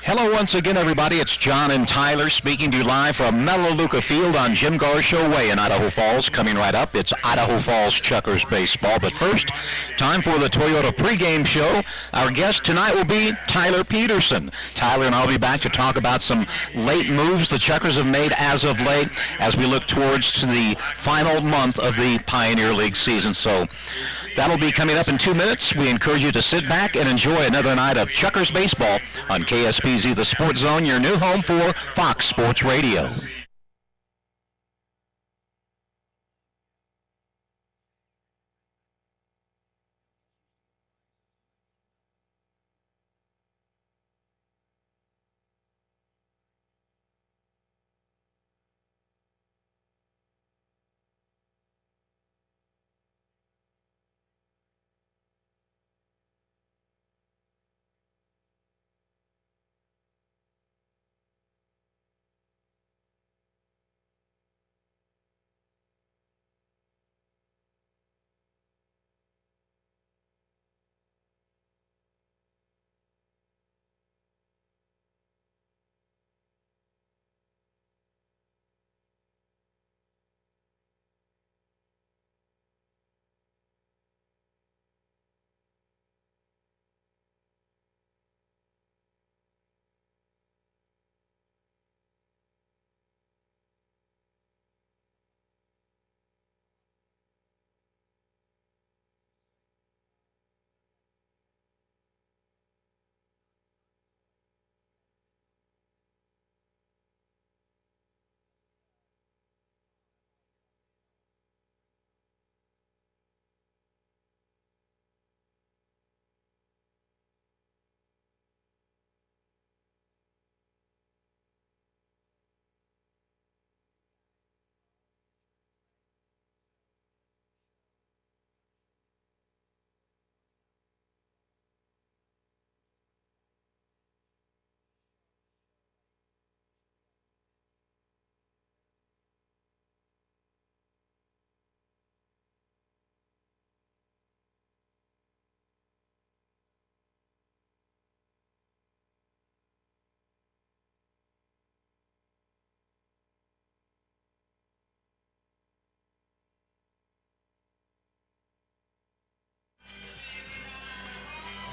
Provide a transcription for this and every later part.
Hello once again, everybody. It's John and Tyler speaking to you live from Melaleuca Field on Jim Garshow Way in Idaho Falls. Coming right up, it's Idaho Falls Chukars baseball. But first, time for the Toyota pregame show. Our guest tonight will be Tyler Peterson. Tyler and I will be back to talk about some late moves the Chukars have made as of late as we look towards to the final month of the Pioneer League season. So that'll be coming up in 2 minutes. We encourage you to sit back and enjoy another night of Chukars baseball on KSPZ, the Sports Zone, your new home for Fox Sports Radio.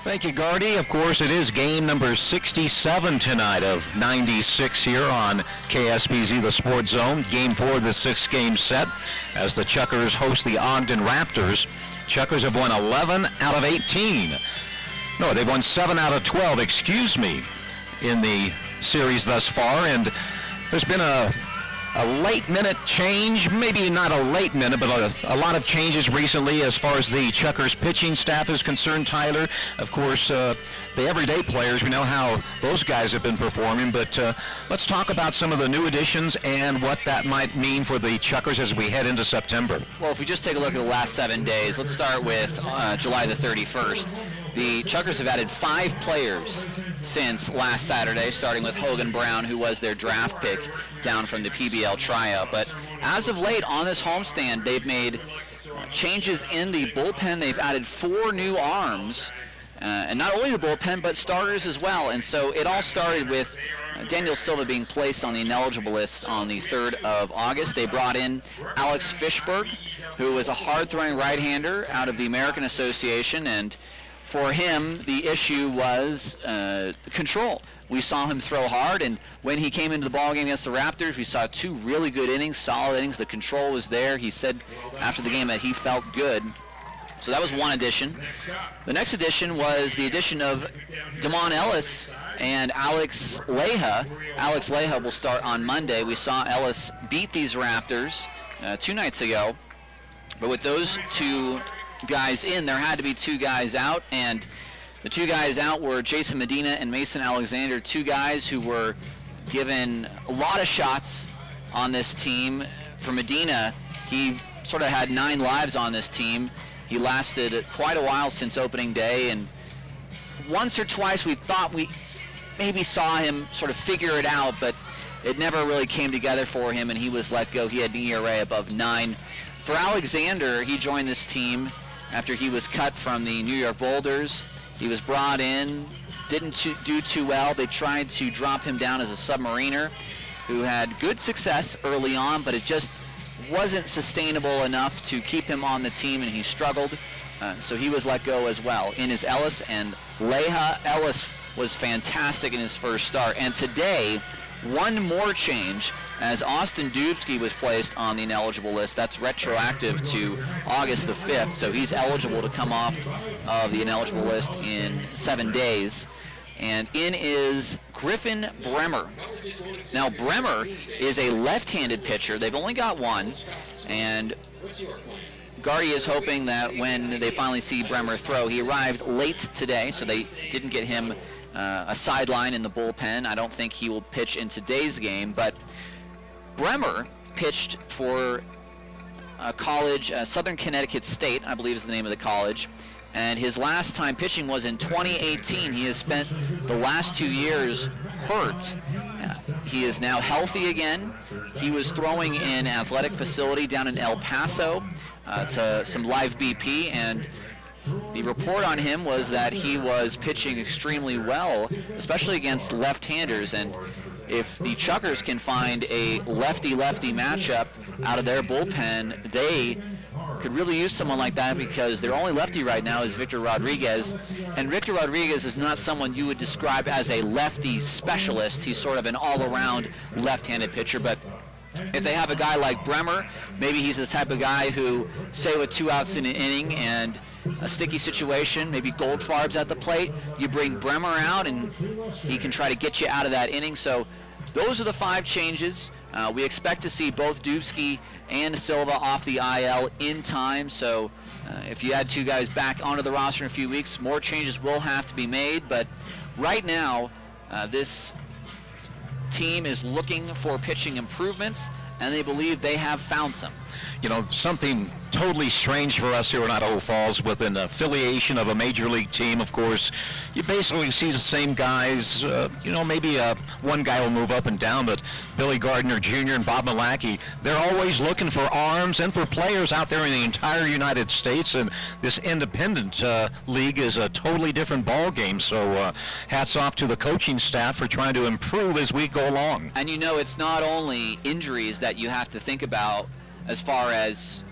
Thank you, Gardy. Of course, it is game number 67 tonight of 96 here on KSPZ, the Sports Zone. Game 4 of the 6-game set as the Chukars host the Ogden Raptors. Chukars have won 11 out of 18. No, they've won 7 out of 12, excuse me, in the series thus far. And there's been a late-minute change, maybe not a late minute, but a lot of changes recently as far as the Chukars pitching staff is concerned, Tyler. Of course, the everyday players, we know how those guys have been performing, but let's talk about some of the new additions and what that might mean for the Chukars as we head into September. Well, if we just take a look at the last 7 days, let's start with July the 31st. The Chukars have added 5 players since last Saturday, starting with Hogan Brown, who was their draft pick down from the PBL tryout. But as of late on this homestand, they've made changes in the bullpen. They've added 4 new arms, and not only the bullpen, but starters as well. And so it all started with Daniel Silva being placed on the ineligible list on the 3rd of August. They brought in Alex Fishberg, who was a hard-throwing right-hander out of the American Association, and for him, the issue was control. We saw him throw hard, and when he came into the ballgame against the Raptors, we saw 2 really good innings, solid innings. The control was there. He said after the game that he felt good. So that was one addition. The next addition was the addition of Damon Ellis and Alex Leha. Alex Leha will start on Monday. We saw Ellis beat these Raptors 2 nights ago, but with those 2 guys in, there had to be 2 guys out, and the 2 guys out were Jason Medina and Mason Alexander, 2 guys who were given a lot of shots on this team. For Medina, he sort of had 9 lives on this team. He lasted quite a while since opening day, and once or twice we thought we maybe saw him sort of figure it out, but it never really came together for him, and he was let go. He had an ERA above 9. For Alexander, he joined this team after he was cut from the New York Boulders. He was brought in didn't do too well. They tried to drop him down as a submariner who had good success early on, but it just wasn't sustainable enough to keep him on the team, and he struggled. So he was let go as well. Inez Ellis and Leha Ellis was fantastic in his first start. And today, one more change as Austin Dubsky was placed on the ineligible list. That's retroactive to August the 5th, so he's eligible to come off of the ineligible list in 7 days. And in is Griffin Bremer. Now, Bremer is a left-handed pitcher. They've only got one, and Gardy is hoping that when they finally see Bremer throw, he arrived late today, so they didn't get him a sideline in the bullpen. I don't think he will pitch in today's game, but Bremer pitched for a college, Southern Connecticut State, I believe is the name of the college, and his last time pitching was in 2018. He has spent the last 2 years hurt. He is now healthy again. He was throwing in an athletic facility down in El Paso to some live BP, and the report on him was that he was pitching extremely well, especially against left-handers. And if the Chukars can find a lefty-lefty matchup out of their bullpen, they could really use someone like that, because their only lefty right now is Victor Rodriguez. And Victor Rodriguez is not someone you would describe as a lefty specialist. He's sort of an all-around left-handed pitcher. But if they have a guy like Bremer, maybe he's the type of guy who, say with 2 outs in an inning and a sticky situation, maybe Goldfarb's at the plate, you bring Bremer out and he can try to get you out of that inning. So those are the 5 changes. We expect to see both Dubsky and Silva off the IL in time. So if you add 2 guys back onto the roster in a few weeks, more changes will have to be made. But right now, this team is looking for pitching improvements, and they believe they have found some. You know, something totally strange for us here in Idaho Falls with an affiliation of a major league team. Of course, you basically see the same guys. Maybe one guy will move up and down, but Billy Gardner Jr. and Bob Malacky, they're always looking for arms and for players out there in the entire United States. And this independent league is a totally different ball game. So hats off to the coaching staff for trying to improve as we go along. And it's not only injuries that you have to think about as far as,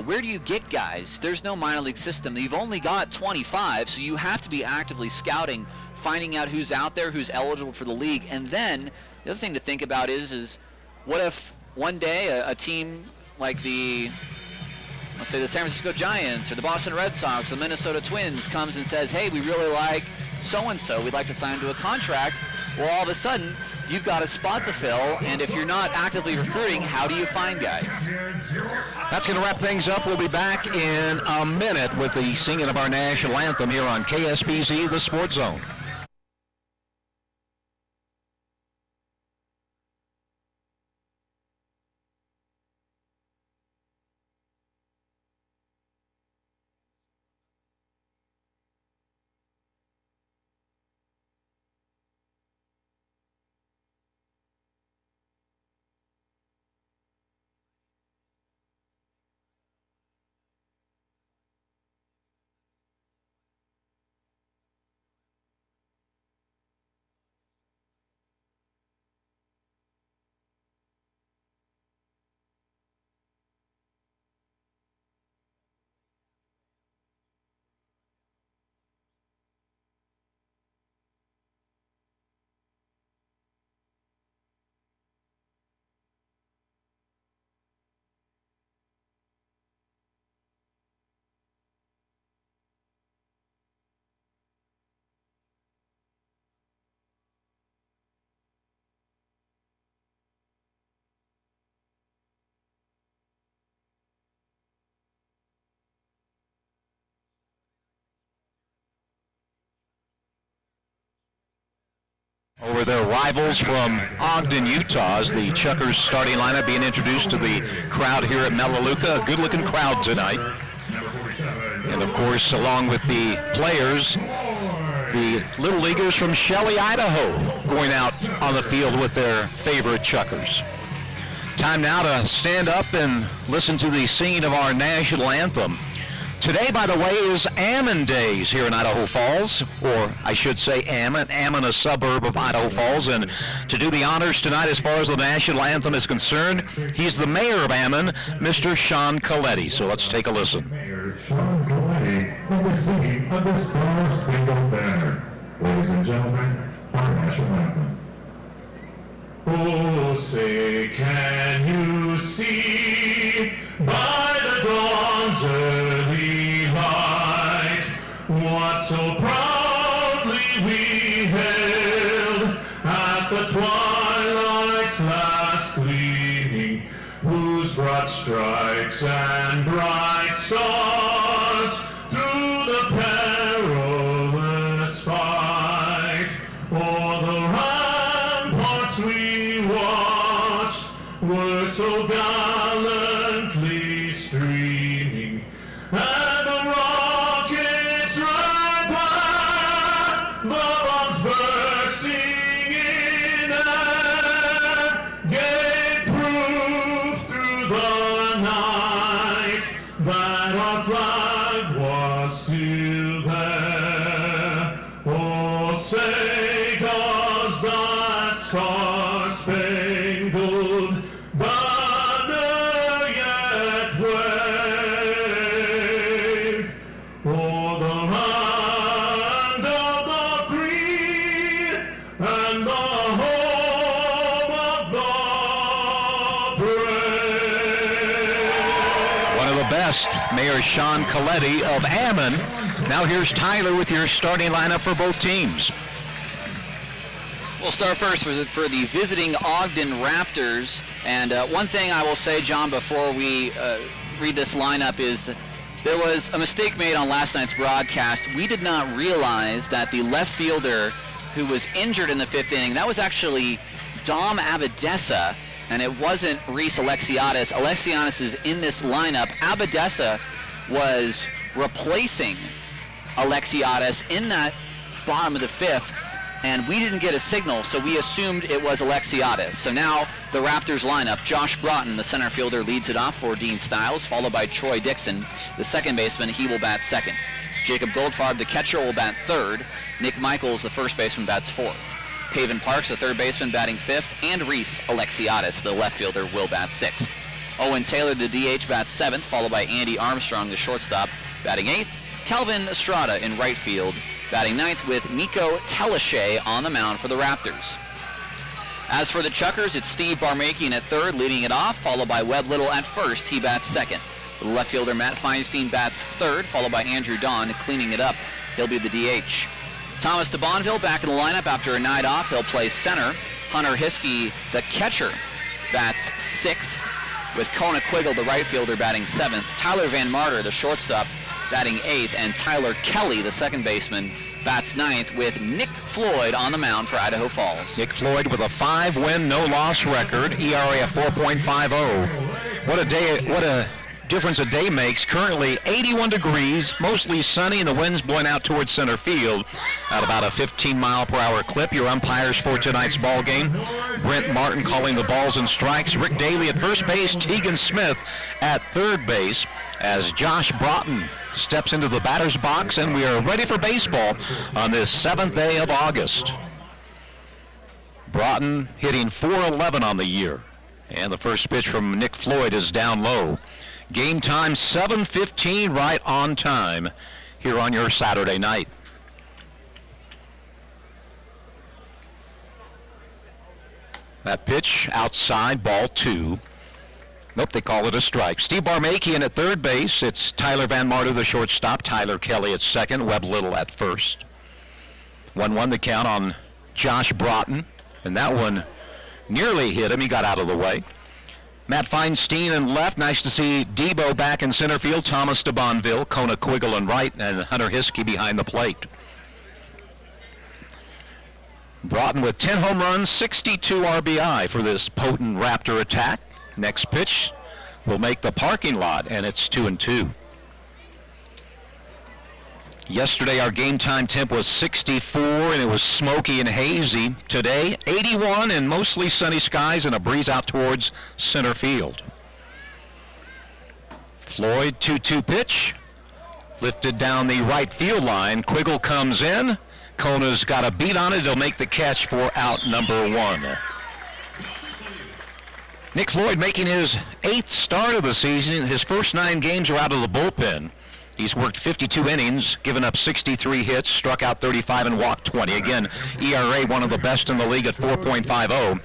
where do you get guys? There's no minor league system. You've only got 25, so you have to be actively scouting, finding out who's out there, who's eligible for the league. And then the other thing to think about is what if one day a team like let's say the San Francisco Giants or the Boston Red Sox or the Minnesota Twins comes and says, hey, we really like so-and-so, we'd like to sign him to a contract. Well, all of a sudden, you've got a spot to fill, and if you're not actively recruiting, how do you find guys? That's going to wrap things up. We'll be back in a minute with the singing of our national anthem here on KSBZ, the Sports Zone. Over their rivals from Ogden, Utah, as the Chukars starting lineup being introduced to the crowd here at Melaleuca. A good-looking crowd tonight. And, of course, along with the players, the Little Leaguers from Shelley, Idaho, going out on the field with their favorite Chukars. Time now to stand up and listen to the singing of our national anthem. Today, by the way, is Ammon Days here in Idaho Falls, or I should say Ammon, a suburb of Idaho Falls. And to do the honors tonight as far as the national anthem is concerned, he's the mayor of Ammon, Mr. Sean Coletti. So let's take a listen. Mayor Sean Coletti in the singing of the Star-Spangled Banner. Ladies and gentlemen, our national anthem. Oh, say, can you see by the dawn's early light what so proudly we hailed at the twilight's last gleaming, whose broad stripes and bright stars through the perilous fight o'er the ramparts we watched were so gallantly streaming, and the rockets right by, the bombs bursting in air, gave proof through the night that our flag was still there. Oh, say does that star-spangled banner yet wave o'er the land of the free and the home of the brave? One of the best, Mayor Sean Coletti of Ammon. Now here's Tyler with your starting lineup for both teams. We'll start first for the visiting Ogden Raptors. And one thing I will say, John, before we read this lineup is there was a mistake made on last night's broadcast. We did not realize that the left fielder who was injured in the fifth inning, that was actually Dom Abadessa, and it wasn't Reese Alexiadis. Alexiadis is in this lineup. Abadessa was replacing Alexiadis in that bottom of the fifth, and we didn't get a signal, so we assumed it was Alexiadis. So now the Raptors lineup: Josh Broughton, the center fielder, leads it off for Dean Stiles, followed by Troy Dixon, the second baseman. He will bat second. Jacob Goldfarb, the catcher, will bat third. Nick Michaels, the first baseman, bats fourth. Paven Parks, the third baseman, batting fifth, and Reese Alexiadis, the left fielder, will bat sixth. Owen Taylor, the DH, bats seventh, followed by Andy Armstrong, the shortstop, batting eighth. Calvin Estrada in right field, batting ninth, with Nico Teleshay on the mound for the Raptors. As for the Chukars, it's Steve Barmakian at third, leading it off, followed by Webb Little at first. He bats second. The left fielder Matt Feinstein bats third, followed by Andrew Don, cleaning it up. He'll be the DH. Thomas DeBonville back in the lineup after a night off. He'll play center. Hunter Hiskey, the catcher, bats sixth, with Kona Quiggle, the right fielder, batting seventh. Tyler Van Marter, the shortstop, batting eighth, and Tyler Kelly, the second baseman, bats ninth, with Nick Floyd on the mound for Idaho Falls. Nick Floyd with a 5-win, no-loss record, ERA of 4.50. What a day! What a difference a day makes. Currently 81 degrees, mostly sunny, and the wind's blowing out towards center field at about a 15-mile-per-hour clip. Your umpires for tonight's ball game: Brent Martin calling the balls and strikes, Rick Daly at first base, Tegan Smith at third base, as Josh Broughton steps into the batter's box, and we are ready for baseball on this 7th day of August. Broughton hitting .411 on the year, and the first pitch from Nick Floyd is down low. Game time 7:15, right on time here on your Saturday night. That pitch outside, ball 2. Nope, they call it a strike. Steve Barmakian at third base. It's Tyler Van Marter, the shortstop. Tyler Kelly at second. Webb Little at first. 1-1 the count on Josh Broughton, and that one nearly hit him. He got out of the way. Matt Feinstein in left. Nice to see Debo back in center field. Thomas DeBonville, Kona Quiggle in right, and Hunter Hiskey behind the plate. Broughton with 10 home runs, 62 RBI for this potent Raptor attack. Next pitch will make the parking lot, and it's 2-2. Yesterday, our game time temp was 64, and it was smoky and hazy. Today, 81 and mostly sunny skies and a breeze out towards center field. Floyd, 2-2 pitch. Lifted down the right field line. Quiggle comes in. Kona's got a beat on it. He'll make the catch for out number 1. Nick Floyd making his 8th start of the season. His first 9 games are out of the bullpen. He's worked 52 innings, given up 63 hits, struck out 35 and walked 20. Again, ERA one of the best in the league at 4.50.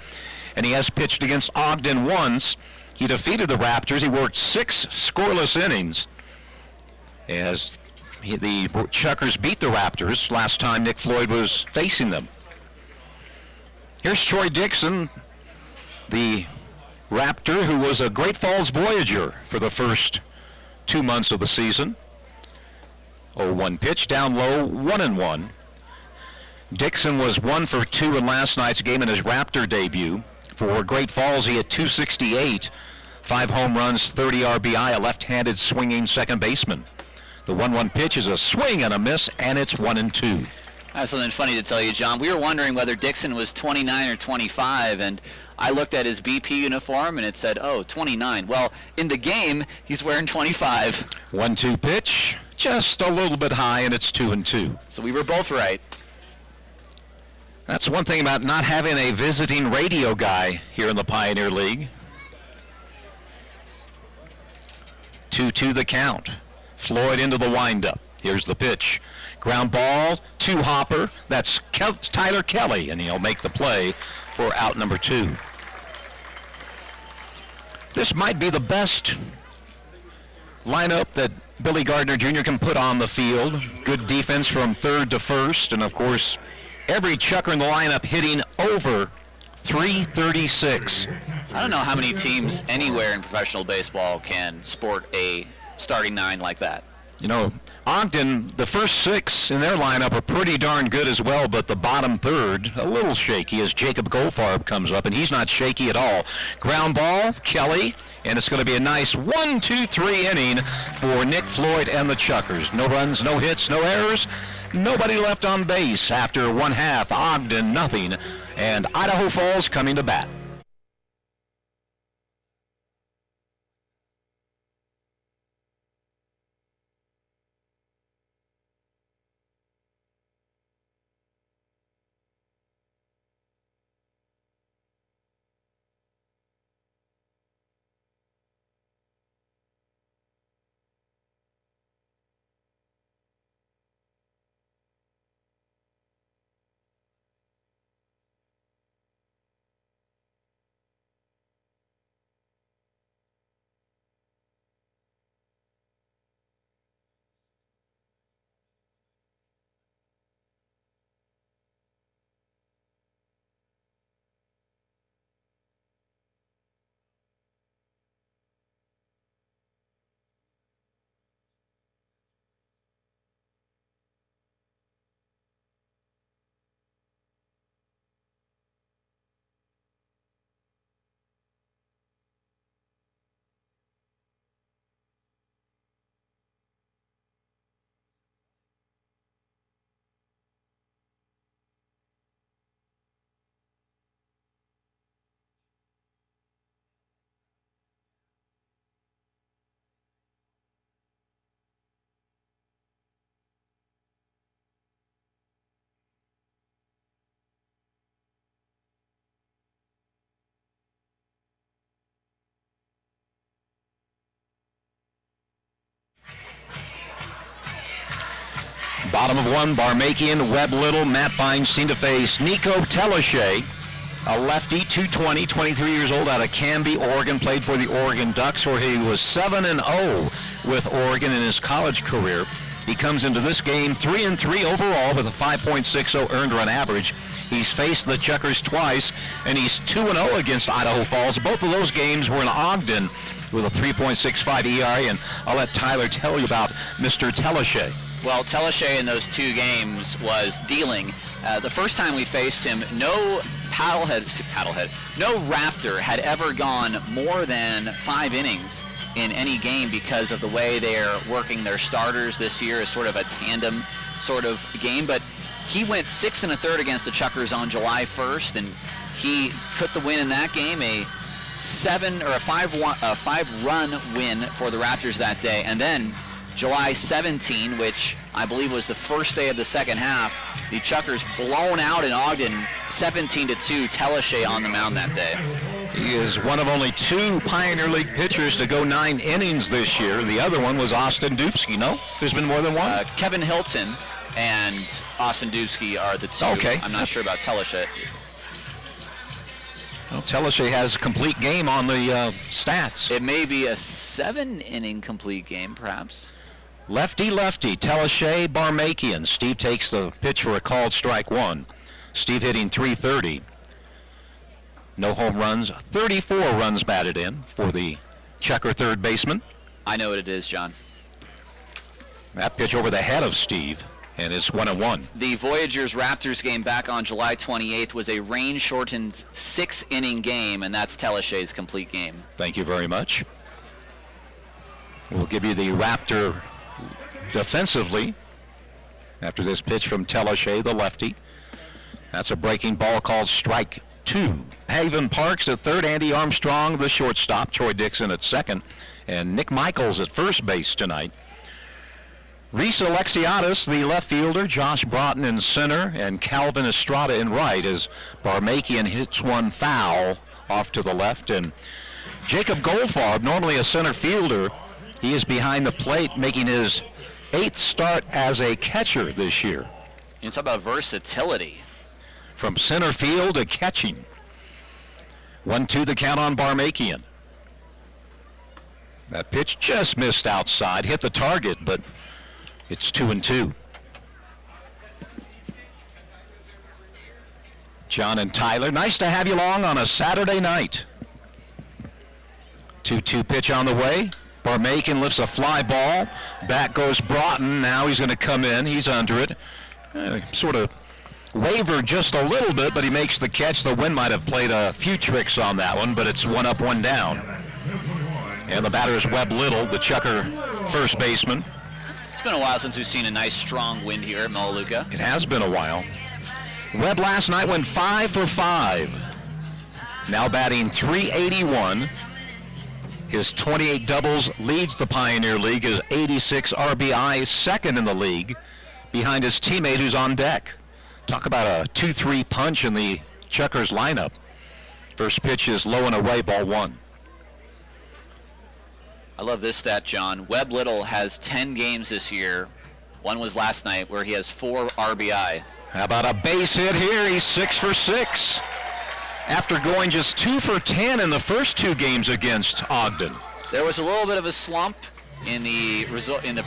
And he has pitched against Ogden once. He defeated the Raptors. He worked 6 scoreless innings as the Chukars beat the Raptors last time Nick Floyd was facing them. Here's Troy Dixon, the Raptor who was a Great Falls Voyager for the first 2 months of the season. 0-1 pitch, down low, 1-1. Dixon was 1 for 2 in last night's game in his Raptor debut. For Great Falls, he had 268, 5 home runs, 30 RBI, a left-handed swinging second baseman. The 1-1 pitch is a swing and a miss, and it's 1-2. I have something funny to tell you, John. We were wondering whether Dixon was 29 or 25, and I looked at his BP uniform, and it said, 29. Well, in the game, he's wearing 25. 1-2 pitch, just a little bit high, and it's 2-2. So we were both right. That's one thing about not having a visiting radio guy here in the Pioneer League. 2-2 the count. Floyd into the windup. Here's the pitch. Ground ball to Hopper. That's Tyler Kelly, and he'll make the play for out number 2. This might be the best lineup that Billy Gardner Jr. can put on the field. Good defense from third to first, and of course, every Chucker in the lineup hitting over 336. I don't know how many teams anywhere in professional baseball can sport a starting 9 like that. You know, Ogden, the first 6 in their lineup are pretty darn good as well, but the bottom third, a little shaky as Jacob Goldfarb comes up, and he's not shaky at all. Ground ball, Kelly, and it's going to be a nice 1-2-3 inning for Nick Floyd and the Chuckers. No runs, no hits, no errors, nobody left on base after 1/2. Ogden, nothing, and Idaho Falls coming to bat. Bottom of 1, Barmakian, Webb Little, Matt Feinstein to face Nico Telashay, a lefty, 220, 23 years old, out of Canby, Oregon, played for the Oregon Ducks, where he was 7-0 with Oregon in his college career. He comes into this game 3-3 overall with a 5.60 earned run average. He's faced the Chuckers twice, and he's 2-0 against Idaho Falls. Both of those games were in Ogden with a 3.65 ERA, and I'll let Tyler tell you about Mr. Telashay. Well, Telashay in those 2 games was dealing. The first time we faced him, no Raptor had ever gone more than 5 innings in any game because of the way they're working their starters this year as sort of a tandem sort of game. But he went 6 1/3 against the Chuckers on July 1st, and he put the win in that game, a 5-run win for the Raptors that day. And then July 17, which I believe was the first day of the second half, the Chukars blown out in Ogden 17-2, Telashay on the mound that day. He is one of only 2 Pioneer League pitchers to go 9 innings this year. The other one was Austin Dubsky, no? There's been more than one? Kevin Hilton and Austin Dubsky are the 2. Okay. I'm not sure about Telashay. Well, Telashay has a complete game on the stats. It may be a 7-inning complete game, perhaps. Lefty, Telashay, Barmakian. Steve takes the pitch for a called strike 1. Steve hitting .330. No home runs, 34 runs batted in for the Chukar third baseman. I know what it is, John. That pitch over the head of Steve, and it's 1-1. The Voyagers-Raptors game back on July 28th was a rain-shortened 6-inning game, and that's Telashay's complete game. Thank you very much. We'll give you the Raptor defensively after this pitch from Telashay, the lefty. That's a breaking ball called strike 2. Haven Parks at third, Andy Armstrong, the shortstop, Troy Dixon at second, and Nick Michaels at first base tonight. Reese Alexiadis, the left fielder, Josh Broughton in center, and Calvin Estrada in right as Barmakian hits one foul off to the left. And Jacob Goldfarb, normally a center fielder, he is behind the plate making his 8th start as a catcher this year. You talk about versatility. From center field to catching. 1-2 the count on Barmakian. That pitch just missed outside, hit the target, but it's 2-2. John and Tyler, nice to have you along on a Saturday night. 2-2 pitch on the way. Barmakian lifts a fly ball. Back goes Broughton. Now he's going to come in. He's under it. Sort of wavered just a little bit, but he makes the catch. The wind might have played a few tricks on that one, but it's 1 up, 1 down. And the batter is Webb Little, the Chukar first baseman. It's been a while since we've seen a nice strong wind here at Melaleuca. It has been a while. Webb last night went 5 for 5. Now batting .381. His 28 doubles leads the Pioneer League. His 86 RBI, second in the league, behind his teammate who's on deck. Talk about a 2-3 punch in the Chukars lineup. First pitch is low and away, ball 1. I love this stat, John. Webb Little has 10 games this year. One was last night where he has 4 RBI. How about a base hit here? He's 6 for 6. After going just 2 for 10 in the first 2 games against Ogden. There was a little bit of a slump in the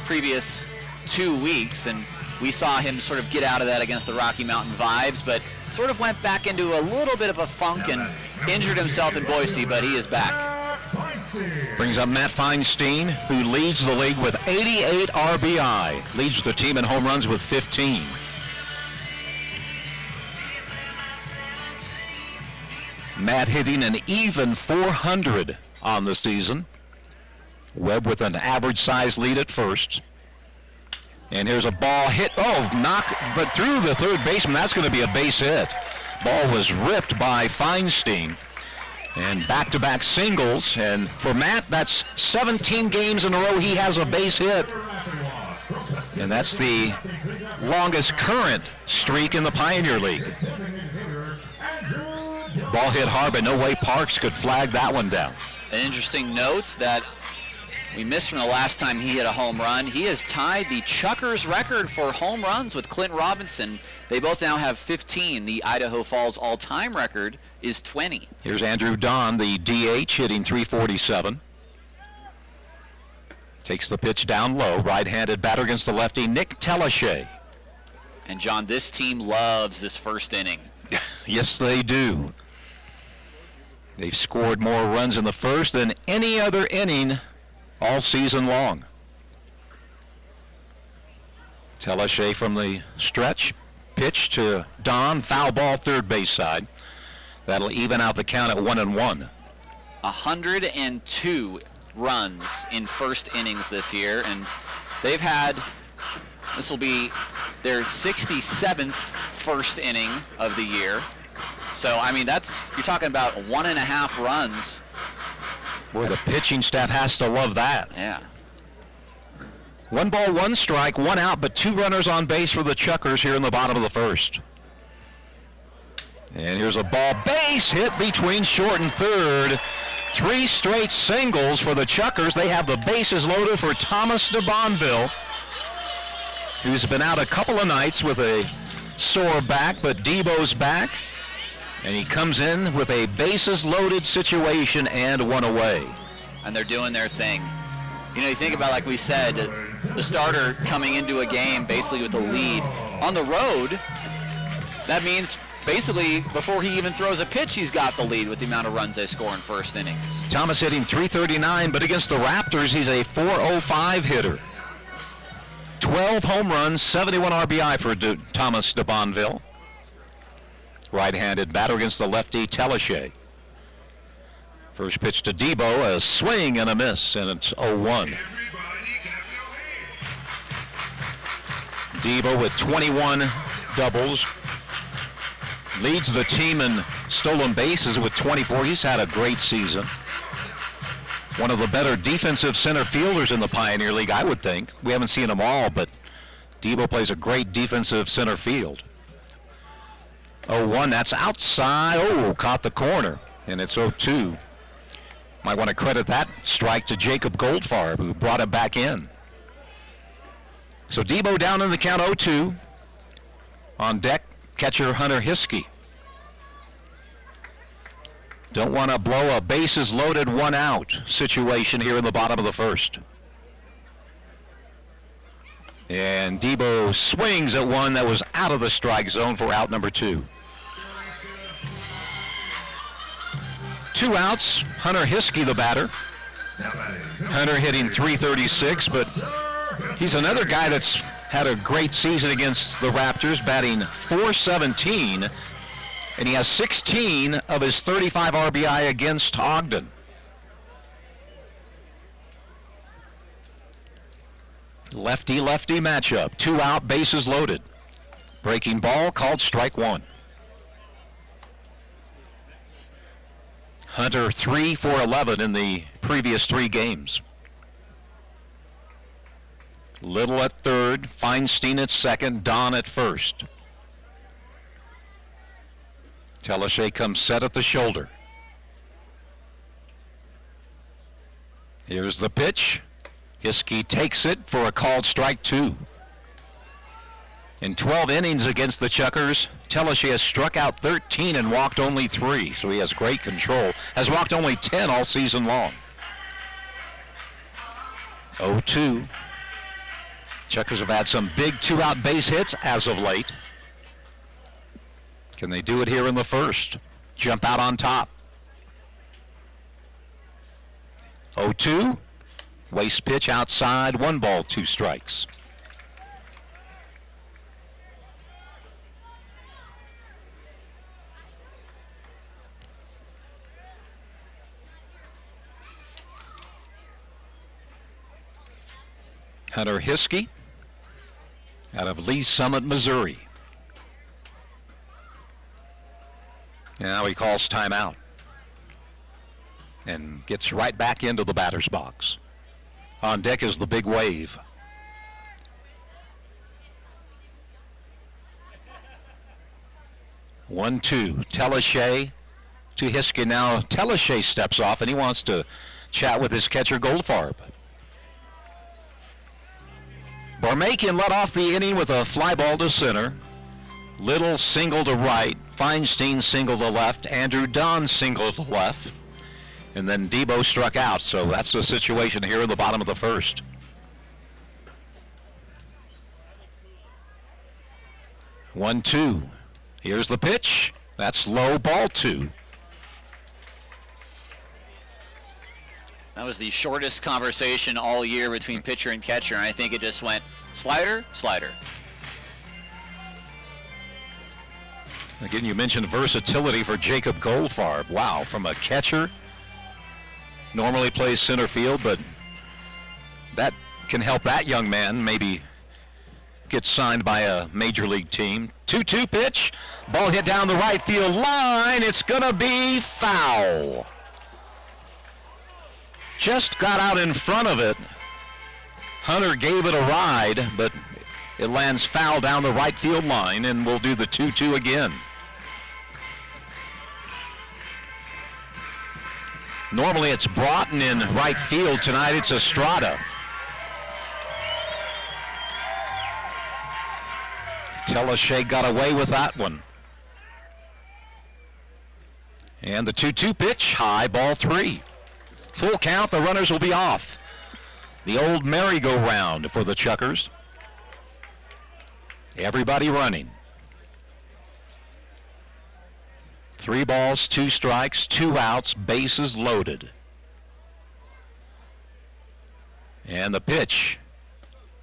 previous 2 weeks, and we saw him sort of get out of that against the Rocky Mountain Vibes, but sort of went back into a little bit of a funk and injured himself in Boise, but he is back. Brings up Matt Feinstein, who leads the league with 88 RBI. Leads the team in home runs with 15. Matt hitting an even 400 on the season. Webb with an average size lead at first. And here's a ball hit, but through the third baseman. That's going to be a base hit. Ball was ripped by Feinstein. And back-to-back singles. And for Matt, that's 17 games in a row he has a base hit. And that's the longest current streak in the Pioneer League. Ball hit hard, but no way Parks could flag that one down. An interesting note that we missed from the last time he hit a home run. He has tied the Chukars record for home runs with Clint Robinson. They both now have 15. The Idaho Falls all-time record is 20. Here's Andrew Don, the DH, hitting .347. Takes the pitch down low. Right-handed batter against the lefty, Nick Telashay. And John, this team loves this first inning. Yes, they do. They've scored more runs in the first than any other inning all season long. Telashay from the stretch. Pitch to Don, foul ball third base side. That'll even out the count at 1-1. 102 runs in first innings this year, and they've had, this will be their 67th first inning of the year. So, I mean, you're talking about 1.5 runs. Boy, the pitching staff has to love that. Yeah. 1 ball, 1 strike, 1 out, but 2 runners on base for the Chukars here in the bottom of the first. And here's a ball base hit between short and third. 3 straight singles for the Chukars. They have the bases loaded for Thomas de Bonville, who's been out a couple of nights with a sore back, but Debo's back. And he comes in with a bases loaded situation and 1 away. And they're doing their thing. You know, you think about, like we said, the starter coming into a game basically with a lead. On the road, that means basically before he even throws a pitch, he's got the lead with the amount of runs they score in first innings. Thomas hitting .339, but against the Raptors, he's a .405 hitter. 12 home runs, 71 RBI for Thomas de Bonville. Right-handed batter against the lefty Telechet. First pitch to Debo, a swing and a miss, and it's 0-1. Debo with 21 doubles. Leads the team in stolen bases with 24. He's had a great season. One of the better defensive center fielders in the Pioneer League, I would think. We haven't seen them all, but Debo plays a great defensive center field. 0-1, that's outside. Oh, caught the corner, and it's 0-2. Might want to credit that strike to Jacob Goldfarb, who brought it back in. So Debo down in the count, 0-2. On deck, catcher Hunter Hiskey. Don't want to blow a bases loaded 1 out situation here in the bottom of the first. And Debo swings at one that was out of the strike zone for out number 2. 2 outs, Hunter Hiskey the batter. Hunter hitting .336, but he's another guy that's had a great season against the Raptors, batting .417, and he has 16 of his 35 RBI against Ogden. Lefty-lefty matchup, 2 out, bases loaded. Breaking ball called strike 1. Hunter 3 for 11 in the previous 3 games. Little at third, Feinstein at second, Don at first. Telechet comes set at the shoulder. Here's the pitch. Hiskey takes it for a called strike 2. In 12 innings against the Chukars, Telechet has struck out 13 and walked only 3, so he has great control. Has walked only 10 all season long. 0-2. Chukars have had some big 2-out base hits as of late. Can they do it here in the first? Jump out on top. 0-2. Waste pitch outside, 1 ball, 2 strikes. Hunter Hiskey out of Lee Summit, Missouri. Now he calls timeout and gets right back into the batter's box. On deck is the big wave. One, 2. Telechet to Hiskey. Now Telechet steps off and he wants to chat with his catcher Goldfarb. Barmakian led off the inning with a fly ball to center. Little single to right. Feinstein single to left. Andrew Dunn single to left. And then Debo struck out. So that's the situation here in the bottom of the first. One, 2. Here's the pitch. That's low, ball 2. That was the shortest conversation all year between pitcher and catcher, and I think it just went slider, slider. Again, you mentioned versatility for Jacob Goldfarb. Wow, from a catcher, normally plays center field, but that can help that young man maybe get signed by a major league team. 2-2 pitch, ball hit down the right field line. It's gonna be foul. Just got out in front of it. Hunter gave it a ride, but it lands foul down the right field line, and we'll do the 2-2 again. Normally it's Broughton in right field. Tonight it's Estrada. Teleshay got away with that one. And the 2-2 pitch, high, ball 3. Full count, the runners will be off. The old merry-go-round for the Chukars. Everybody running. 3 balls, 2 strikes, 2 outs, bases loaded. And the pitch,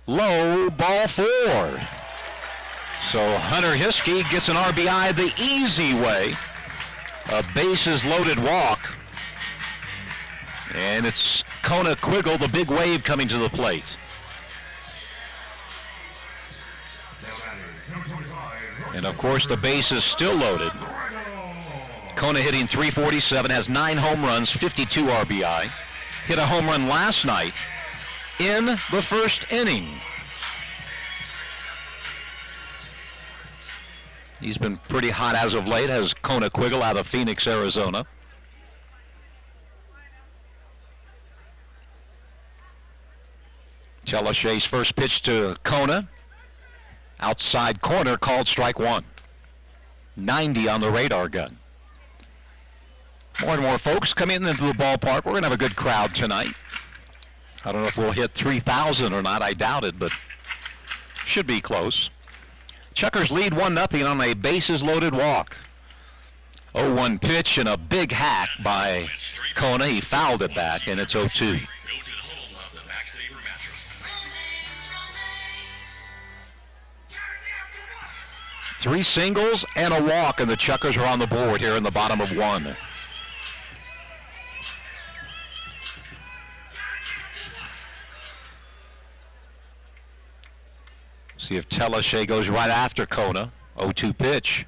low, ball 4. So Hunter Hiskey gets an RBI the easy way. A bases loaded walk. And it's Kona Quiggle, the big wave, coming to the plate. And of course the base is still loaded. Kona hitting .347, has 9 home runs, 52 RBI. Hit a home run last night in the first inning. He's been pretty hot as of late, has Kona Quiggle out of Phoenix, Arizona. Teleshay's first pitch to Kona. Outside corner, called strike 1. 90 on the radar gun. More and more folks coming into the ballpark. We're going to have a good crowd tonight. I don't know if we'll hit 3,000 or not. I doubt it, but should be close. Chukars lead 1-0 on a bases-loaded walk. 0-1 pitch and a big hack by Kona. He fouled it back, and it's 0-2. 3 singles and a walk, and the Chukars are on the board here in the bottom of 1. See if Teleshay goes right after Kona. 0-2 pitch.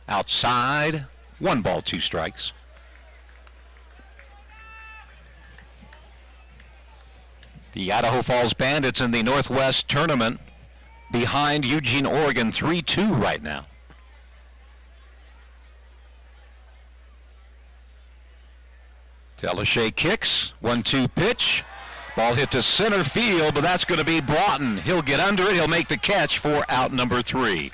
Outside. 1 ball, 2 strikes. The Idaho Falls Bandits in the Northwest Tournament behind Eugene, Oregon, 3-2 right now. Teleshay kicks. 1-2 pitch. Ball hit to center field, but that's going to be Broughton. He'll get under it. He'll make the catch for out number 3.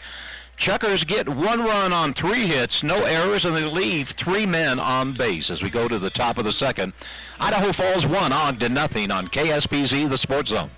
Chukars get 1 run on 3 hits, no errors, and they leave 3 men on base as we go to the top of the second. Idaho Falls 1, Ogden 0 on KSPZ, the Sports Zone.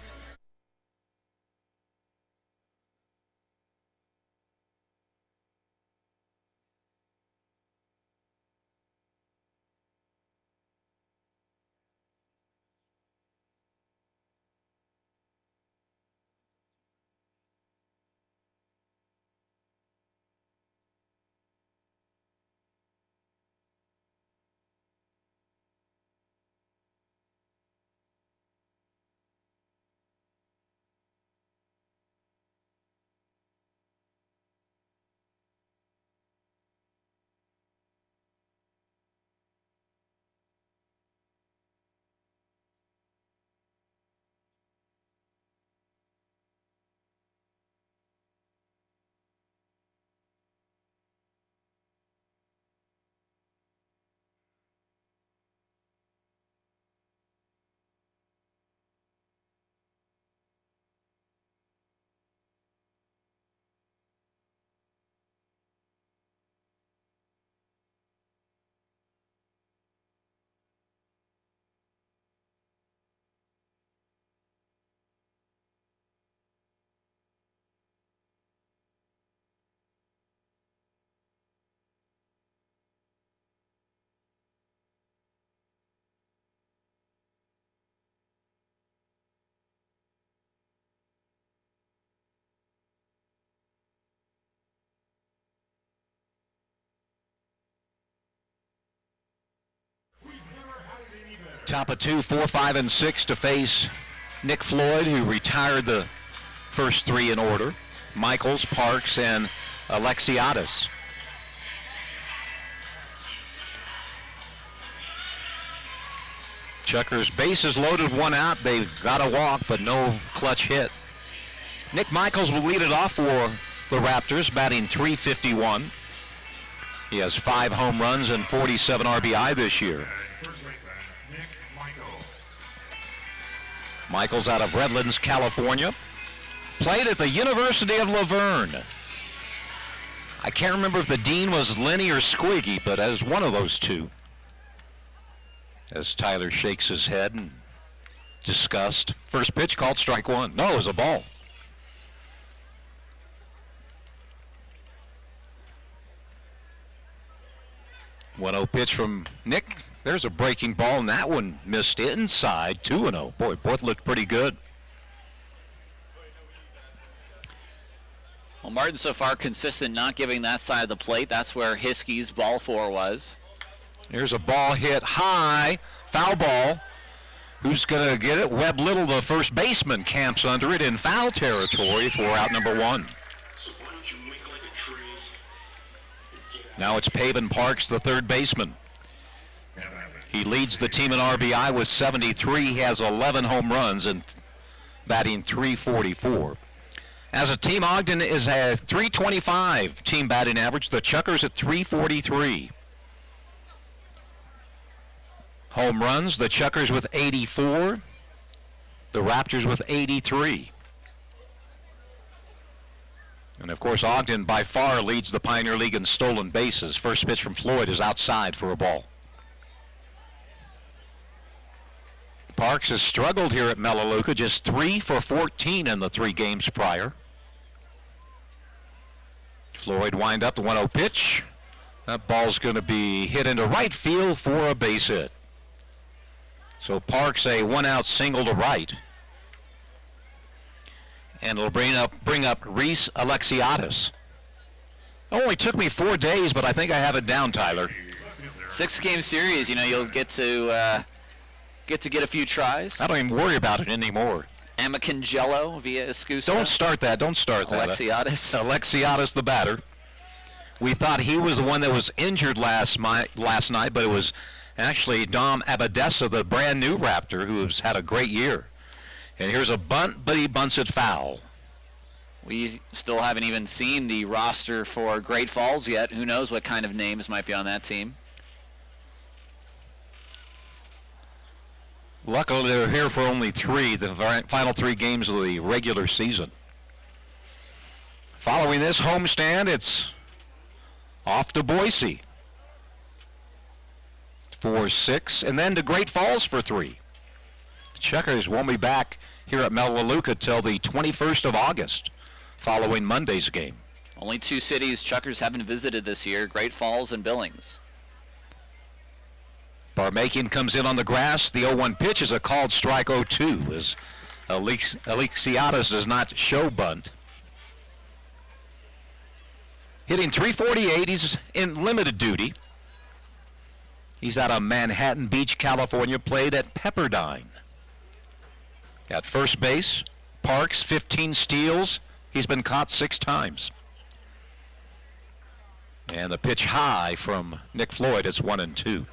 Top of 2, 4, 5, and 6 to face Nick Floyd, who retired the first 3 in order. Michaels, Parks, and Alexiadis. Chukars bases loaded, one out. They got a walk, but no clutch hit. Nick Michaels will lead it off for the Raptors, batting .351. He has 5 home runs and 47 RBI this year. Michaels out of Redlands, California. Played at the University of Laverne. I can't remember if the dean was Lenny or Squiggy, but as one of those two. As Tyler shakes his head in disgust. First pitch called strike one. No, it was a ball. One-0 pitch from Nick. There's a breaking ball, and that one missed inside. 2-0. Boy, both looked pretty good. Well, Martin so far consistent not giving that side of the plate. That's where Hiskey's ball 4 was. Here's a ball hit high. Foul ball. Who's going to get it? Webb Little, the first baseman, camps under it in foul territory for out number 1. Now it's Paven Parks, the third baseman. He leads the team in RBI with 73. He has 11 home runs and batting .344. As a team, Ogden is a .325 team batting average. The Chukars at .343. Home runs, the Chukars with 84. The Raptors with 83. And of course, Ogden by far leads the Pioneer League in stolen bases. First pitch from Floyd is outside for a ball. Parks has struggled here at Melaleuca, just 3 for 14 in the 3 games prior. Floyd wind up the 1-0 pitch. That ball's going to be hit into right field for a base hit. So Parks a 1-out single to right. And it'll bring up Reese Alexiadis. Only took me 4 days, but I think I have it down, Tyler. 6-game series, you know, you'll get to get a few tries. I don't even worry about it anymore. Amacangelo via Escusa. Don't start that. Alexiadis. Alexiadis, the batter. We thought he was the one that was injured last night, but it was actually Dom Abadesa, the brand new Raptor, who's had a great year. And here's a bunt, but he bunts it foul. We still haven't even seen the roster for Great Falls yet. Who knows what kind of names might be on that team. Luckily, they're here for only 3, the final 3 games of the regular season. Following this homestand, it's off to Boise for 6, and then to Great Falls for 3. Chukars won't be back here at Melaleuca till the 21st of August, following Monday's game. Only 2 cities Chukars haven't visited this year, Great Falls and Billings. Barmakian comes in on the grass. The 0-1 pitch is a called strike 0-2 as Alexiadis does not show bunt. Hitting .348, he's in limited duty. He's out of Manhattan Beach, California, played at Pepperdine. At first base, Parks, 15 steals. He's been caught 6 times. And the pitch high from Nick Floyd is 1-2.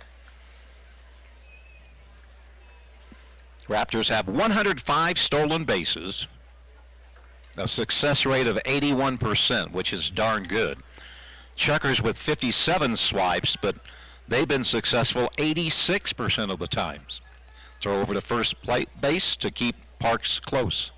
Raptors have 105 stolen bases, a success rate of 81%, which is darn good. Chukars with 57 swipes, but they've been successful 86% of the times. Throw over to first base to keep Parks close.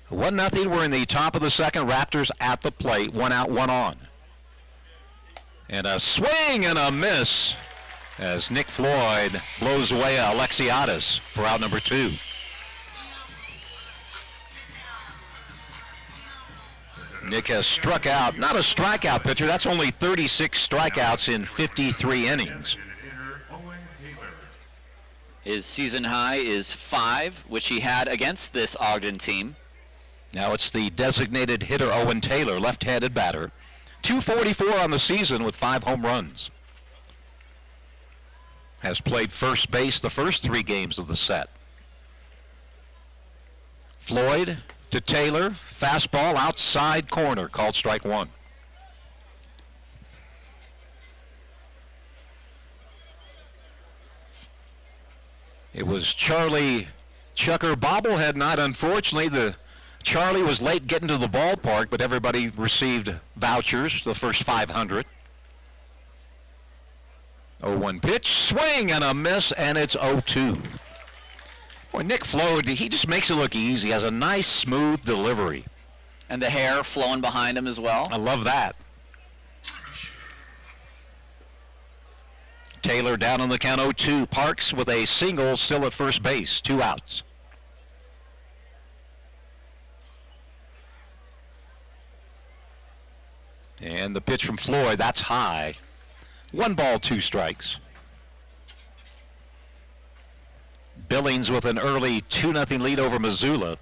One nothing. We're in the top of the second. Raptors at the plate. 1 out, 1 on. And a swing and a miss as Nick Floyd blows away Alexiadis for out number 2. Nick has struck out, not a strikeout pitcher, that's only 36 strikeouts in 53 innings. His season high is 5, which he had against this Ogden team. Now it's the designated hitter Owen Taylor, left-handed batter. .244 on the season with 5 home runs. Has played first base the first 3 games of the set. Floyd to Taylor. Fastball outside corner, called strike one. It was Charlie Chucker bobblehead night. Unfortunately, Charlie was late getting to the ballpark, but everybody received vouchers, the first 500. 0-1 pitch, swing and a miss, and it's 0-2. Boy, Nick Flo, he just makes it look easy. He has a nice, smooth delivery. And the hair flowing behind him as well. I love that. Taylor down on the count, 0-2. Parks with a single, still at first base, 2 outs. And the pitch from Floyd, that's high. 1 ball, 2 strikes. Billings with an early 2-0 lead over Missoula.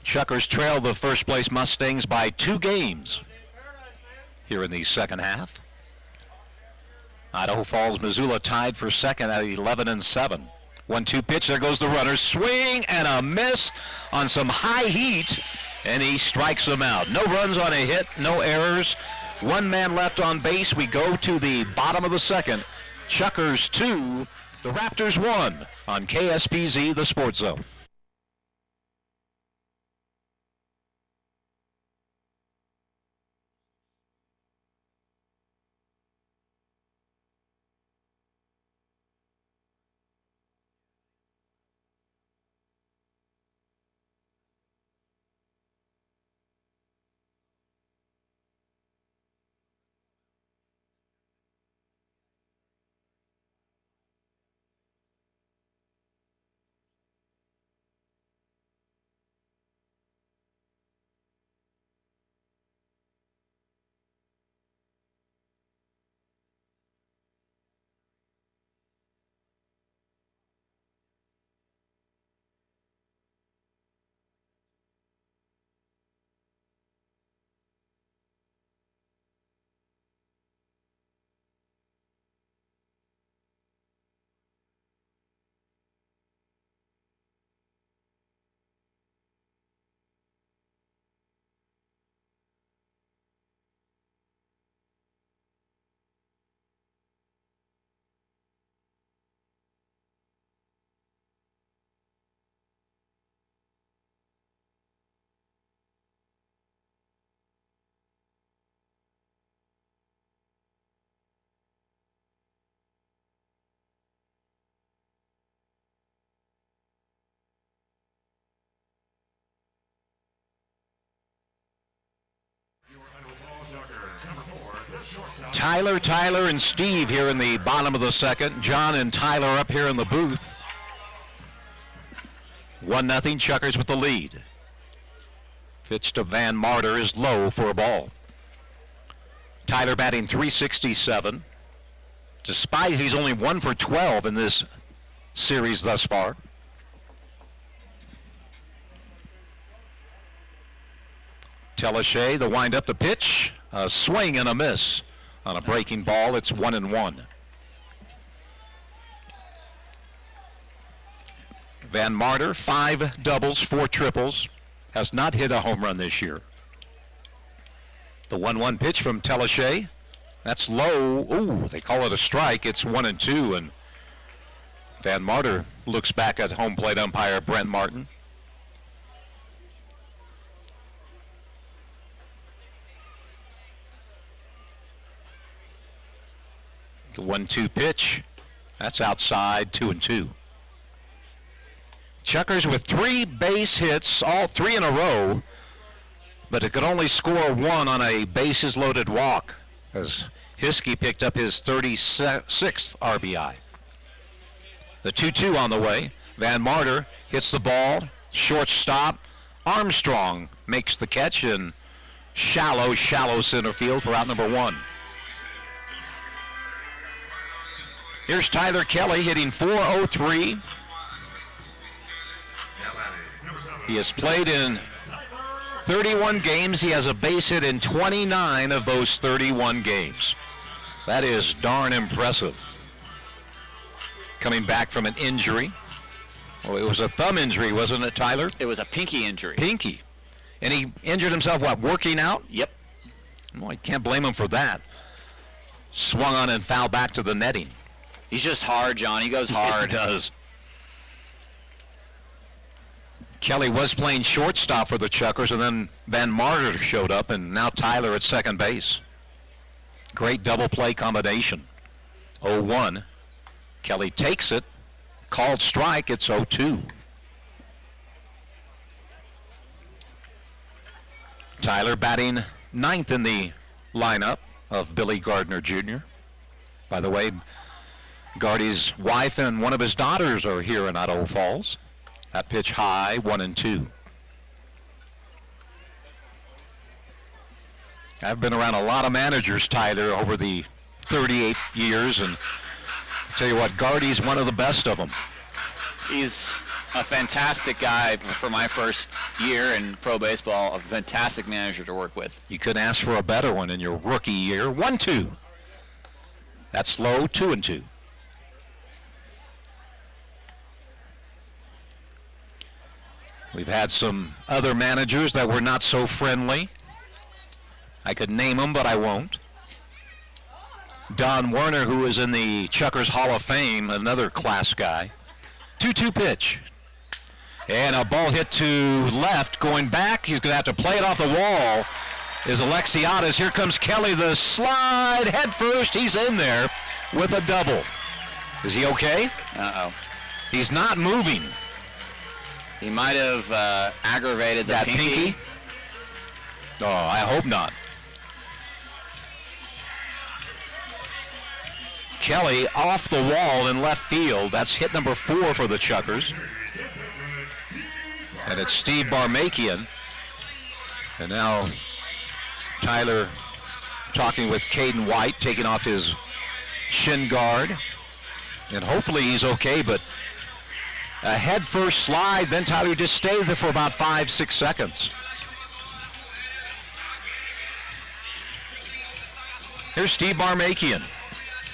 Chukars trail the first place Mustangs by 2 games here in the second half. Idaho Falls, Missoula tied for second at 11-7. 1-2 pitch, there goes the runner. Swing and a miss on some high heat, and he strikes them out. No runs on a hit, no errors. 1 man left on base. We go to the bottom of the second. Chukars 2, the Raptors 1 on KSPZ, the Sports Zone. Tyler, and Steve here in the bottom of the second. John and Tyler up here in the booth. 1-0, Chukars with the lead. Pitch to Van Marter is low for a ball. Tyler batting .367. Despite he's only 1 for 12 in this series thus far. Telechet, the wind up, the pitch, a swing and a miss on a breaking ball. It's 1-1. Van Marter, 5 doubles, 4 triples, has not hit a home run this year. The 1-1 pitch from Telechet, that's low. Ooh, they call it a strike. It's 1-2, and Van Marter looks back at home plate umpire Brent Martin. The 1-2 pitch, that's outside, 2-2. Chukars with 3 base hits, all 3 in a row, but it could only score 1 on a bases loaded walk as Hiskey picked up his 36th RBI. The 2-2 on the way. Van Marter hits the ball, shortstop. Armstrong makes the catch in shallow center field for out number 1. Here's Tyler Kelly hitting .403. He has played in 31 games. He has a base hit in 29 of those 31 games. That is darn impressive. Coming back from an injury. Oh, it was a thumb injury, wasn't it, Tyler? It was a pinky injury. Pinky. And he injured himself, what, working out? Yep. Well, I can't blame him for that. Swung on and fouled back to the netting. He's just hard, John. He goes hard. He does. Kelly was playing shortstop for the Chukars, and then Van Marder showed up, and now Tyler at second base. Great double play combination. 0-1. Kelly takes it. Called strike. It's 0-2. Tyler batting ninth in the lineup of Billy Gardner Jr. By the way, Gardy's wife and one of his daughters are here in Idaho Falls. That pitch high, 1-2. I've been around a lot of managers, Tyler, over the 38 years, and I'll tell you what, Gardy's one of the best of them. He's a fantastic guy for my first year in pro baseball, a fantastic manager to work with. You couldn't ask for a better one in your rookie year. 1-2. That's low, 2-2. We've had some other managers that were not so friendly. I could name them, but I won't. Don Werner, who is in the Chukars Hall of Fame, another class guy. 2-2 pitch. And a ball hit to left, going back. He's going to have to play it off the wall. Is Alexiadis. Here comes Kelly, the slide head first. He's in there with a double. Is he okay? Uh-oh. He's not moving. He might have aggravated the That pinky. Oh, I hope not. Kelly off the wall in left field. That's hit number 4 for the Chukars. And it's Steve Barmakian. And now Tyler talking with Caden White, taking off his shin guard. And hopefully he's okay, but a head first slide, then Tyler just stayed there for about 5-6 seconds. Here's Steve Barmakian.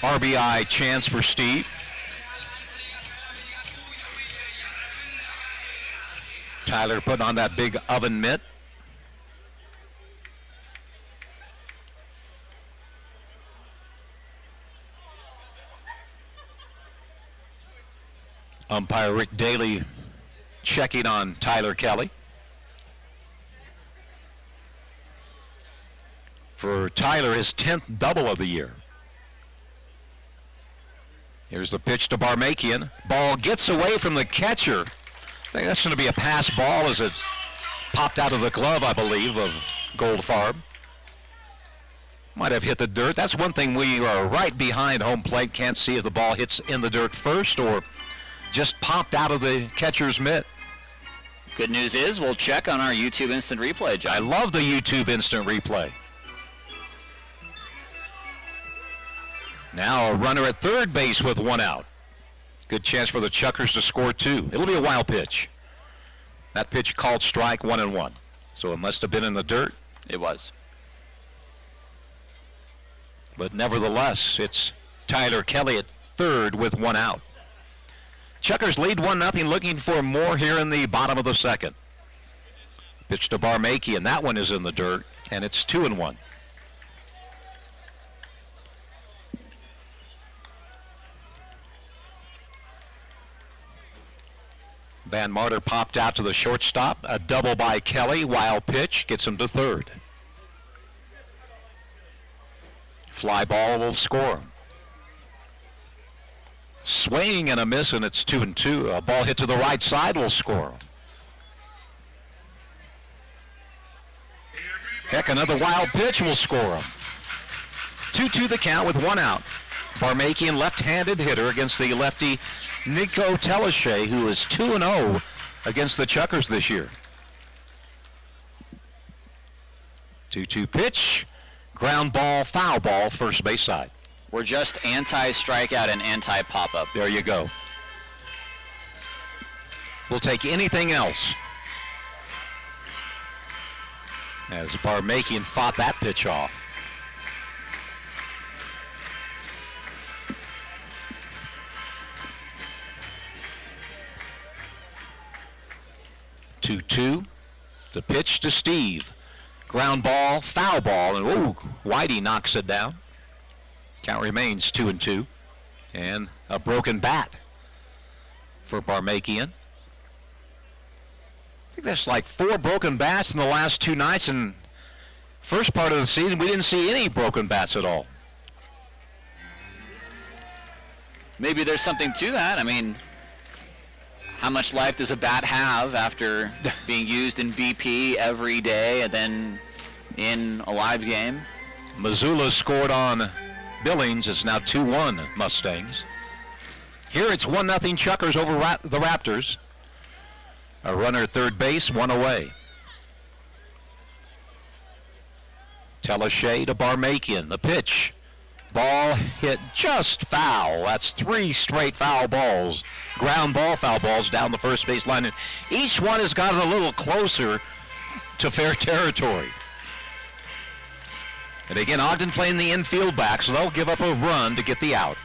RBI chance for Steve. Tyler putting on that big oven mitt. Umpire Rick Daly checking on Tyler Kelly. For Tyler, his 10th double of the year. Here's the pitch to Barmakian. Ball gets away from the catcher. I think that's going to be a pass ball as it popped out of the glove, I believe, of Goldfarb. Might have hit the dirt. That's one thing, we are right behind home plate. Can't see if the ball hits in the dirt first or just popped out of the catcher's mitt. Good news is we'll check on our YouTube instant replay, John. I love the YouTube instant replay. Now a runner at third base with 1 out. Good chance for the Chukars to score 2. It'll be a wild pitch. That pitch called strike, 1-1. So it must have been in the dirt. It was. But nevertheless, it's Tyler Kelly at third with 1 out. Chukars lead 1-0, looking for more here in the bottom of the second. Pitch to Barmakian, that one is in the dirt, and it's 2-1. Van Marder popped out to the shortstop. A double by Kelly. Wild pitch gets him to third. Fly ball will score. Swing and a miss, and it's 2-2. A ball hit to the right side will score. Heck, another wild pitch will score him. 2-2 the count with 1 out. Barmakian, left-handed hitter against the lefty Nico Telashe, who is 2-0 against the Chukars this year. 2-2 pitch, ground ball, foul ball, first base side. We're just anti-strikeout and anti-pop-up. There you go. We'll take anything else. As Barmakian fought that pitch off. 2-2. The pitch to Steve. Ground ball, foul ball, and Whitey knocks it down. Count remains 2-2. And a broken bat for Barmakian. I think that's like 4 broken bats in the last 2 nights, and first part of the season we didn't see any broken bats at all. Maybe there's something to that. I mean, how much life does a bat have after being used in BP every day and then in a live game? Missoula scored on Billings. It's now 2-1 Mustangs. Here it's 1-0 Chukars over the Raptors. A runner at third base, 1 away. Telashay to Barmakian. The pitch. Ball hit just foul. That's 3 straight foul balls. Ground ball, foul balls down the first base line. And each one has gotten a little closer to fair territory. And again, Ogden playing the infield back, so they'll give up a run to get the out.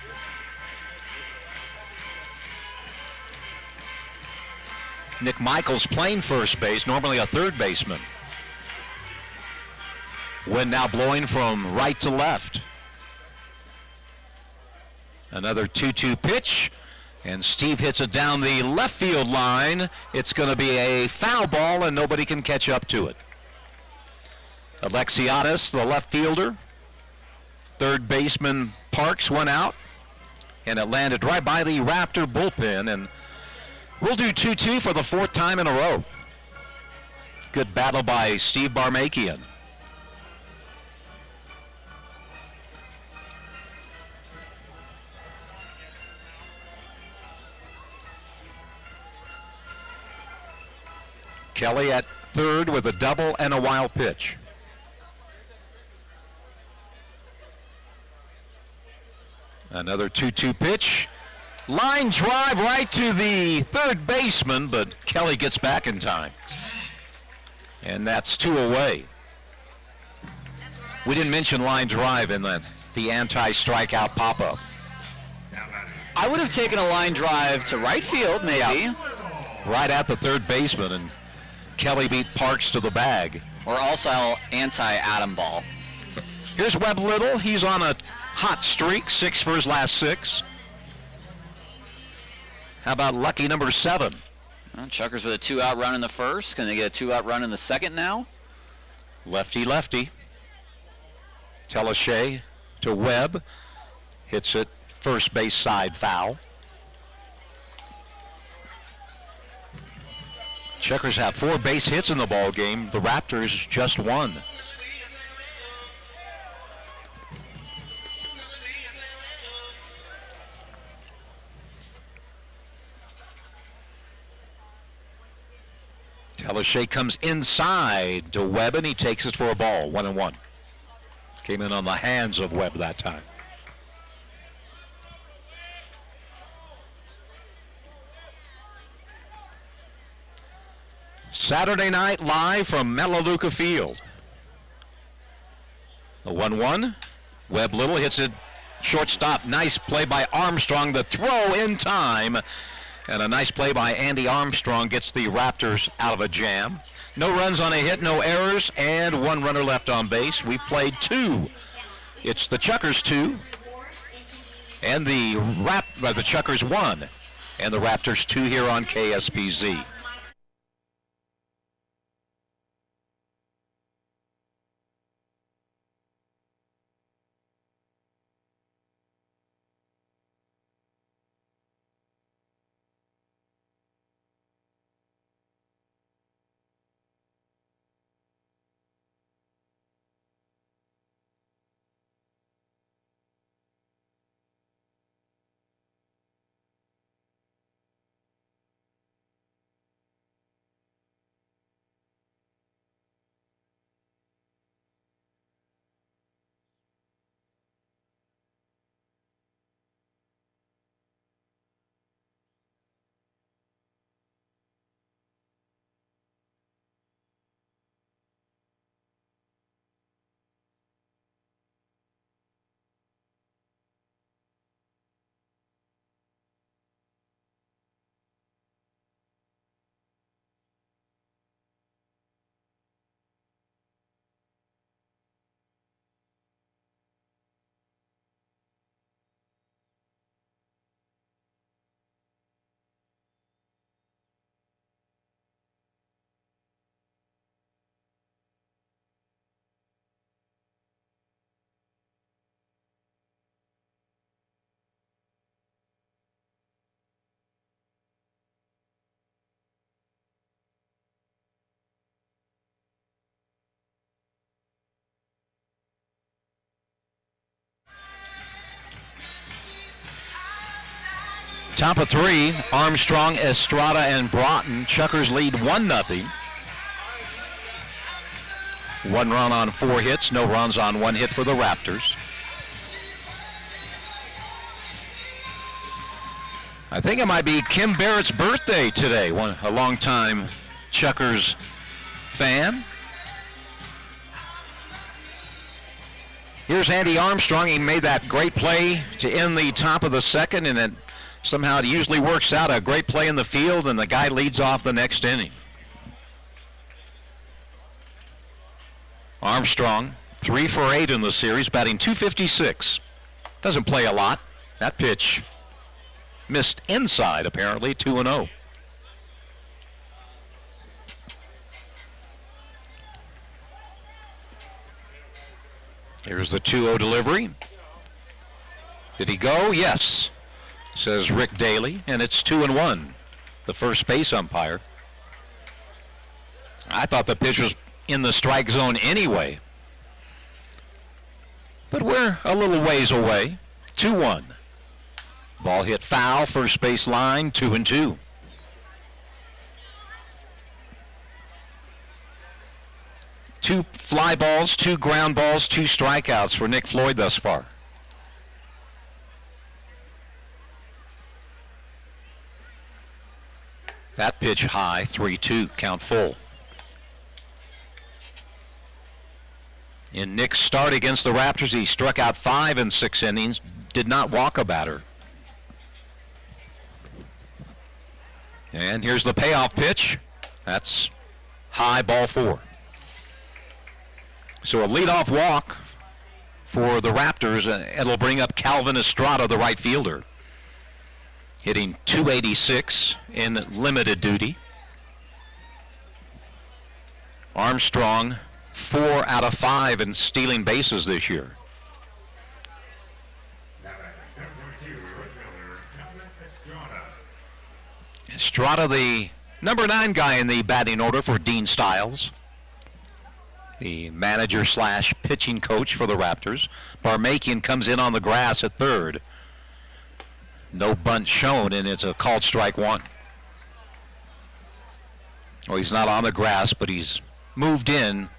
Nick Michaels playing first base, normally a third baseman. Wind now blowing from right to left. Another 2-2 pitch, and Steve hits it down the left field line. It's going to be a foul ball, and nobody can catch up to it. Alexiadis, the left fielder. Third baseman Parks went out, and it landed right by the Raptor bullpen, and we'll do 2-2 for the 4th time in a row. Good battle by Steve Barmakian. Kelly at third with a double and a wild pitch. Another 2-2 pitch. Line drive right to the third baseman, but Kelly gets back in time. And that's 2 away. We didn't mention line drive in the anti-strikeout pop-up. I would have taken a line drive to right field, maybe. Yeah. Right at the third baseman, and Kelly beat Parks to the bag. Or also anti-Adam ball. Here's Webb Little. He's on a hot streak, 6 for his last 6. How about lucky number 7? Well, Chukars with a 2-out run in the first. Can they get a 2-out run in the second now? Lefty. Telashay to Webb. Hits it first base side foul. Chukars have 4 base hits in the ball game. The Raptors just 1. Telashay comes inside to Webb, and he takes it for a ball, 1-1. Came in on the hands of Webb that time. Saturday night live from Melaleuca Field. The 1-1. Webb Little hits it shortstop. Nice play by Armstrong. The throw in time. And a nice play by Andy Armstrong gets the Raptors out of a jam. No runs on a hit, no errors, and 1 runner left on base. We've played 2. It's the Chukars 2, and the Chukars 1, and the Raptors 2 here on KSPZ. Top of 3, Armstrong, Estrada, and Broughton. Chukars lead 1-0. 1 run on 4 hits, no runs on 1 hit for the Raptors. I think it might be Kim Barrett's birthday today, a longtime Chukars fan. Here's Andy Armstrong. He made that great play to end the top of the second, and then somehow it usually works out. A great play in the field, and the guy leads off the next inning. Armstrong, 3 for 8 in the series, batting .256. Doesn't play a lot. That pitch missed inside, apparently, 2-0. Here's the 2-0 delivery. Did he go? Yes, says Rick Daly, and it's 2-1. The first base umpire. I thought the pitch was in the strike zone anyway. But we're a little ways away. 2-1. Ball hit foul, first base line, 2-2. Two fly balls, 2 ground balls, 2 strikeouts for Nick Floyd thus far. That pitch high, 3-2, count full. In Nick's start against the Raptors, he struck out 5 in 6 innings, did not walk a batter. And here's the payoff pitch. That's high, ball 4. So a leadoff walk for the Raptors, and it'll bring up Calvin Estrada, the right fielder, hitting .286 in limited duty. Armstrong, 4 out of 5 in stealing bases this year. Estrada, the number 9 guy in the batting order for Dean Stiles, the manager slash pitching coach for the Raptors. Barmakian comes in on the grass at third. No bunt shown, and it's a called strike 1. Oh, he's not on the grass, but he's moved in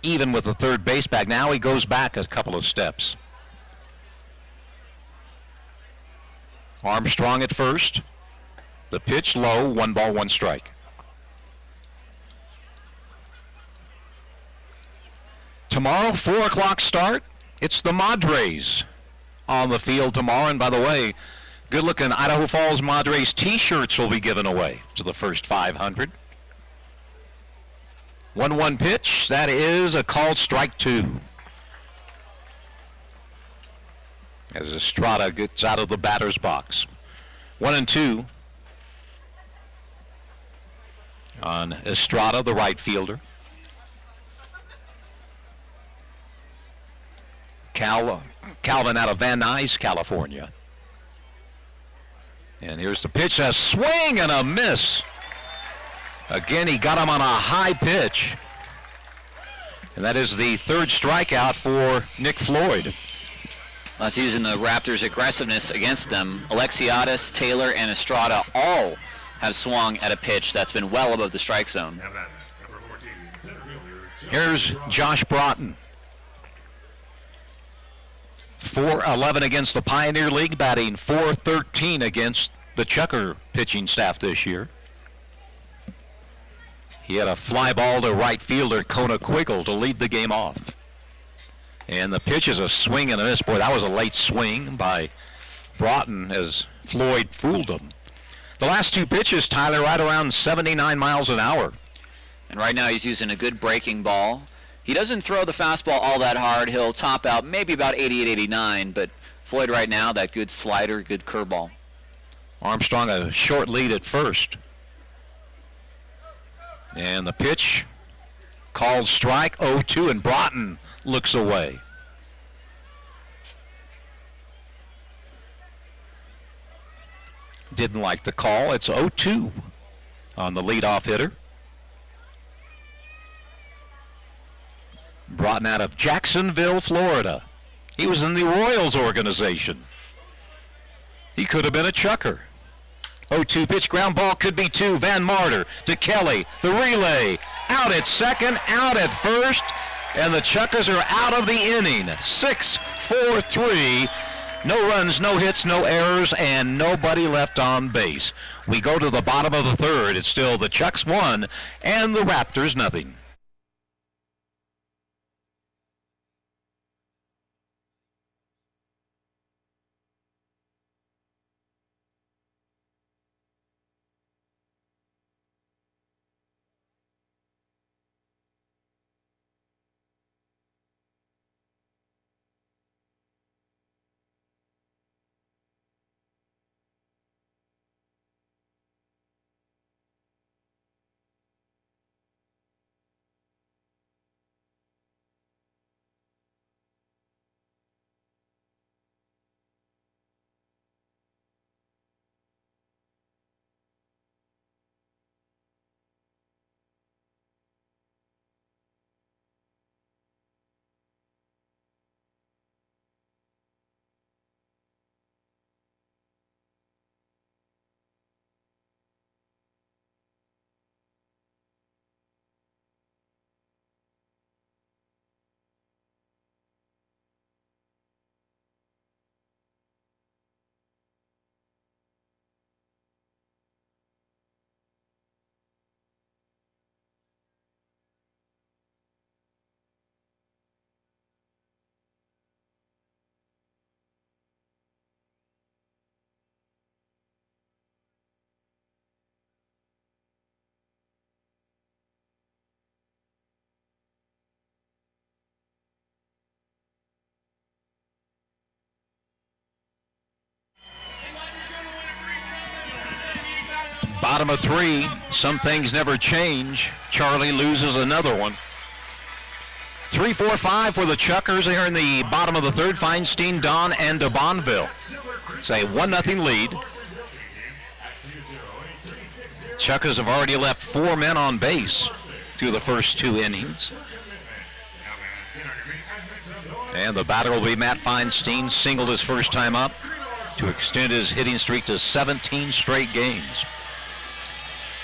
even with the third base bag. Now he goes back a couple of steps. Armstrong at first. The pitch low, 1 ball, 1 strike. Tomorrow, 4 o'clock start. It's the Madres on the field tomorrow. And by the way, good-looking Idaho Falls Madres T-shirts will be given away to the first 500. 1-1 pitch. That is a called strike 2. As Estrada gets out of the batter's box. 1-2 on Estrada, the right fielder. Calvin out of Van Nuys, California. And here's the pitch, a swing and a miss. Again, he got him on a high pitch. And that is the 3rd strikeout for Nick Floyd. That's using the Raptors' aggressiveness against them. Alexiadis, Taylor, and Estrada all have swung at a pitch that's been well above the strike zone. Here's Josh Broughton. 4-11 against the Pioneer League, batting .413 against the Chukar pitching staff this year. He had a fly ball to right fielder Kona Quiggle to lead the game off. And the pitch is a swing and a miss. Boy, that was a late swing by Broughton as Floyd fooled him. The last 2 pitches, Tyler, right around 79 miles an hour. And right now he's using a good breaking ball. He doesn't throw the fastball all that hard. He'll top out maybe about 88, 89, but Floyd right now, that good slider, good curveball. Armstrong a short lead at first. And the pitch, called strike, 0-2, and Broughton looks away. Didn't like the call. It's 0-2 on the leadoff hitter. Broughton out of Jacksonville, Florida. He was in the Royals organization. He could have been a chucker. 0-2 pitch, ground ball, could be two. Van Marter to Kelly, the relay. Out at second, out at first, and the Chukars are out of the inning. 6-4-3. No runs, no hits, no errors, and nobody left on base. We go to the bottom of the third. It's still the Chucks 1 and the Raptors nothing. Bottom of three. Some things never change. Charlie loses another one. 3-4-5 for the Chukars here in the bottom of the third. Feinstein, Don, and de Bonville. It's a 1-0 lead. Chukars have already left 4 men on base through the first 2 innings. And the batter will be Matt Feinstein. Singled his first time up to extend his hitting streak to 17 straight games.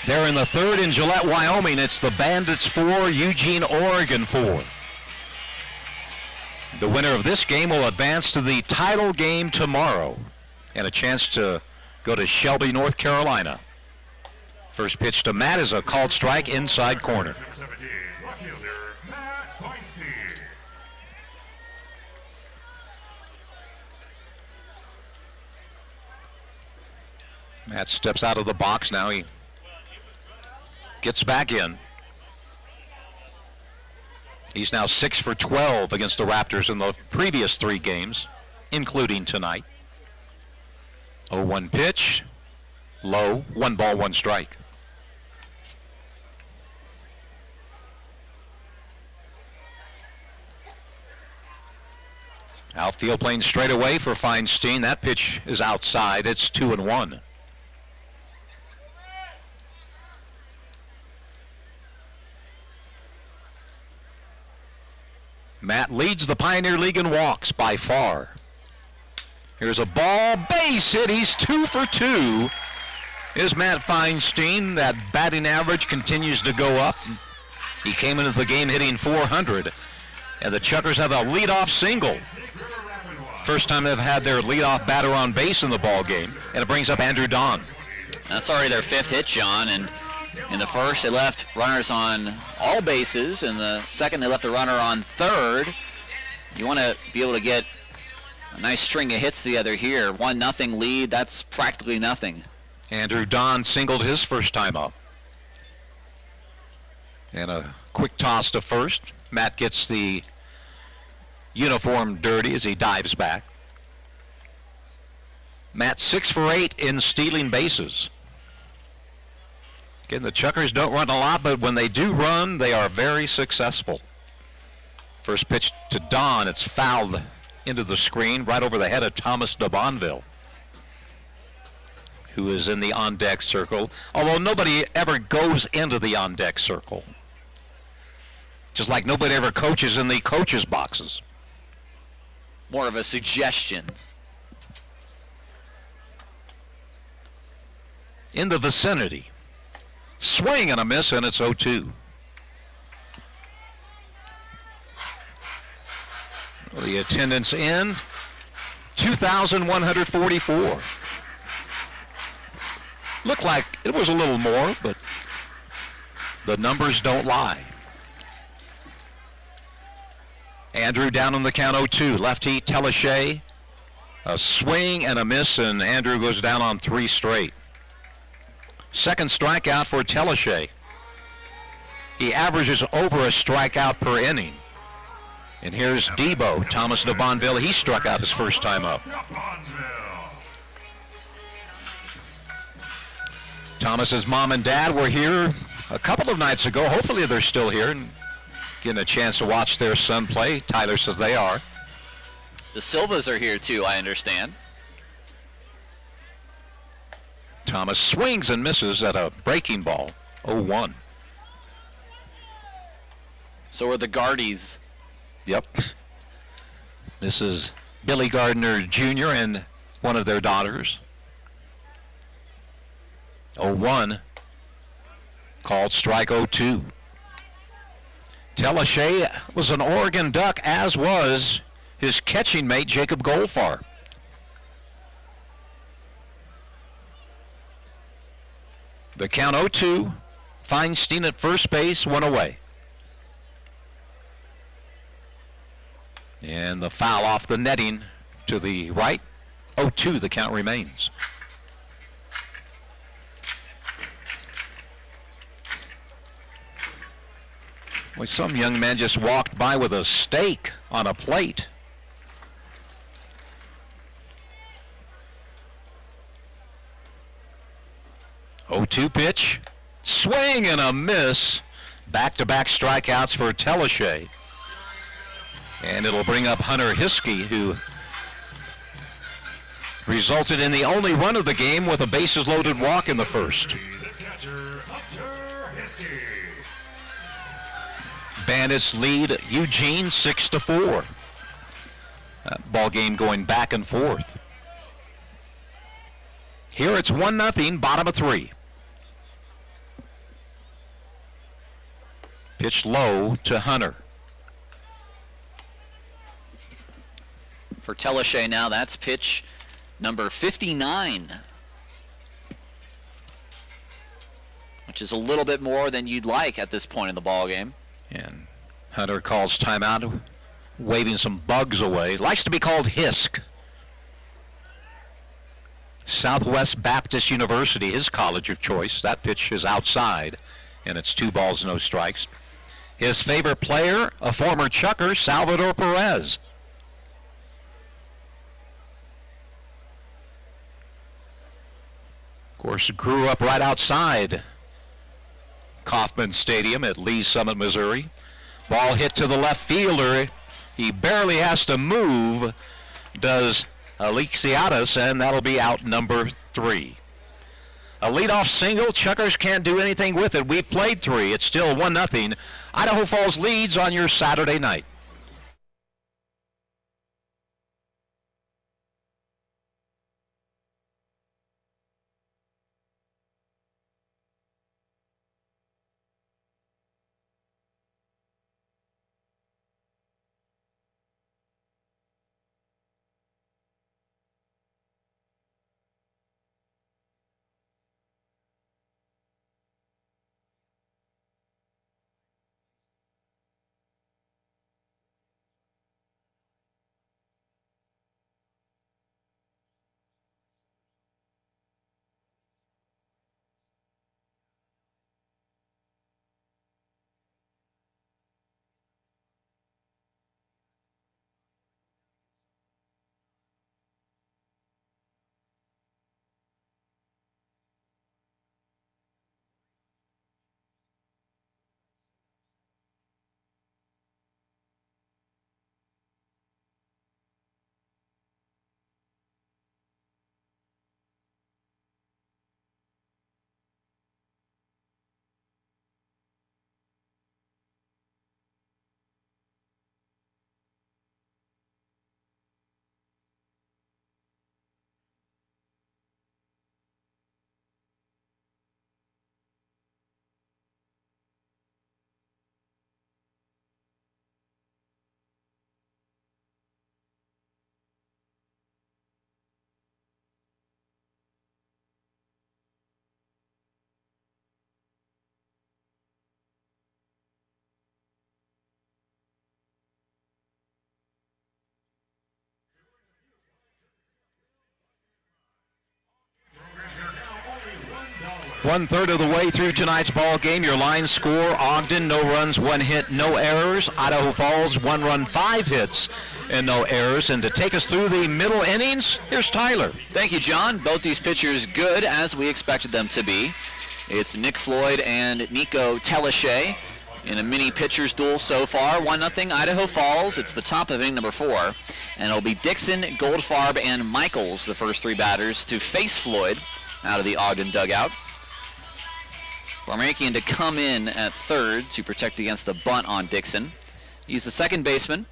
They're in the third in Gillette, Wyoming. It's the Bandits 4, Eugene, Oregon 4. The winner of this game will advance to the title game tomorrow and a chance to go to Shelby, North Carolina. First pitch to Matt is a called strike inside corner. Matt steps out of the box now. He gets back in. He's now 6 for 12 against the Raptors in the previous 3 games, including tonight. 0-1 pitch, low, 1 ball, 1 strike. Outfield playing straight away for Feinstein. That pitch is outside. It's 2-1. Matt leads the Pioneer League in walks by far. Here's a ball, base hit. He's 2 for 2. Is Matt Feinstein. That batting average continues to go up. He came into the game hitting 400. And the Chukars have a leadoff single. First time they've had their leadoff batter on base in the ball game. And it brings up Andrew Don. That's already their 5th hit, John. And in the first, they left runners on all bases. In the second, they left a runner on third. You want to be able to get a nice string of hits together here. 1-0 lead, that's practically nothing. Andrew Don singled his first time up. And a quick toss to first. Matt gets the uniform dirty as he dives back. Matt 6 for 8 in stealing bases. Again, the Chukars don't run a lot, but when they do run, they are very successful. First pitch to Don. It's fouled into the screen right over the head of Thomas de Bonville, who is in the on-deck circle, although nobody ever goes into the on-deck circle. Just like nobody ever coaches in the coaches' boxes. More of a suggestion. in the vicinity. Swing and a miss, and it's 0-2. The attendance in 2,144. Looked like it was a little more, but the numbers don't lie. Andrew down on the count 0-2. Lefty Telechet. A swing and a miss, and Andrew goes down on 3 straight. Second strikeout for Telechet. He averages over a strikeout per inning. And here's Debo, Thomas de Bonville. He struck out his first time up. Thomas's mom and dad were here a couple of nights ago. Hopefully they're still here and getting a chance to watch their son play. Tyler says they are. The Silvas are here too, I understand. Thomas swings and misses at a breaking ball, 0-1. So are the Gardys. Yep. This is Billy Gardner Jr. and one of their daughters. 0-1. Called strike 0-2. Telechet was an Oregon Duck, as was his catching mate, Jacob Goldfarb. The count 0-2. Feinstein at first base, 1 away. And the foul off the netting to the right. 0-2, the count remains. Well, some young man just walked by with a steak on a plate. Oh-2 pitch. Swing and a miss. Back-to-back strikeouts for Telechet. And it'll bring up Hunter Hiskey, who resulted in the only run of the game with a bases-loaded walk in the first. Bandits lead Eugene 6-4. That ball game going back and forth. Here it's 1-0, bottom of 3. Pitch low to Hunter. For Telechet now, that's pitch number 59. Which is a little bit more than you'd like at this point in the ball game. And Hunter calls timeout, waving some bugs away. Likes to be called Hisk. Southwest Baptist University, his college of choice. That pitch is outside, and it's 2 balls, no strikes. His favorite player, a former Chucker, Salvador Perez. Of course, grew up right outside Kauffman Stadium at Lee Summit, Missouri. Ball hit to the left fielder. He barely has to move, does Alexiadis, and that'll be out number 3. A leadoff single. Chuckers can't do anything with it. We've played 3. It's still 1-0. Idaho Falls leads on your Saturday night. 1/3 of the way through tonight's ball game. Your line score: Ogden, no runs, 1 hit, no errors. Idaho Falls, 1 run, 5 hits, and no errors. And to take us through the middle innings, here's Tyler. Thank you, John. Both these pitchers good, as we expected them to be. It's Nick Floyd and Nico Telechet in a mini pitcher's duel so far. 1-0 Idaho Falls. It's the top of inning number 4. And it'll be Dixon, Goldfarb, and Michaels, the first 3 batters, to face Floyd out of the Ogden dugout. Barmerikian to come in at third to protect against the bunt on Dixon. He's the second baseman.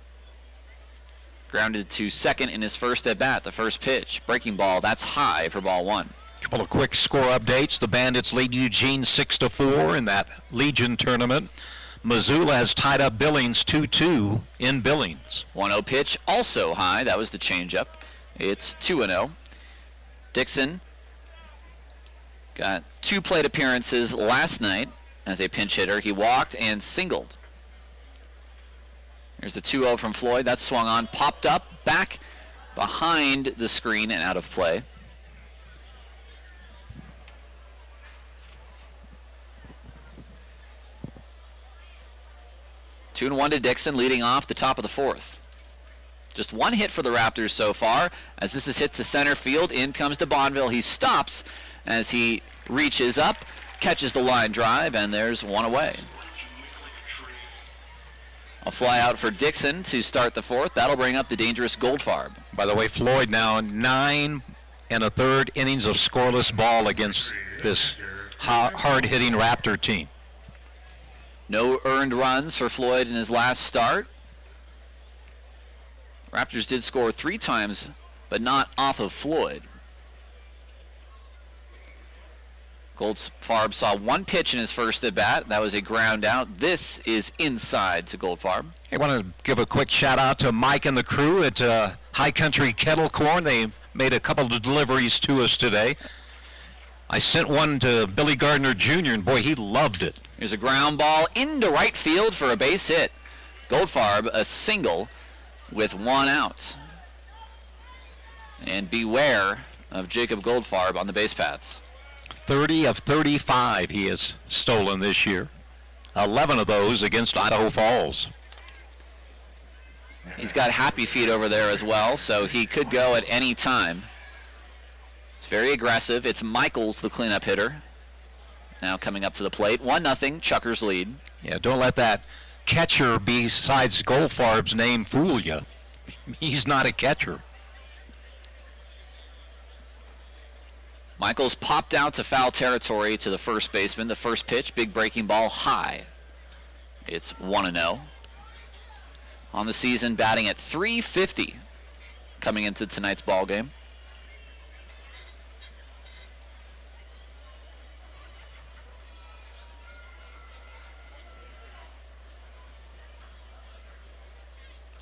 Grounded to second in his first at bat. The first pitch, breaking ball, that's high for ball 1. Couple of quick score updates. The Bandits lead Eugene 6-4 in that Legion tournament. Missoula has tied up Billings 2-2 in Billings. 1-0 pitch, also high. That was the changeup. It's 2-0. Dixon got 2 plate appearances last night as a pinch hitter. He walked and singled. Here's the 2-0 from Floyd. That's swung on, popped up, back behind the screen and out of play. Two and 1 to Dixon, leading off the top of the 4th. Just 1 hit for the Raptors so far, as this is hit to center field. In comes to Bonneville. He stops as he reaches up, catches the line drive, and there's 1 away. A fly out for Dixon to start the 4th. That'll bring up the dangerous Goldfarb. By the way, Floyd now 9 1/3 innings of scoreless ball against this hard-hitting Raptor team. No earned runs for Floyd in his last start. Raptors did score 3 times, but not off of Floyd. Goldfarb saw 1 pitch in his first at bat. That was a ground out. This is inside to Goldfarb. I want to give a quick shout out to Mike and the crew at High Country Kettle Corn. They made a couple of deliveries to us today. I sent one to Billy Gardner Jr., and boy, he loved it. Here's a ground ball into right field for a base hit. Goldfarb, a single with 1 out. And beware of Jacob Goldfarb on the base paths. 30 of 35 he has stolen this year. 11 of those against Idaho Falls. He's got happy feet over there as well, so he could go at any time. It's very aggressive. It's Michaels, the cleanup hitter, now coming up to the plate. 1-0, Chukars lead. Yeah, don't let that catcher besides Goldfarb's name fool you. He's not a catcher. Michaels popped out to foul territory to the first baseman. The first pitch, big breaking ball, high. It's 1-0. On the season, batting at .350 coming into tonight's ball game.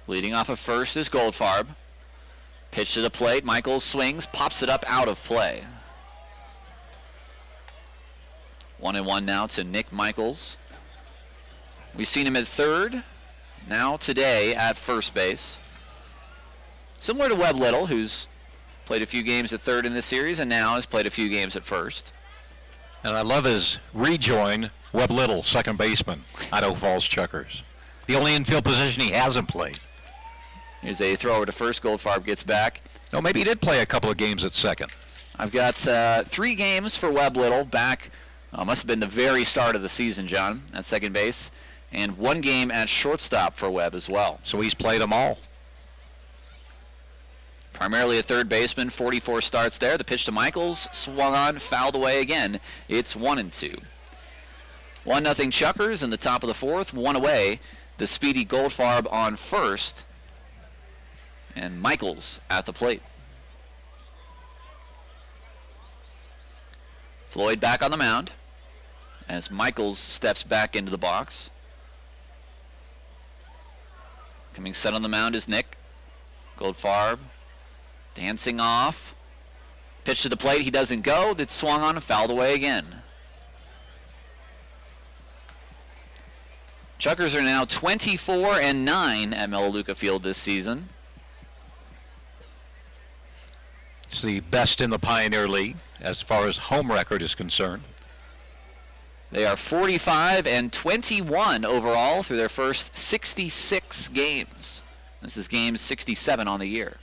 Leading off of first is Goldfarb. Pitch to the plate. Michaels swings, pops it up out of play. 1-1 now to Nick Michaels. We've seen him at third. Now today at first base. Similar to Webb Little, who's played a few games at third in this series and now has played a few games at first. And I love his rejoin, Webb Little, second baseman, Idaho Falls Chukars. The only infield position he hasn't played. Here's a throw over to first. Goldfarb gets back. Oh, maybe he did play a couple of games at second. I've got 3 games for Webb Little back. Must have been the very start of the season, John, at second base. And 1 game at shortstop for Webb as well. So he's played them all. Primarily a third baseman, 44 starts there. The pitch to Michaels, swung on, fouled away again. It's 1-2. 1-0 Chukars in the top of the 4th. 1 away. The speedy Goldfarb on first. And Michaels at the plate. Floyd back on the mound as Michaels steps back into the box. Coming set on the mound is Nick. Goldfarb dancing off. Pitch to the plate. He doesn't go. It's swung on and fouled away again. Chukars are now 24-9 at Melaleuca Field this season. It's the best in the Pioneer League as far as home record is concerned. They are 45-21 overall through their first 66 games. This is game 67 on the year.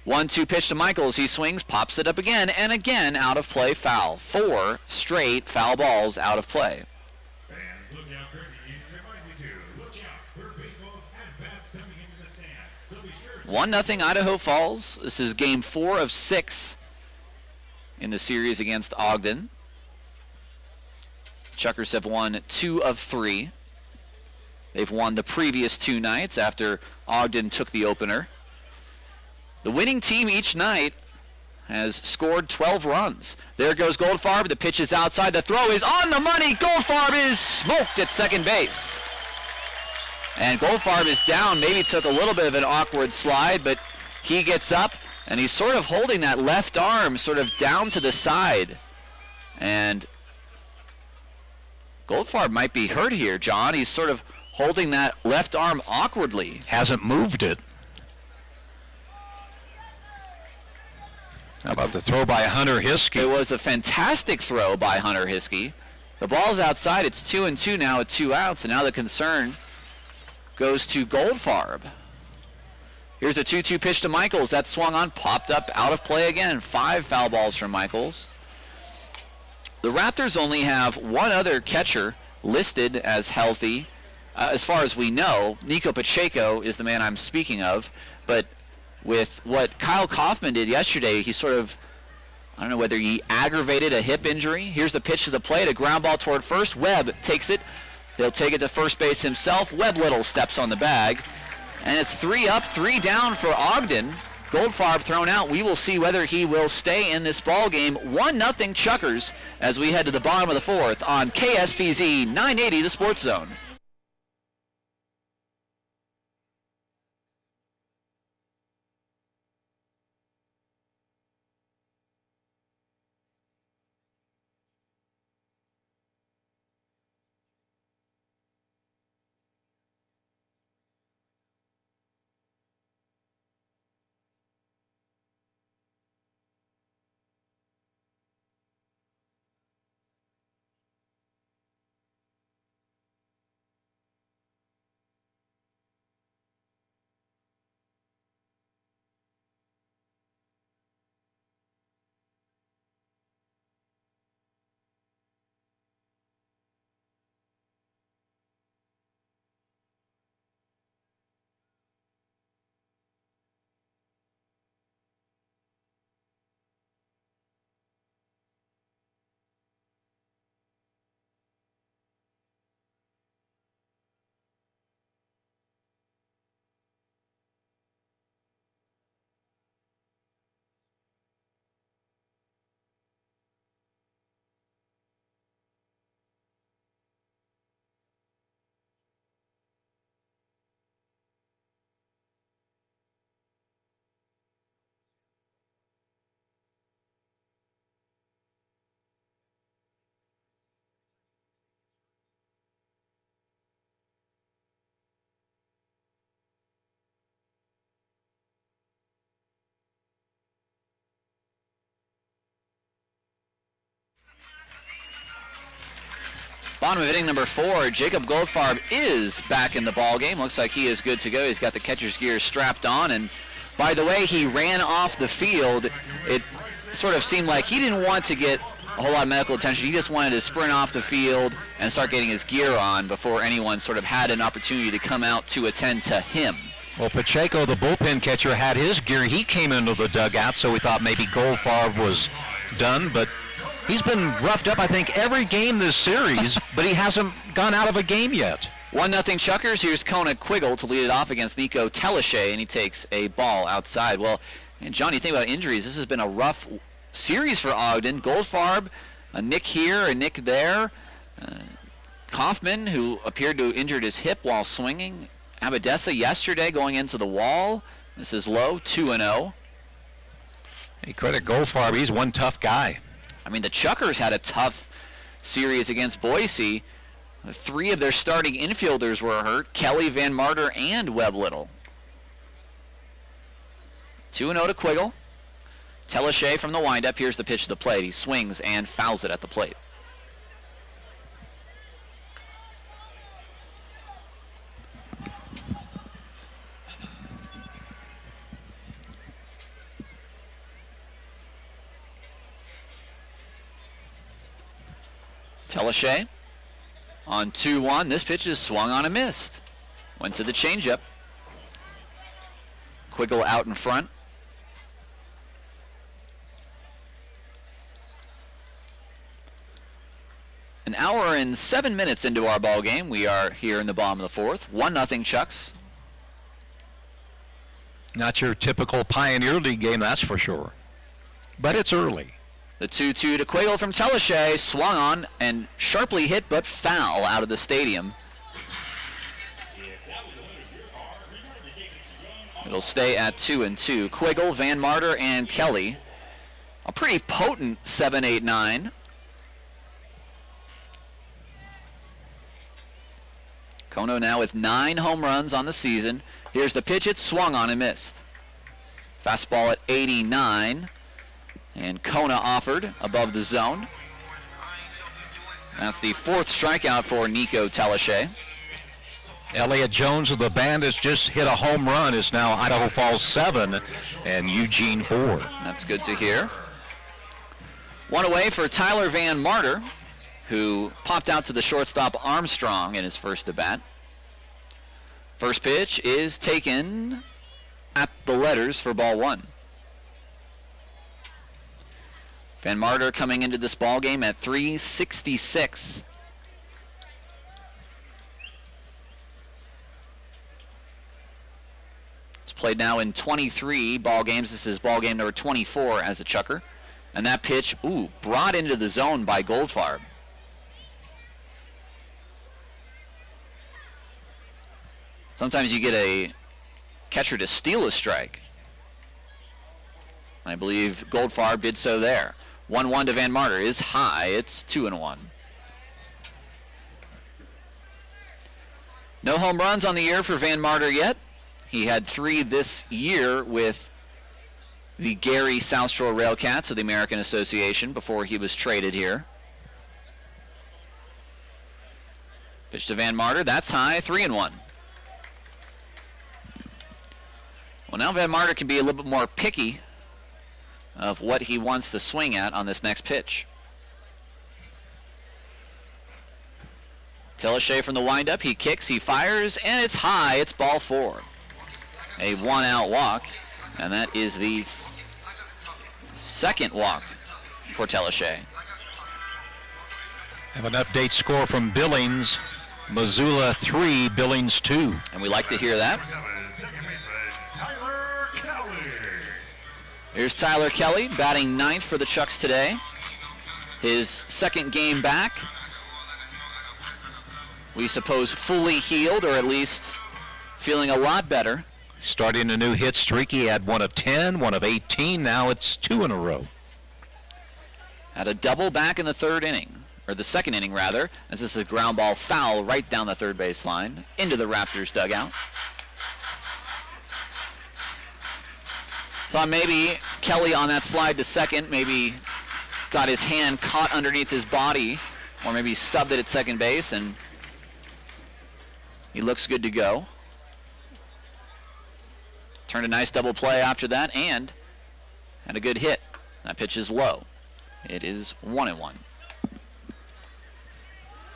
1-2 pitch to Michaels. He swings, pops it up again, and again out of play, foul. 4 straight foul balls out of play. Fans, look out, Kirby reminds you to look out for baseballs and bats coming into the stand. So be sure. 1-0 Idaho Falls. This is game 4 of 6 in the series against Ogden. Chukars have won 2 of 3. They've won the previous 2 nights after Ogden took the opener. The winning team each night has scored 12 runs. There goes Goldfarb. The pitch is outside. The throw is on the money. Goldfarb is smoked at second base. And Goldfarb is down. Maybe took a little bit of an awkward slide, but he gets up, and he's sort of holding that left arm sort of down to the side. And Goldfarb might be hurt here, John. He's sort of holding that left arm awkwardly. Hasn't moved it. How about the throw by Hunter Hiskey? It was a fantastic throw by Hunter Hiskey. The ball's outside. It's 2-2 now with 2 outs, and now the concern goes to Goldfarb. Here's a 2-2 pitch to Michaels. That swung on, popped up, out of play again. 5 foul balls from Michaels. The Raptors only have one other catcher listed as healthy. As far as we know, Nico Pacheco is the man I'm speaking of, but with what Kyle Kaufman did yesterday, he sort of, I don't know whether he aggravated a hip injury. Here's the pitch to the plate, a ground ball toward first. Webb takes it. He'll take it to first base himself. Webb Little steps on the bag. And it's 3 up, 3 down for Ogden. Goldfarb thrown out. We will see whether he will stay in this ball game. 1-0 Chukars as we head to the bottom of the 4th on KSPZ 980, the Sports Zone. Bottom of inning number 4, Jacob Goldfarb is back in the ballgame. Looks like he is good to go. He's got the catcher's gear strapped on. And by the way he ran off the field, it sort of seemed like he didn't want to get a whole lot of medical attention. He just wanted to sprint off the field and start getting his gear on before anyone sort of had an opportunity to come out to attend to him. Well, Pacheco, the bullpen catcher, had his gear. He came into the dugout, so we thought maybe Goldfarb was done, but he's been roughed up, I think, every game this series, but he hasn't gone out of a game yet. 1-0 Chukars. Here's Kona Quiggle to lead it off against Nico Telechet, and he takes a ball outside. Well, and John, you think about injuries, this has been a rough series for Ogden. Goldfarb, a nick here, a nick there. Kaufman, who appeared to have injured his hip while swinging. Abadessa yesterday going into the wall. This is low, 2-0. Hey, credit Goldfarb. He's one tough guy. I mean, the Chukars had a tough series against Boise. 3 of their starting infielders were hurt, Kelly, Van Marter, and Webb Little. 2-0 to Quiggle. Telechet from the windup. Here's the pitch to the plate. He swings and fouls it at the plate. Teleshay on 2-1. This pitch is swung on and missed. Went to the changeup. Quiggle out in front. An hour and 7 minutes into our ball game. We are here in the bottom of the fourth. 1-0 Chucks. Not your typical Pioneer League game, that's for sure. But it's early. The 2-2 to Quiggle from Teleshay. Swung on and sharply hit, but foul out of the stadium. It'll stay at 2-2. Quiggle, Van Marter, and Kelly. A pretty potent 7-8-9. Kono now with 9 home runs on the season. Here's the pitch. It's swung on and missed. Fastball at 89. And Kona offered above the zone. That's the 4th strikeout for Nico Teleshay. Elliott Jones of the band has just hit a home run. It's now Idaho Falls 7 and Eugene 4. That's good to hear. One away for Tyler Van Marter, who popped out to the shortstop Armstrong in his first at-bat. First pitch is taken at the letters for ball 1. Van Marter coming into this ball game at .366. It's played now in 23 ball games. This is ball game number 24 as a Chucker. And that pitch, brought into the zone by Goldfarb. Sometimes you get a catcher to steal a strike. I believe Goldfarb did so there. 1-1 to Van Marter is high. It's 2-1. No home runs on the year for Van Marter yet. He had 3 this year with the Gary South Shore Railcats of the American Association before he was traded here. Pitch to Van Marter. That's high. 3-1. Well, now Van Marter can be a little bit more picky of what he wants to swing at on this next pitch. Teleshay from the windup. He kicks, he fires, and it's high. It's ball 4. A 1-out walk, and that is the second walk for Teleshay. Have an update score from Billings. Missoula 3, Billings 2. And we like to hear that. Here's Tyler Kelly batting 9th for the Chucks today. His second game back. We suppose fully healed, or at least feeling a lot better. Starting a new hit streak. He had 1 of 10, 1 of 18. Now it's 2 in a row. Had a double back in the third inning, or the second inning rather, as this is a ground ball foul right down the third base line into the Raptors dugout. Thought maybe Kelly on that slide to second maybe got his hand caught underneath his body, or maybe stubbed it at second base, and he looks good to go. Turned a nice double play after that and had a good hit. That pitch is low. It is 1-1.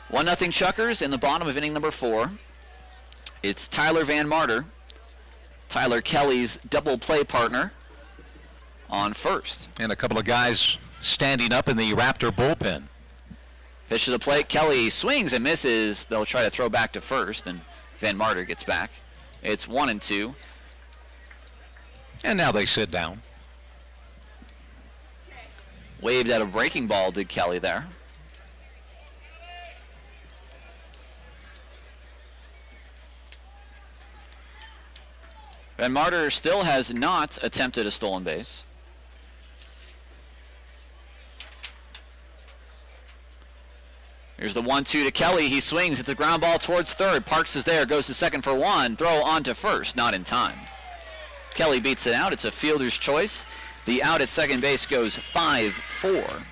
1-0 Chuckers in the bottom of inning number 4. It's Tyler Van Marter, Tyler Kelly's double play partner, on first. And a couple of guys standing up in the Raptor bullpen. Pitch to the plate. Kelly swings and misses. They'll try to throw back to first, and Van Marter gets back. It's 1-2. And now they sit down. Waved at a breaking ball, did Kelly there. Van Marter still has not attempted a stolen base. Here's the 1-2 to Kelly. He swings. It's a ground ball towards third. Parks is there. Goes to second for 1. Throw on to first. Not in time. Kelly beats it out. It's a fielder's choice. The out at second base goes 5-4.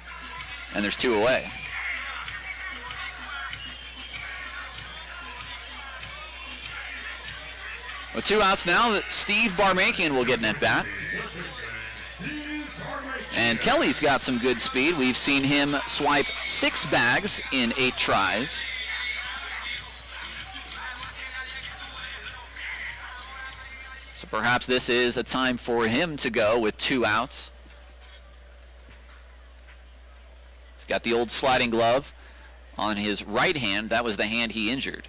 And there's 2 away. With 2 outs now, Steve Barmakian will get an at-bat. And Kelly's got some good speed. We've seen him swipe 6 bags in 8 tries. So perhaps this is a time for him to go with 2 outs. He's got the old sliding glove on his right hand. That was the hand he injured.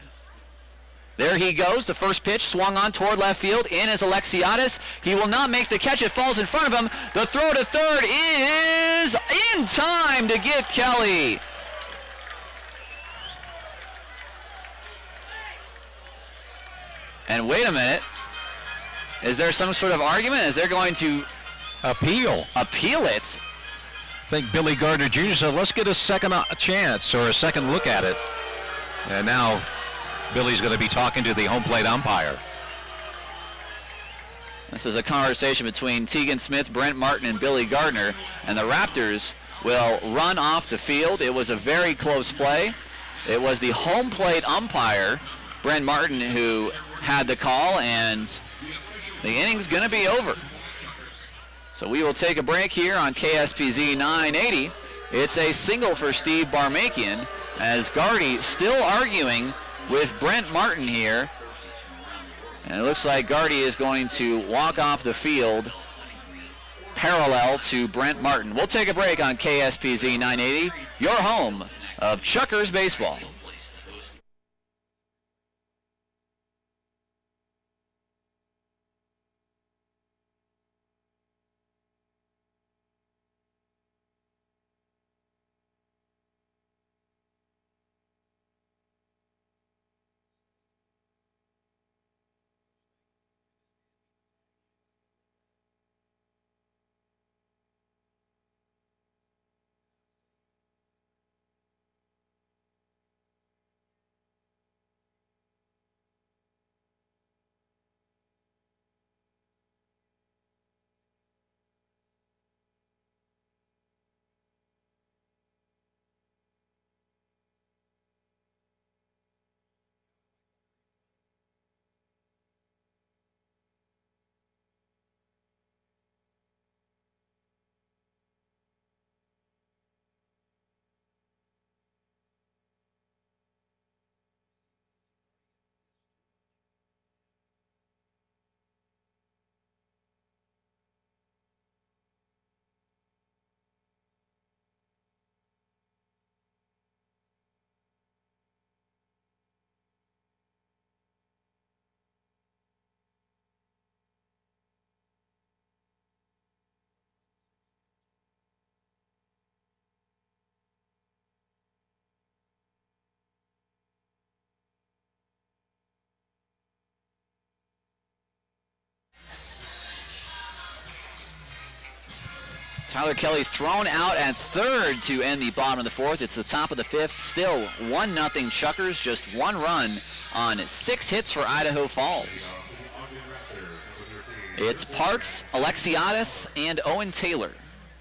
There he goes. The first pitch swung on toward left field. In is Alexiadis. He will not make the catch. It falls in front of him. The throw to third is in time to get Kelly. And wait a minute. Is there some sort of argument? Is there going to Appeal it? I think Billy Gardner Jr. said, let's get a second chance or a second look at it. And now Billy's going to be talking to the home plate umpire. This is a conversation between Tegan Smith, Brent Martin, and Billy Gardner, and the Raptors will run off the field. It was a very close play. It was the home plate umpire, Brent Martin, who had the call, and the inning's going to be over. So we will take a break here on KSPZ 980. It's a single for Steve Barmakian, as Gardy still arguing with Brent Martin here. And it looks like Gardy is going to walk off the field parallel to Brent Martin. We'll take a break on KSPZ 980, your home of Chukars baseball. Tyler Kelly thrown out at third to end the bottom of the fourth. It's the top of the fifth. Still 1-0 Chukars. Just 1 run on 6 hits for Idaho Falls. It's Parks, Alexiadis, and Owen Taylor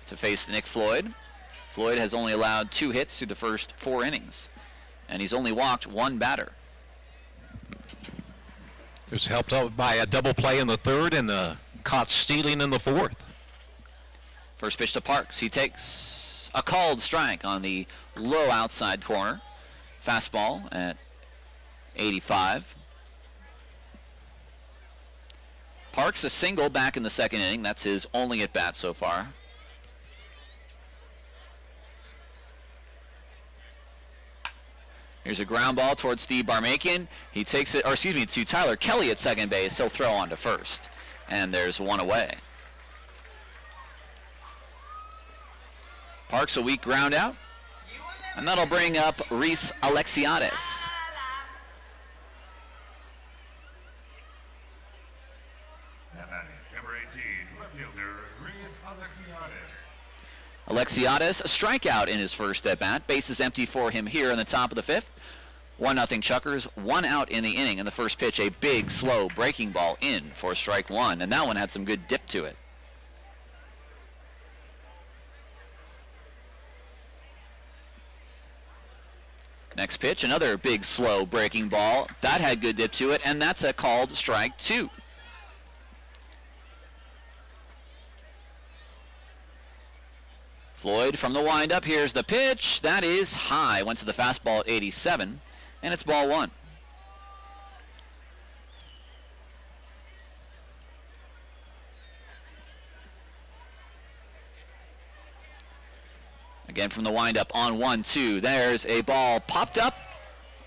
to face Nick Floyd. Floyd has only allowed 2 hits through the first 4 innings, and he's only walked 1 batter. It was helped out by a double play in the third and caught stealing in the fourth. First pitch to Parks. He takes a called strike on the low outside corner. Fastball at 85. Parks a single back in the second inning. That's his only at bat so far. Here's a ground ball towards Steve Barmakian. He takes it, to Tyler Kelly at second base. He'll throw on to first. And there's 1 away. Parks a weak ground out. And that'll bring up Reese Alexiadis. Number 18, left fielder, Reese Alexiadis. Alexiadis, a strikeout in his first at bat. Bases empty for him here in the top of the fifth. 1-0 Chukars, 1 out in the inning. In the first pitch, a big, slow breaking ball in for strike 1. And that one had some good dip to it. Next pitch, another big, slow breaking ball. That had good dip to it, and that's a called strike 2. Floyd from the windup. Here's the pitch. That is high. Went to the fastball at 87, and it's ball one. Again from the windup on 1-2. There's a ball popped up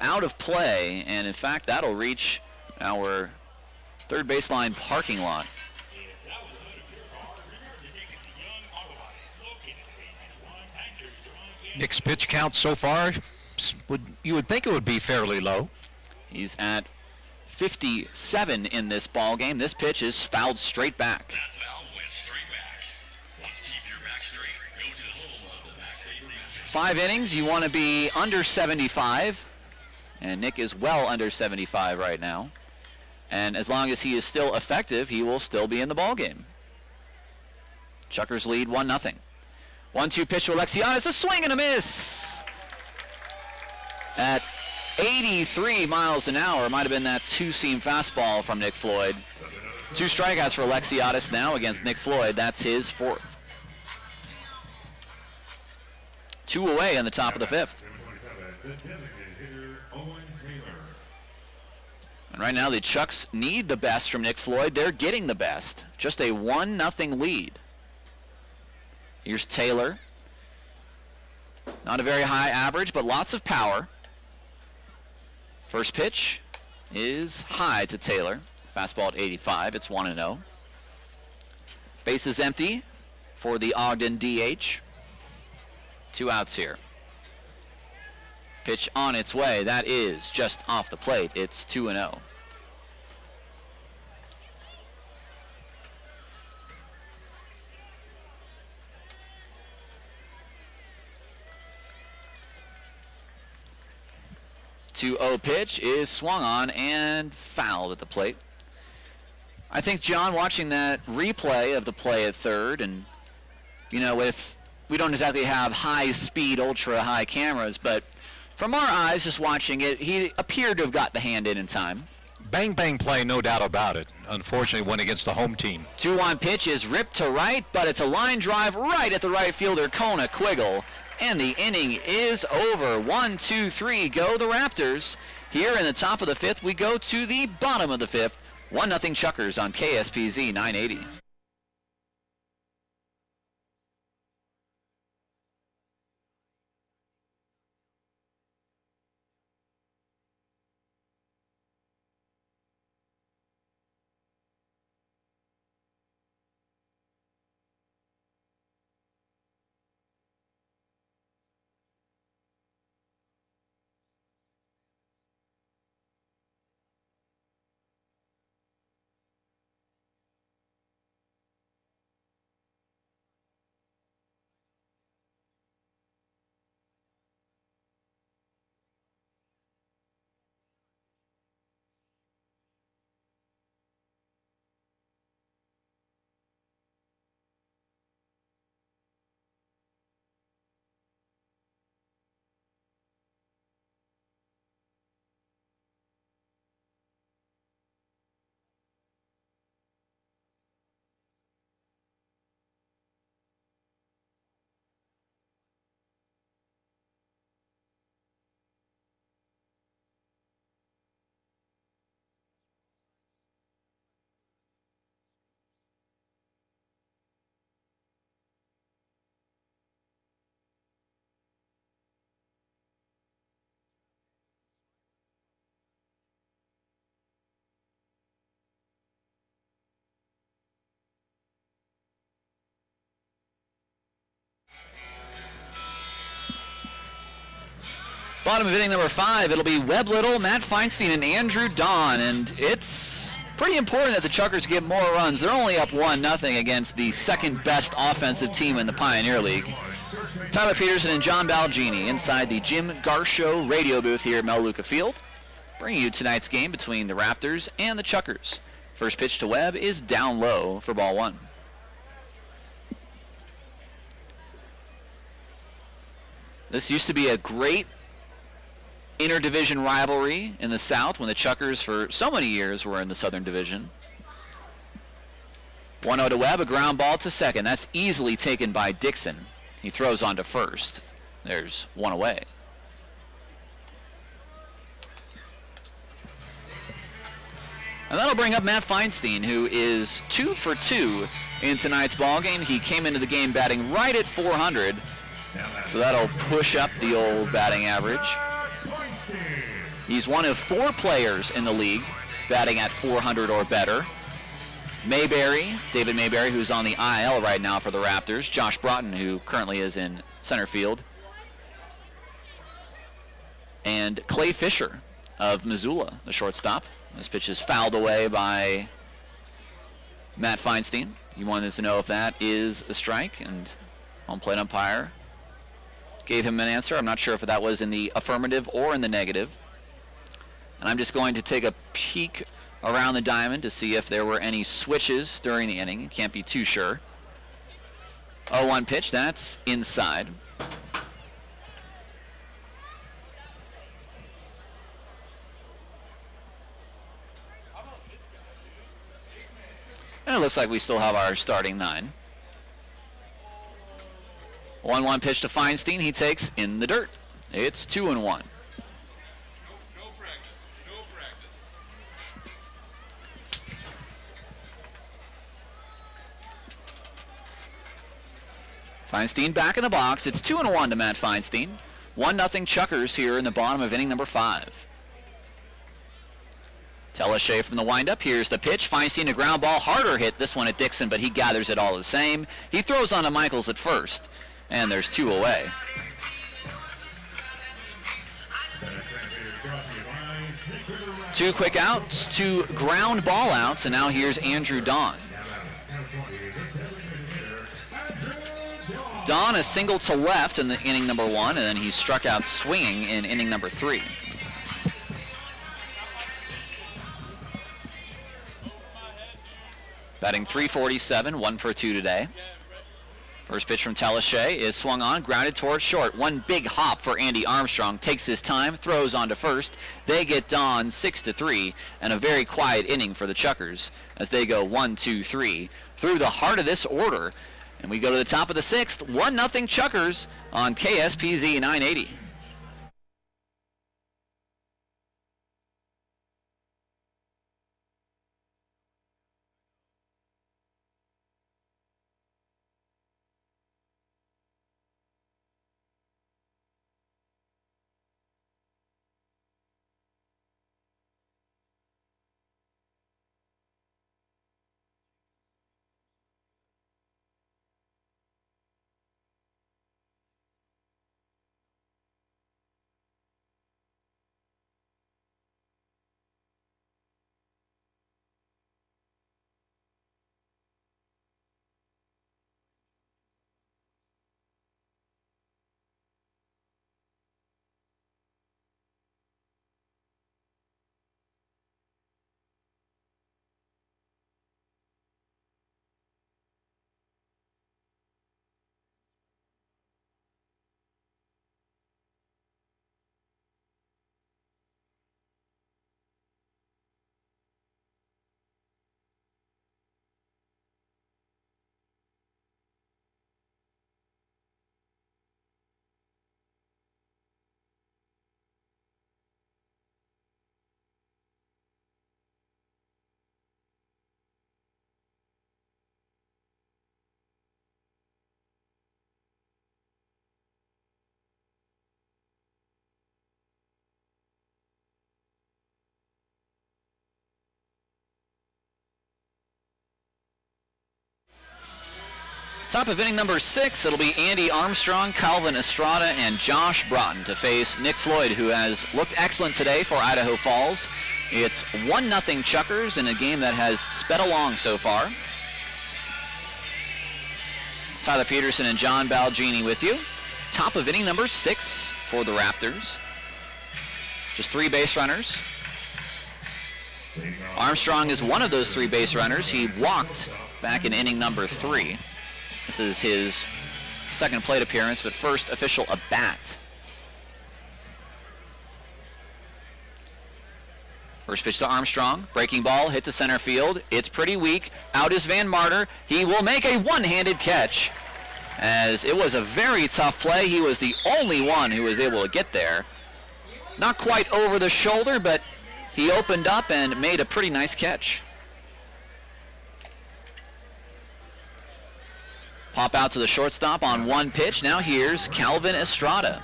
out of play, and in fact that'll reach our third baseline parking lot. Nick's pitch count so far, you would think it would be fairly low. He's at 57 in this ball game. This pitch is fouled straight back. That foul went straight back. Let's keep your back straight. Go to the home of the back safety. 5 innings, you want to be under 75, and Nick is well under 75 right now. And as long as he is still effective, he will still be in the ball game. Chukars lead 1-0. 1-2 pitch to Alexiadis, a swing and a miss. At 83 miles an hour, might have been that two-seam fastball from Nick Floyd. 2 strikeouts for Alexiadis now against Nick Floyd. That's his 4th. 2 away in the top of the 5th. And right now the Chucks need the best from Nick Floyd. They're getting the best. Just a 1-0 lead. Here's Taylor. Not a very high average, but lots of power. First pitch is high to Taylor. Fastball at 85. It's 1-0. Base is empty for the Ogden DH. 2 outs here. Pitch on its way. That is just off the plate. It's 2-0. Pitch is swung on and fouled at the plate. I think, John, watching that replay of the play at third, and, you know, if we don't exactly have high-speed, ultra-high cameras, but from our eyes, just watching it, he appeared to have got the hand in time. Bang, bang play, no doubt about it. Unfortunately, went against the home team. 2-1 pitch is ripped to right, but it's a line drive right at the right fielder, Kona Quiggle. And the inning is over. 1, 2, 3, go the Raptors. Here in the top of the 5th, we go to the bottom of the 5th. 1-0 Chukars on KSPZ 980. Bottom of inning number 5, it'll be Webb Little, Matt Feinstein, and Andrew Don, and it's pretty important that the Chukars get more runs. They're only up 1-0 against the second-best offensive team in the Pioneer League. Tyler Peterson and John Balgini inside the Jim Garshow radio booth here at Melaleuca Field, bringing you tonight's game between the Raptors and the Chukars. First pitch to Webb is down low for ball 1. This used to be a great interdivision rivalry in the South when the Chukars for so many years were in the Southern Division. 1-0 to Webb, a ground ball to second. That's easily taken by Dixon. He throws on to first. There's one away. And that'll bring up Matt Feinstein, who is 2 for 2 in tonight's ballgame. He came into the game batting right at 400, so that'll push up the old batting average. He's one of 4 players in the league batting at 400 or better. David Mayberry, who's on the IL right now for the Raptors. Josh Broughton, who currently is in center field. And Clay Fisher of Missoula, the shortstop. This pitch is fouled away by Matt Feinstein. He wanted to know if that is a strike, and home plate umpire gave him an answer. I'm not sure if that was in the affirmative or in the negative. And I'm just going to take a peek around the diamond to see if there were any switches during the inning. Can't be too sure. 0-1 pitch, that's inside. And it looks like we still have our starting 9. 1-1 pitch to Feinstein. He takes in the dirt. It's 2-1. No practice. No practice. Feinstein back in the box. It's 2-1 to Matt Feinstein. 1-0 Chukars here in the bottom of inning number 5. Teleshay from the windup. Here's the pitch. Feinstein, a ground ball. Harder hit this one at Dixon, but he gathers it all the same. He throws on to Michaels at first, and there's 2 away. Two quick outs, 2 ground ball outs, and now here's Andrew Dawn. Dawn a single to left in the inning number 1, and then he struck out swinging in inning number 3. Batting .347, 1 for 2 today. First pitch from Teleshay is swung on, grounded towards short. One big hop for Andy Armstrong. Takes his time, throws on to first. They get Dawn 6-3, and a very quiet inning for the Chukars as they go 1-2-3 through the heart of this order. And we go to the top of the 6th, 1-0 Chukars on KSPZ 980. Top of inning number 6, it'll be Andy Armstrong, Calvin Estrada, and Josh Broughton to face Nick Floyd, who has looked excellent today for Idaho Falls. It's 1-0 Chukars in a game that has sped along so far. Tyler Peterson and John Balgini with you. Top of inning number 6 for the Raptors. Just 3 base runners. Armstrong is one of those 3 base runners. He walked back in inning number 3. This is his second plate appearance, but first official at bat. First pitch to Armstrong. Breaking ball, hit to center field. It's pretty weak. Out is Van Marter. He will make a one-handed catch. as it was a very tough play. He was the only one who was able to get there. Not quite over the shoulder, but he opened up and made a pretty nice catch. Pop out to the shortstop on one pitch. Now here's Calvin Estrada.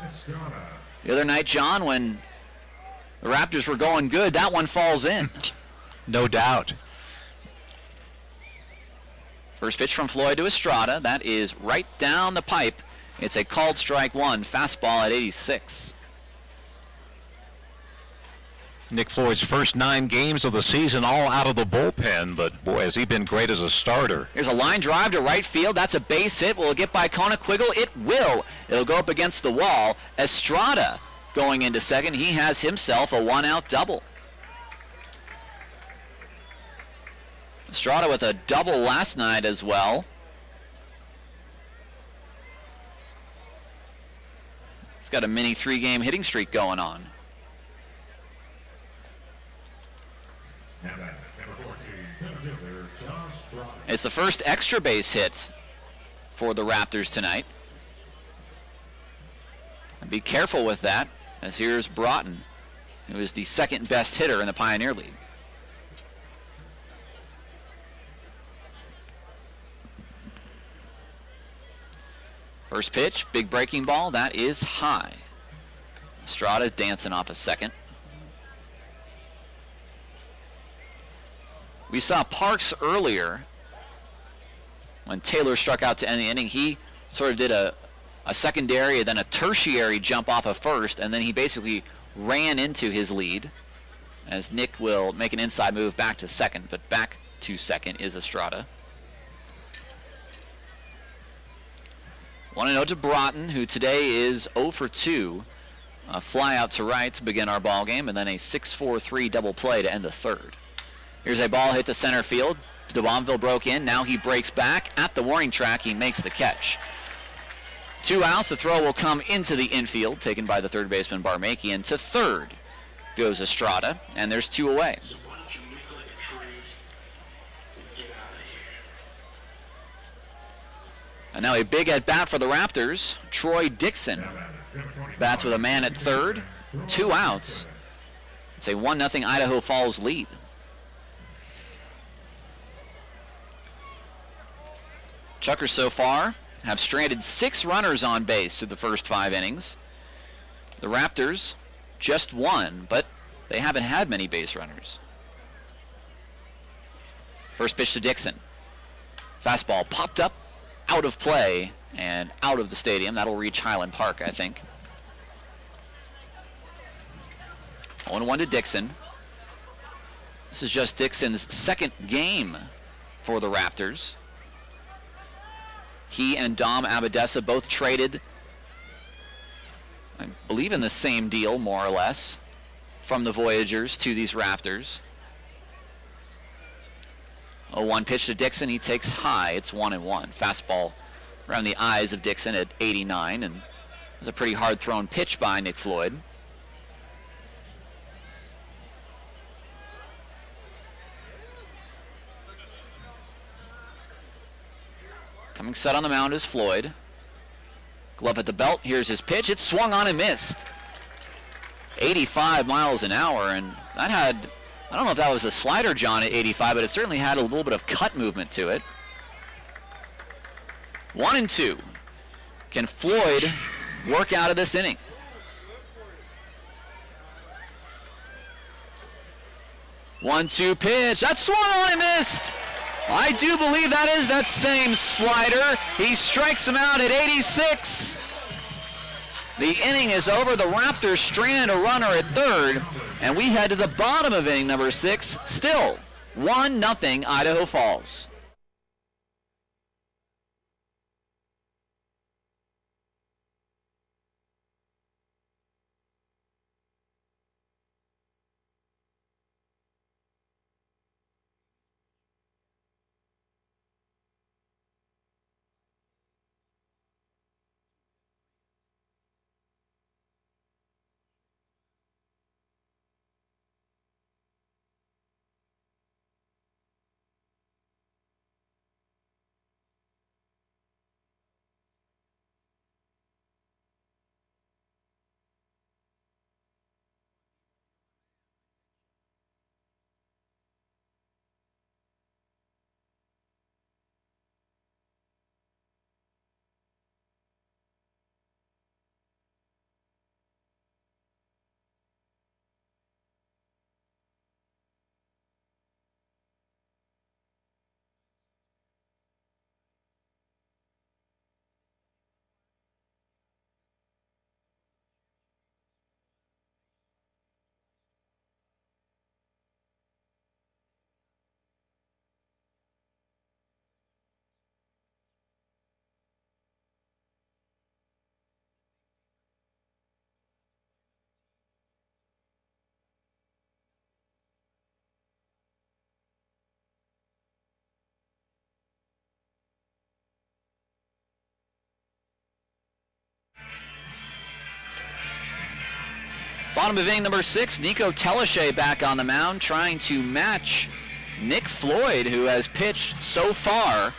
The other night, John, when the Raptors were going good, that one falls in. No doubt. First pitch from Floyd to Estrada. That is right down the pipe. It's a called strike one. Fastball at 86. Nick Floyd's first 9 games of the season all out of the bullpen, but boy, has he been great as a starter. Here's a line drive to right field. That's a base hit. Will it get by Conaquiggle? It will. It'll go up against the wall. Estrada going into second. He has himself a one-out double. Estrada with a double last night as well. He's got a mini 3-game hitting streak going on. It's the first extra base hit for the Raptors tonight. And be careful with that, as here's Broughton, who is the second best hitter in the Pioneer League. First pitch, big breaking ball, that is high. Estrada dancing off a second. We saw Parks earlier when Taylor struck out to end the inning. He sort of did a secondary and then a tertiary jump off of first, and then he basically ran into his lead as Nick will make an inside move back to second, but back to second is Estrada. 1-0 to Broughton, who today is 0 for 2. A fly out to right to begin our ball game, and then a 6-4-3 double play to end the third. Here's a ball hit to center field. DeBonville broke in. Now he breaks back at the warning track. He makes the catch. 2 outs. The throw will come into the infield, taken by the third baseman Barmakian. To third goes Estrada, and there's 2 away. And now a big at-bat for the Raptors. Troy Dixon bats with a man at third. 2 outs. It's a 1-0 Idaho Falls lead. Chukars so far have stranded 6 runners on base through the first 5 innings. The Raptors just 1, but they haven't had many base runners. First pitch to Dixon. Fastball popped up, out of play, and out of the stadium. That'll reach Highland Park, I think. 1-1 to Dixon. This is just Dixon's second game for the Raptors. He and Dom Abadessa both traded, I believe, in the same deal, more or less, from the Voyagers to these Raptors. 0-1 pitch to Dixon. He takes high. It's 1-1. Fastball around the eyes of Dixon at 89, and it was a pretty hard thrown pitch by Nick Floyd. Coming set on the mound is Floyd. Glove at the belt. Here's his pitch. It swung on and missed. 85 miles an hour, and that had, I don't know if that was a slider, John, at 85, but it certainly had a little bit of cut movement to it. 1-2. Can Floyd work out of this inning? One-two pitch. That swung on and missed. I do believe that is that same slider. He strikes him out at 86. The inning is over. The Raptors strand a runner at third, and we head to the bottom of inning number 6. Still 1-0 Idaho Falls. Bottom of inning number 6, Nico Telashay back on the mound, trying to match Nick Floyd, who has pitched so far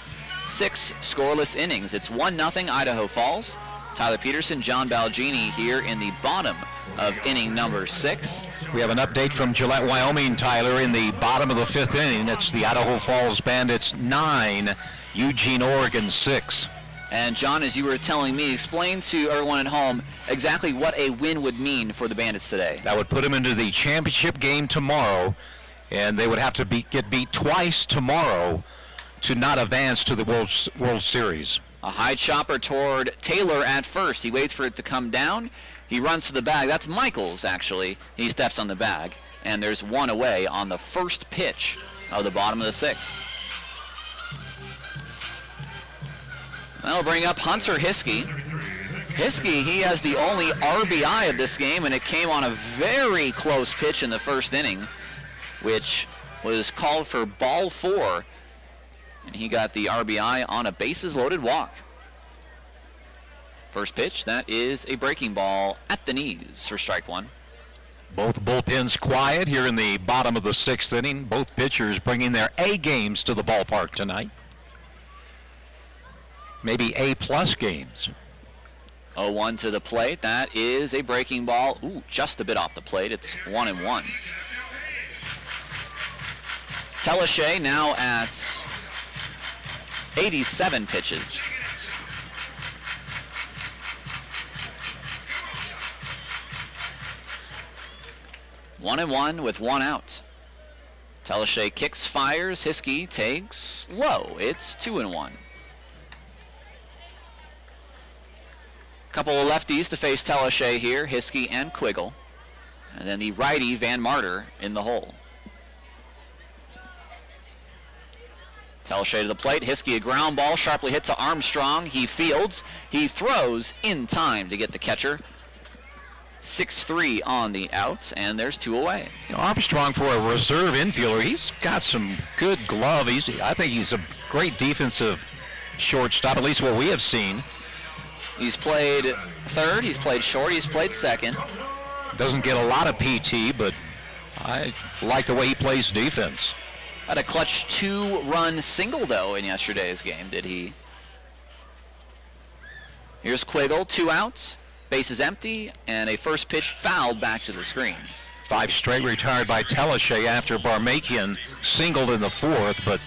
6 scoreless innings. It's 1-0 Idaho Falls. Tyler Peterson, John Balgini here in the bottom of inning number 6. We have an update from Gillette, Wyoming, Tyler, in the bottom of the 5th inning. It's the Idaho Falls Bandits 9, Eugene, Oregon 6. And John, as you were telling me, explain to everyone at home exactly what a win would mean for the Bandits today. That would put them into the championship game tomorrow, and they would have to get beat twice tomorrow to not advance to the World Series. A high chopper toward Taylor at first. He waits for it to come down. He runs to the bag. That's Michaels, actually. He steps on the bag, and there's one away on the first pitch of the bottom of the 6th. That'll bring up Hunter Hiskey. Hiskey, he has the only RBI of this game, and it came on a very close pitch in the first inning, which was called for ball 4, and he got the RBI on a bases-loaded walk. First pitch, that is a breaking ball at the knees for strike 1. Both bullpens quiet here in the bottom of the 6th inning. Both pitchers bringing their A games to the ballpark tonight. Maybe A-plus games. 0-1 to the plate. That is a breaking ball. Ooh, just a bit off the plate. It's 1-1. Telashay now at 87 pitches. One and one with 1 out. Telashay kicks, fires. Hiskey takes low. It's 2-1. Couple of lefties to face Telashay here, Hiskey and Quiggle. And then the righty, Van Marter, in the hole. Telashay to the plate. Hiskey, a ground ball, sharply hit to Armstrong. He fields. He throws in time to get the catcher. 6-3 on the out, and there's 2 away. You know, Armstrong, for a reserve infielder, he's got some good glove. I think he's a great defensive shortstop, at least what we have seen. He's played third, he's played short, he's played second. Doesn't get a lot of PT, but I like the way he plays defense. Had a clutch 2-run single, though, in yesterday's game, did he? Here's Quiggle, 2 outs, bases empty, and a first pitch fouled back to the screen. 5 straight retired by Telashay after Barmakian singled in the 4th, but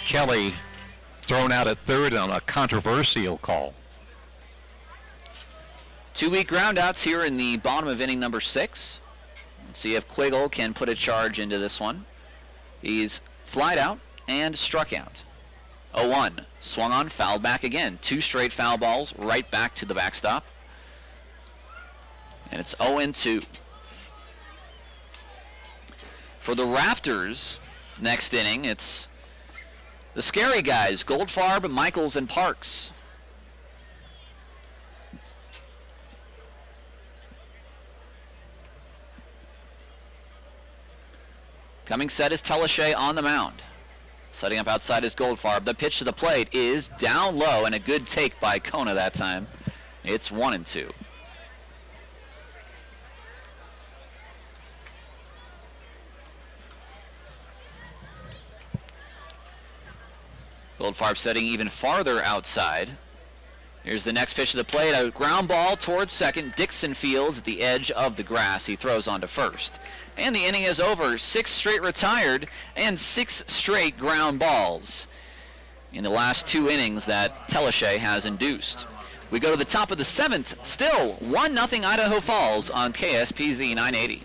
Kelly thrown out at 3rd on a controversial call. 2 weak groundouts here in the bottom of inning number 6. Let's see if Quiggle can put a charge into this one. He's flied out and struck out. 0-1, swung on, fouled back again. 2 straight foul balls right back to the backstop. And it's 0-2. For the Raptors, next inning, it's the scary guys, Goldfarb, Michaels, and Parks. Coming set is Telashay on the mound. Setting up outside is Goldfarb. The pitch to the plate is down low, and a good take by Kona that time. It's 1-2. Goldfarb setting even farther outside. Here's the next pitch to the plate, a ground ball towards second. Dixon fields at the edge of the grass. He throws on to first. And the inning is over. 6 straight retired and 6 straight ground balls in the last 2 innings that Telashay has induced. We go to the top of the 7th. Still 1-0 Idaho Falls on KSPZ 980.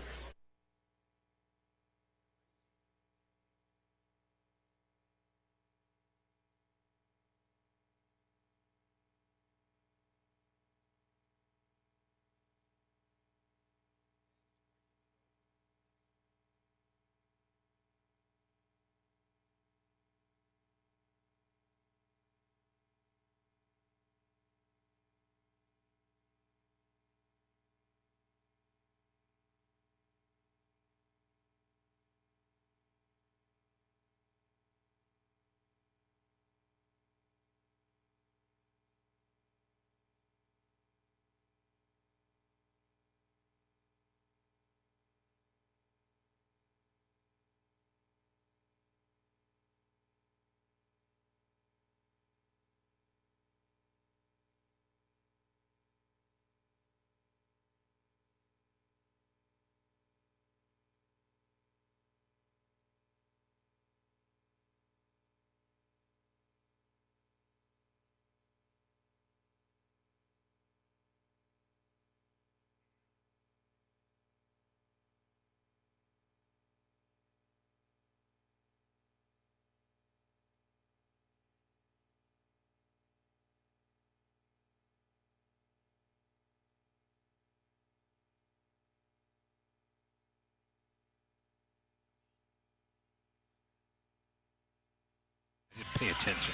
Pay attention.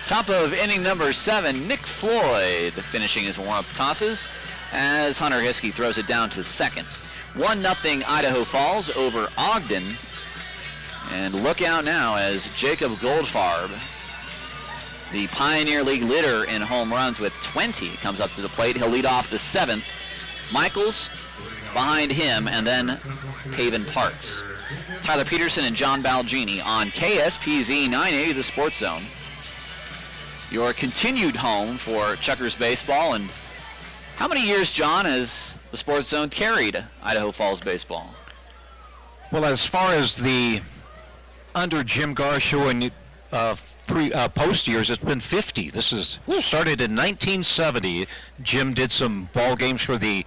Top of inning number 7, Nick Floyd finishing his warm-up tosses as Hunter Hiskey throws it down to second. 1-0 Idaho Falls over Ogden. And look out now as Jacob Goldfarb, the Pioneer League leader in home runs with 20, comes up to the plate. He'll lead off the 7th. Michaels behind him, and then Haven Parks. Tyler Peterson and John Balgini on KSPZ 980, the Sports Zone. Your continued home for Chukars baseball. And how many years, John, has the Sports Zone carried Idaho Falls baseball? Well, as far as the under Jim Garshaw and post years, it's been 50. This is started in 1970. Jim did some ball games for the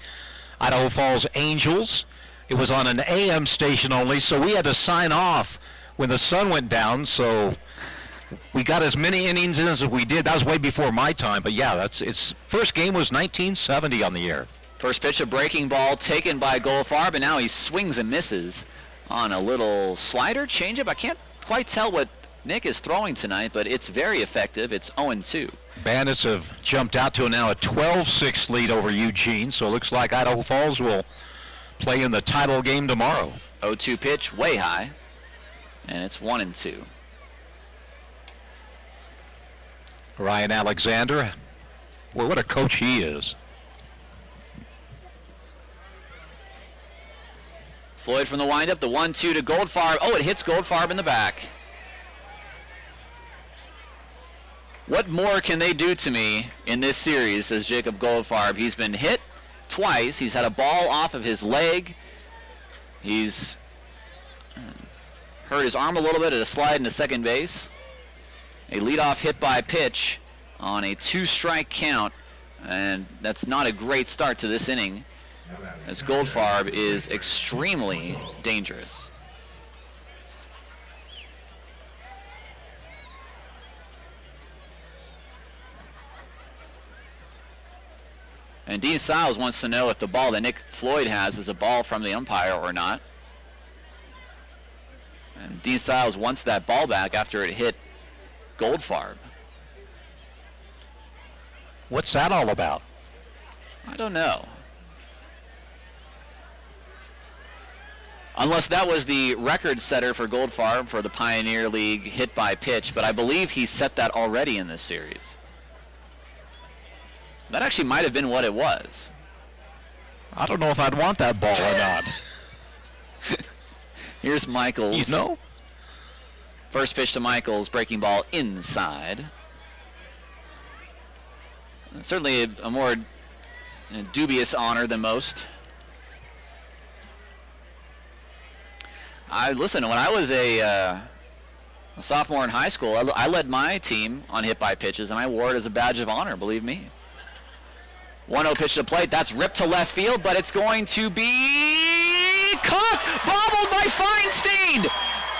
Idaho Falls Angels. It was on an AM station only, so we had to sign off when the sun went down. So we got as many innings in as we did. That was way before my time, but yeah, its first game was 1970 on the air. First pitch, a breaking ball taken by Goldfarb, and now he swings and misses on a little slider, changeup. I can't quite tell what Nick is throwing tonight, but it's very effective. It's 0-2. Bandits have jumped out to now a 12-6 lead over Eugene, so it looks like Idaho Falls will play in the title game tomorrow. 0-2 pitch, way high, and it's 1-2. Ryan Alexander, well, what a coach he is. Floyd from the windup, the 1-2 to Goldfarb. Oh, it hits Goldfarb in the back. What more can they do to me in this series, says Jacob Goldfarb. He's been hit twice. He's had a ball off of his leg. He's hurt his arm a little bit at a slide into second base. A leadoff hit by pitch on a 2-strike count, and that's not a great start to this inning, as Goldfarb is extremely dangerous. And Dean Stiles wants to know if the ball that Nick Floyd has is a ball from the umpire or not. And Dean Stiles wants that ball back after it hit Goldfarb. What's that all about? I don't know. Unless that was the record setter for Goldfarb for the Pioneer League hit by pitch, but I believe he set that already in this series. That actually might have been what it was. I don't know if I'd want that ball or not. Here's Michaels. You know? First pitch to Michaels, breaking ball inside. Certainly a more dubious honor than most. Listen, when I was a sophomore in high school, I led my team on hit by pitches, and I wore it as a badge of honor, believe me. 1-0 pitch to the plate. That's ripped to left field, but it's going to be caught, bobbled by Feinstein.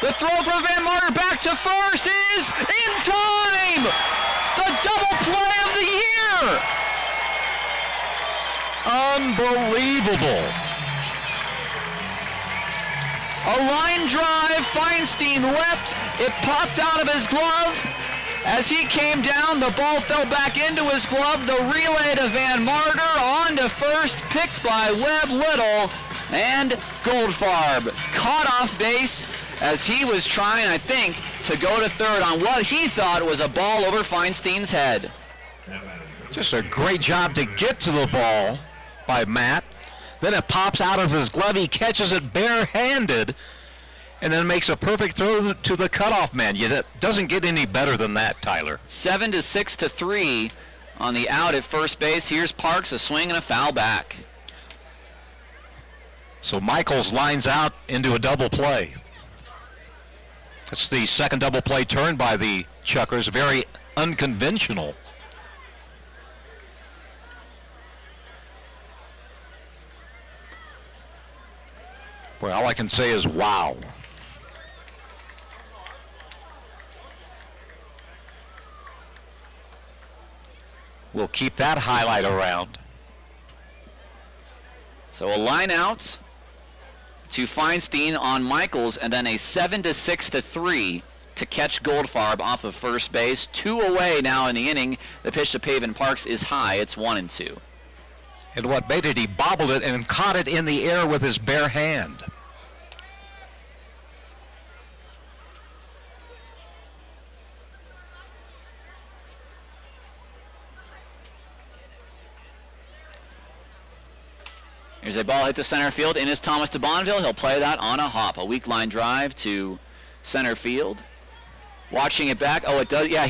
The throw from Van Marter back to first is in time. The double play of the year. Unbelievable. A line drive, Feinstein leapt. It popped out of his glove. As he came down, the ball fell back into his glove. The relay to Van Marter on to first, picked by Webb Little. And Goldfarb caught off base as he was trying, I think, to go to third on what he thought was a ball over Feinstein's head. Just a great job to get to the ball by Matt. Then it pops out of his glove. He catches it barehanded and then makes a perfect throw to the cutoff man. It doesn't get any better than that, Tyler. 7-6-3 on the out at first base. Here's Parks, a swing and a foul back. So Michaels lines out into a double play. That's the second double play turn by the Chukars. Very unconventional. Well, all I can say is wow. We'll keep that highlight around. So a line out to Feinstein on Michaels, and then a 7-6-3 to catch Goldfarb off of first base. 2 away now in the inning. The pitch to Pavin Parks is high. It's 1-2. And what made it, he bobbled it and caught it in the air with his bare hand. Here's a ball hit to center field. In is Thomas DeBonville. He'll play that on a hop. A weak line drive to center field. Watching it back. Oh, it does. Yeah,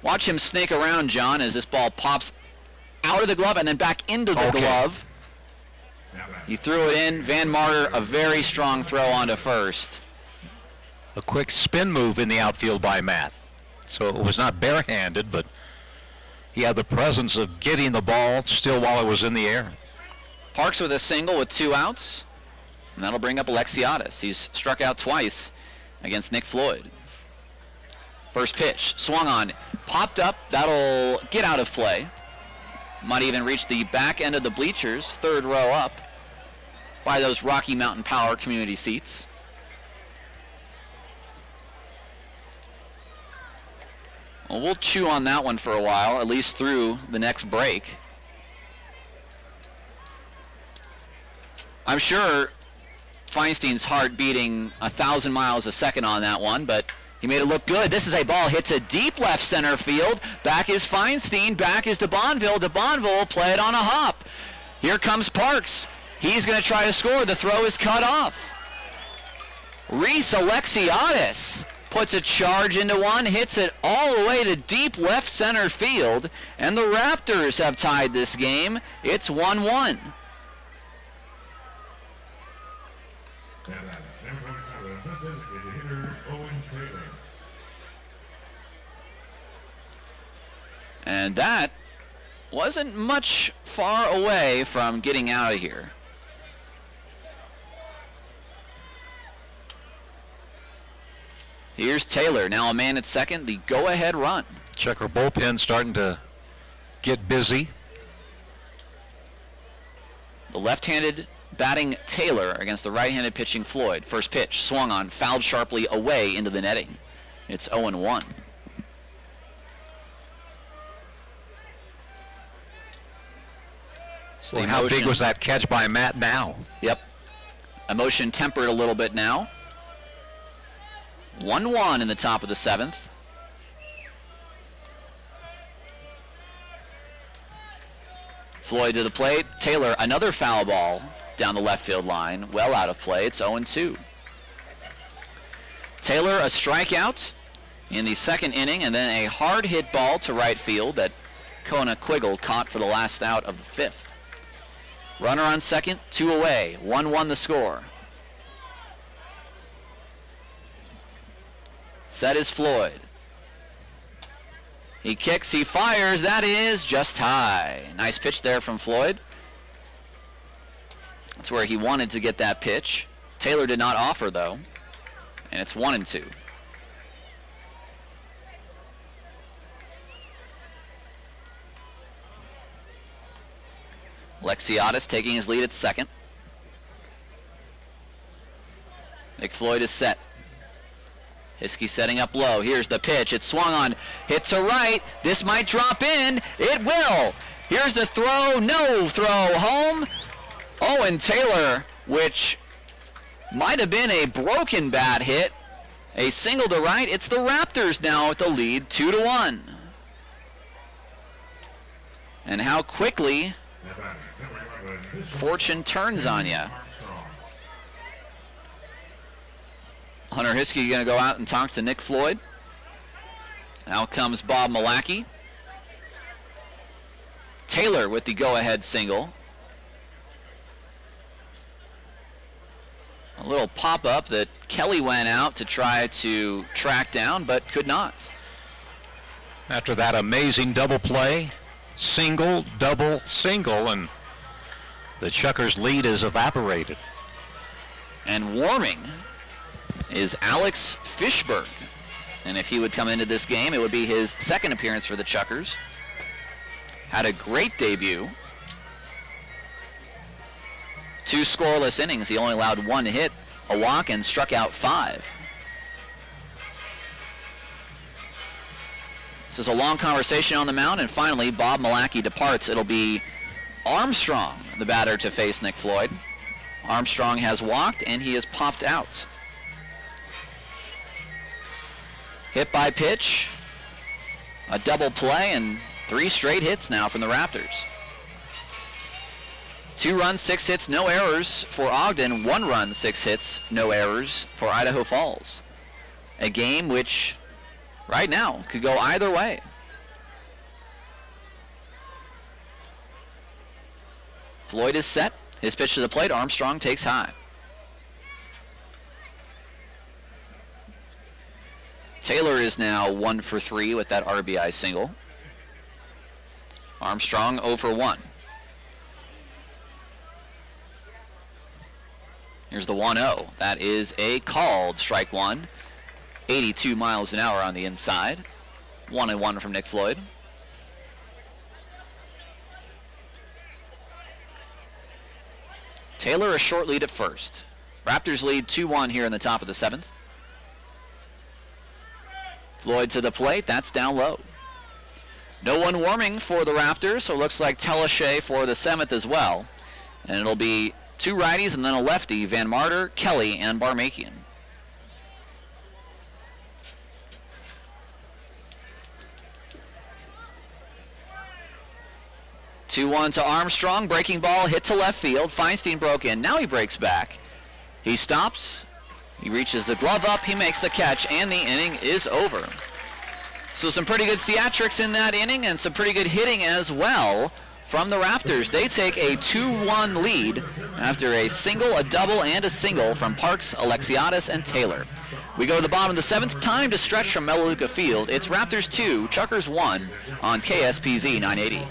watch him snake around, John, as this ball pops out of the glove and then back into the glove. He threw it in. Van Marter, a very strong throw onto first. A quick spin move in the outfield by Matt. So it was not barehanded, but he had the presence of getting the ball still while it was in the air. Parks with a single with 2 outs. And that'll bring up Alexiadis. He's struck out twice against Nick Floyd. First pitch, swung on, popped up. That'll get out of play. Might even reach the back end of the bleachers, 3rd row up by those Rocky Mountain Power community seats. Well, we'll chew on that one for a while, at least through the next break. I'm sure Feinstein's heart beating 1,000 miles a second on that one, but he made it look good. This is a ball hit to deep left center field. Back is Feinstein. Back is DeBonville. DeBonville will play it on a hop. Here comes Parks. He's going to try to score. The throw is cut off. Reese Alexiadis puts a charge into one, hits it all the way to deep left center field, and the Raptors have tied this game. It's 1-1. And that wasn't much far away from getting out of here. Here's Taylor, now a man at second, the go-ahead run. Checker bullpen starting to get busy. The left-handed batting Taylor against the right-handed pitching Floyd. First pitch, swung on, fouled sharply away into the netting. It's 0-1. So and how big was that catch by Matt now? Yep. Emotion tempered a little bit now. 1-1 in the top of the 7th. Floyd to the plate. Taylor, another foul ball down the left field line. Well out of play. It's 0-2. Taylor, a strikeout in the 2nd inning, and then a hard hit ball to right field that Kona Quiggle caught for the last out of the 5th. Runner on second, 2 away. 1-1 the score. Set is Floyd. He kicks, he fires. That is just high. Nice pitch there from Floyd. That's where he wanted to get that pitch. Taylor did not offer, though. And it's 1-2. Alexiadis taking his lead at second. Nick Floyd is set. Hiskey setting up low. Here's the pitch. It's swung on. Hit to right. This might drop in. It will. Here's the throw. No throw home. Owen Taylor, which might have been a broken bat hit. A single to right. It's the Raptors now with the lead, 2-1. And how quickly fortune turns on you. Hunter Hiskey going to go out and talk to Nick Floyd. Out comes Bob Malachy. Taylor with the go-ahead single. A little pop-up that Kelly went out to try to track down, but could not. After that amazing double play, single, double, single, and the Chukars' lead is evaporated. And warming is Alex Fishberg. And if he would come into this game, it would be his 2nd appearance for the Chukars. Had a great debut. 2 scoreless innings. He only allowed 1 hit, a walk, and struck out 5. This is a long conversation on the mound, and finally Bob Malachy departs. It'll be Armstrong, the batter, to face Nick Floyd. Armstrong has walked, and he has popped out. Hit by pitch, a double play, and 3 straight hits now from the Raptors. 2 runs, 6 hits, no errors for Ogden. 1 run, 6 hits, no errors for Idaho Falls. A game which, right now, could go either way. Floyd is set. His pitch to the plate. Armstrong takes high. Taylor is now 1 for 3 with that RBI single. Armstrong 0 for 1. Here's the 1-0. That is a called strike one. 82 miles an hour on the inside. 1-1 from Nick Floyd. Taylor a short lead at first. Raptors lead 2-1 here in the top of the 7th. Floyd to the plate. That's down low. No one warming for the Raptors, so it looks like Telashay for the 7th as well. And it'll be 2 righties and then a lefty, Van Marter, Kelly, and Barmakian. Two-one to Armstrong, breaking ball, hit to left field. Feinstein broke in, now he breaks back. He stops, he reaches the glove up, he makes the catch, and the inning is over. So some pretty good theatrics in that inning and some pretty good hitting as well from the Raptors. They take a 2-1 lead after a single, a double, and a single from Parks, Alexiadis, and Taylor. We go to the bottom of the 7th. Time to stretch from Melaleuca Field. It's Raptors 2, Chukars 1 on KSPZ 980.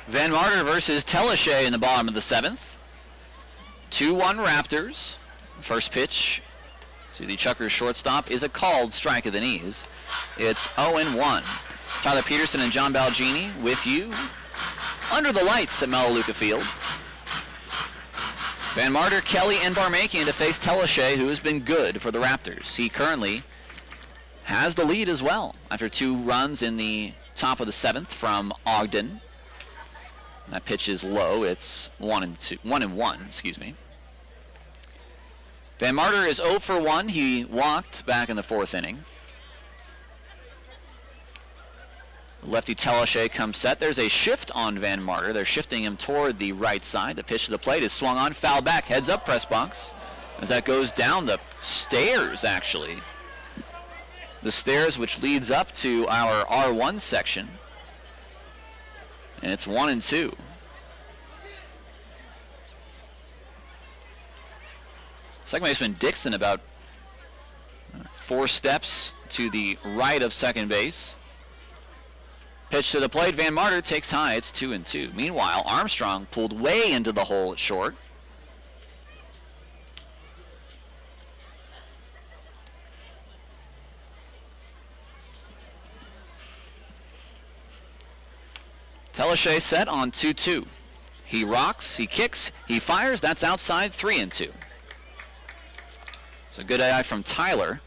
Van Marter versus Telashay in the bottom of the 7th. 2-1 Raptors. First pitch to the Chukars shortstop is a called strike of the knees. It's 0-1. Tyler Peterson and John Balgini with you under the lights at Melaleuca Field. Van Marter, Kelly, and Barmakian to face Telashay, who has been good for the Raptors. He currently has the lead as well after 2 runs in the top of the 7th from Ogden. That pitch is low. It's 1-1, excuse me. Van Marter is 0 for 1. He walked back in the 4th inning. Lefty Telashay comes set. There's a shift on Van Marter. They're shifting him toward the right side. The pitch to the plate is swung on, foul back, heads up press box. As that goes down the stairs, actually. The stairs which leads up to our R1 section. And it's 1-2. Second baseman Dixon about 4 steps to the right of second base. Pitch to the plate. Van Marter takes high. It's 2-2. Meanwhile, Armstrong pulled way into the hole at short. Telechet set on 2-2. He rocks, he kicks, he fires. That's outside, 3-2. It's a good eye from Tyler,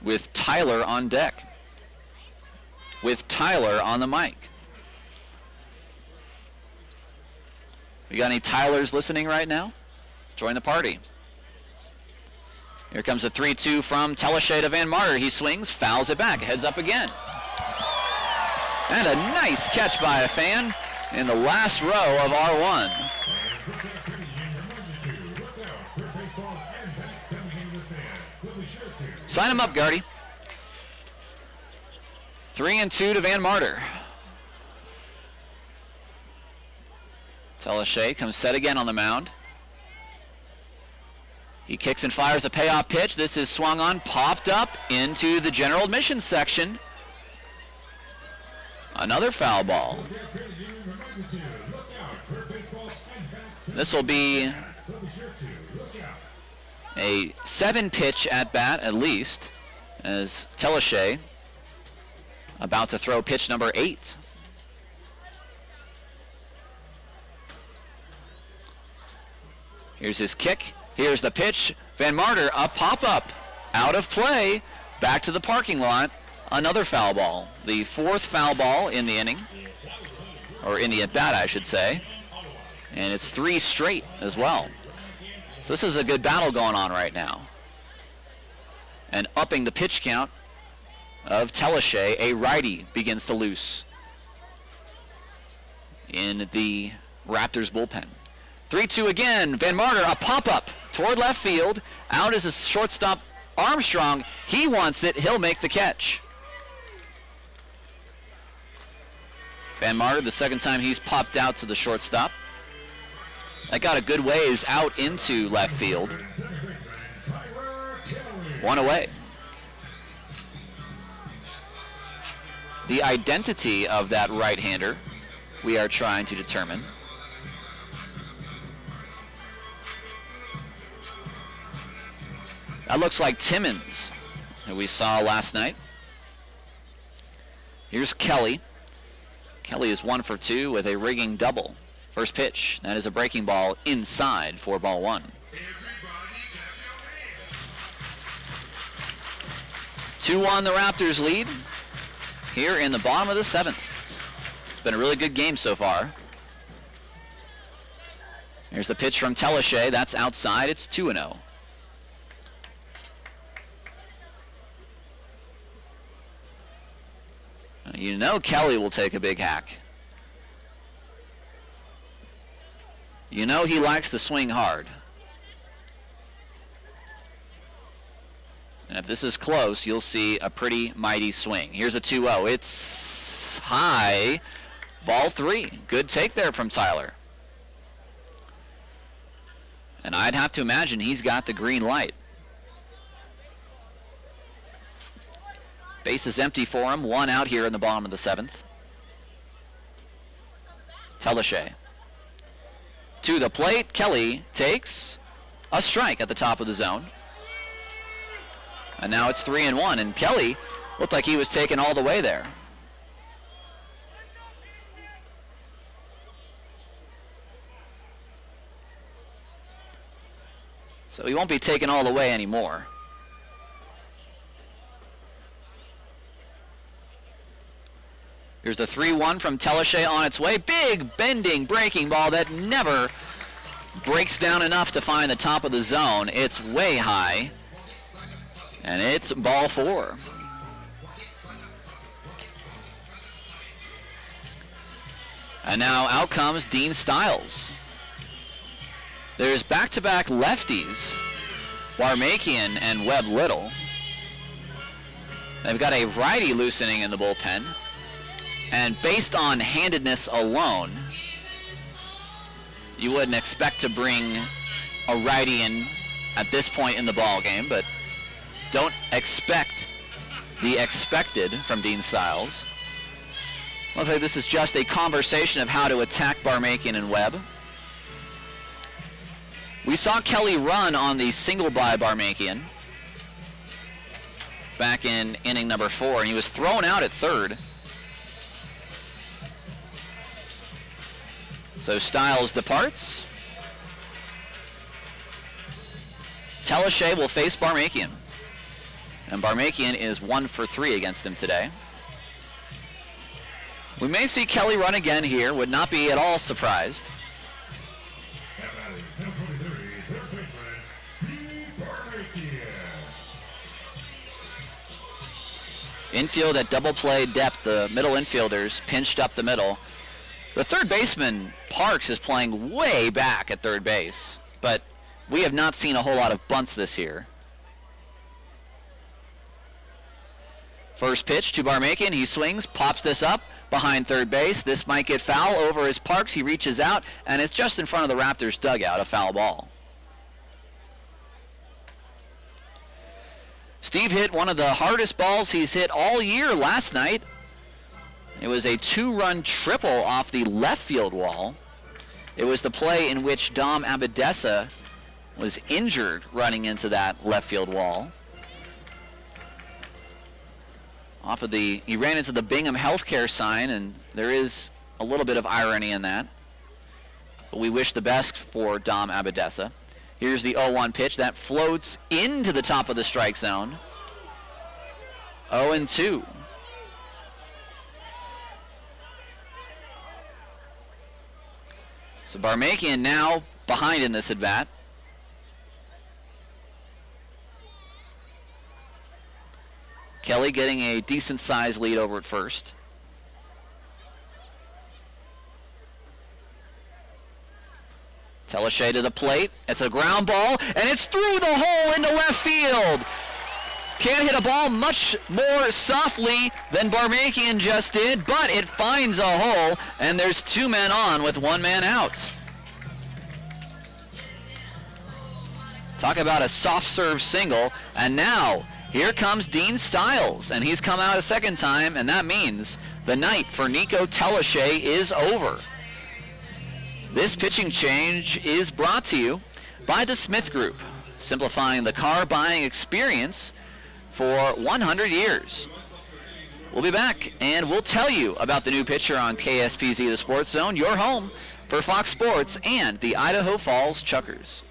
with Tyler on deck, with Tyler on the mic. You got any Tylers listening right now? Join the party. Here comes a 3-2 from Telechet to Van Marter. He swings, fouls it back, heads up again. And a nice catch by a fan in the last row of R1. Sign him up, Gardy. 3-2 to Van Marter. Telechet comes set again on the mound. He kicks and fires the payoff pitch. This is swung on, popped up into the general admissions section. Another foul ball. This will be a 7-pitch at bat at least, as Telechet about to throw pitch number 8. Here's his kick. Here's the pitch. Van Marter, a pop-up. Out of play. Back to the parking lot. Another foul ball. The 4th foul ball in the inning. Or in the at-bat, I should say. And it's 3 straight as well. So this is a good battle going on right now. And upping the pitch count of Telechet, a righty begins to loose in the Raptors bullpen. 3-2 again. Van Marter, a pop-up toward left field. Out is the shortstop Armstrong. He wants it. He'll make the catch. Van Marter, the second time he's popped out to the shortstop. That got a good ways out into left field. 1 away. The identity of that right-hander we are trying to determine. That looks like Timmons, who we saw last night. Here's Kelly. Kelly is 1 for 2 with a rigging double. First pitch, that is a breaking ball inside for ball 1. 2-1 the Raptors lead here in the bottom of the 7th. It's been a really good game so far. Here's the pitch from Telechet. That's outside. It's 2-0. You know Kelly will take a big hack. You know he likes to swing hard. And if this is close, you'll see a pretty mighty swing. Here's a 2-0. It's high. Ball 3. Good take there from Tyler. And I'd have to imagine he's got the green light. Base is empty for him. 1 out here in the bottom of the 7th. Telechet. To the plate. Kelly takes a strike at the top of the zone. And now it's 3-1. And Kelly looked like he was taken all the way there. So he won't be taken all the way anymore. Here's the 3-1 from Telechet on its way. Big bending breaking ball that never breaks down enough to find the top of the zone. It's way high. And it's ball 4. And now out comes Dean Stiles. There's back-to-back lefties, Barmakian and Webb Little. They've got a righty loosening in the bullpen. And based on handedness alone, you wouldn't expect to bring a righty in at this point in the ball game, but don't expect the expected from Dean Stiles. Looks like this is just a conversation of how to attack Barmakian and Webb. We saw Kelly run on the single by Barmakian back in inning number 4, and he was thrown out at third. So Styles departs. Telashay will face Barmakian. And Barmakian is 1 for 3 against him today. We may see Kelly run again here. Would not be at all surprised. Infield at double play depth, the middle infielders pinched up the middle. The third baseman, Parks, is playing way back at third base, but we have not seen a whole lot of bunts this year. First pitch to Barmakian, he swings, pops this up behind third base. This might get foul over his Parks. He reaches out, and it's just in front of the Raptors dugout, a foul ball. Steve hit one of the hardest balls he's hit all year last night. It was a 2-run triple off the left field wall. It was the play in which Dom Abadessa was injured running into that left field wall. He ran into the Bingham Healthcare sign, and there is a little bit of irony in that. But we wish the best for Dom Abadessa. Here's the 0-1 pitch that floats into the top of the strike zone. 0-2. So Barmakian now behind in this at-bat. Kelly getting a decent-sized lead over at first. Telashay to the plate. It's a ground ball, and it's through the hole into left field. Can't hit a ball much more softly than Barmakian just did, but it finds a hole, and there's 2 men on with 1 man out. Talk about a soft serve single, and now here comes Dean Styles, and he's come out a second time, and that means the night for Nico Telashay is over. This pitching change is brought to you by the Smith Group, simplifying the car buying experience for 100 years. We'll be back, and we'll tell you about the new pitcher on KSPZ The Sports Zone, your home for Fox Sports and the Idaho Falls Chukars.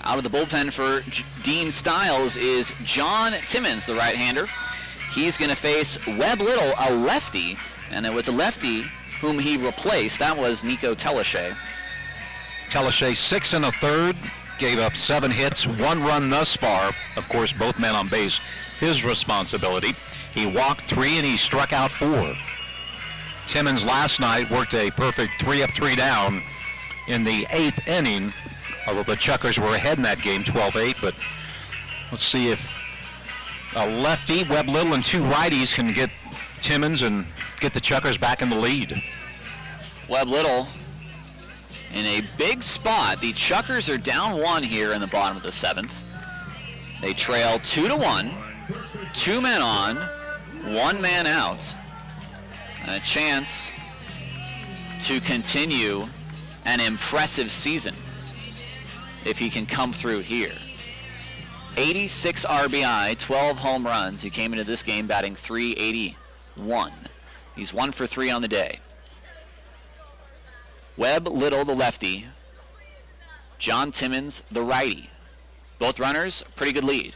Out of the bullpen for Dean Styles is John Timmons, the right-hander. He's going to face Webb Little, a lefty, and it was a lefty whom he replaced. That was Nico Telashay. Telashay 6 1/3, gave up 7 hits, 1 run thus far. Of course, both men on base, his responsibility. He walked 3 and he struck out 4. Timmons last night worked a perfect 3 up, 3 down in the 8th inning, although the Chukars were ahead in that game 12-8, but let's see if a lefty, Webb Little, and 2 righties can get Timmons and get the Chukars back in the lead. Webb Little in a big spot. The Chukars are down 1 here in the bottom of the 7th. They trail 2-1. 2 men on, 1 man out. And a chance to continue an impressive season if he can come through here. 86 RBI, 12 home runs. He came into this game batting .381. He's 1 for 3 on the day. Webb Little, the lefty. John Timmons, the righty. Both runners, pretty good lead.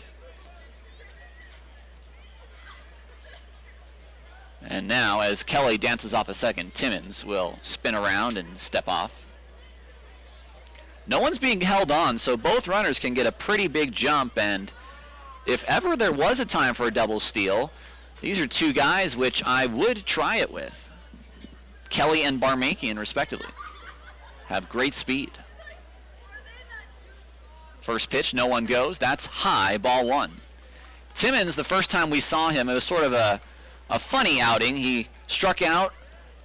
And now, as Kelly dances off a second, Timmons will spin around and step off. No one's being held on, so both runners can get a pretty big jump, and if ever there was a time for a double steal, these are 2 guys which I would try it with. Kelly and Barmakian, respectively. Have great speed. First pitch, no one goes. That's high, ball 1. Timmons, the first time we saw him, it was sort of a funny outing. He struck out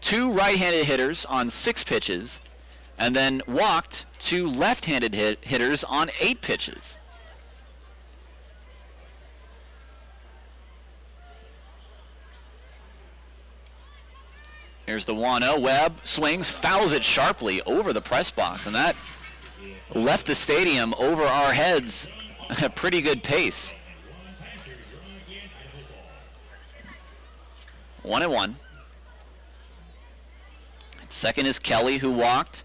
2 right-handed hitters on 6 pitches and then walked 2 left-handed hitters on 8 pitches. Here's the 1-0. Webb swings, fouls it sharply over the press box, and that left the stadium over our heads at a pretty good pace. 1-1. At second is Kelly, who walked.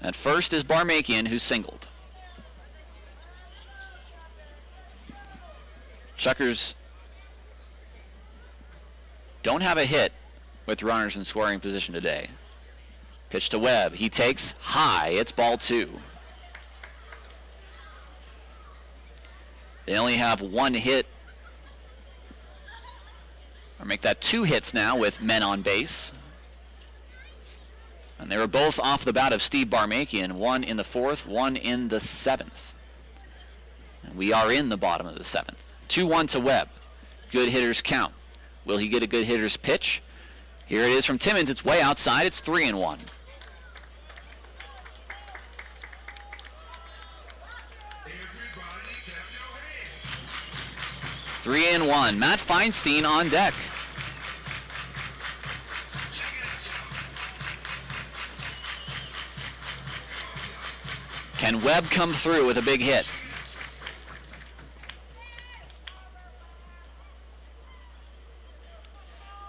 At first is Barmakian, who singled. Chukars don't have a hit with runners in scoring position today. Pitch to Webb. He takes high. It's ball 2. They only have 1 hit, or make that 2 hits now with men on base. And they were both off the bat of Steve Barmakian, 1 in the 4th, 1 in the 7th. And we are in the bottom of the 7th. 2-1 to Webb. Good hitters count. Will he get a good hitter's pitch? Here it is from Timmons. It's way outside. It's 3-1. Three and 1. Matt Feinstein on deck. Can Webb come through with a big hit?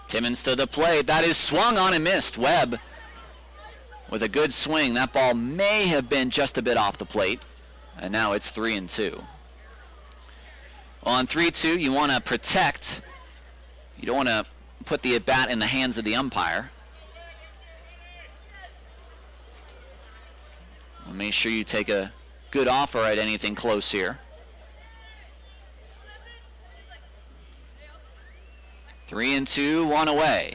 Timmons to the plate. That is swung on and missed. Webb with a good swing. That ball may have been just a bit off the plate. And now it's 3-2. On 3-2, you want to protect. You don't want to put the at-bat in the hands of the umpire. Make sure you take a good offer at anything close here. 3-2, 1 away.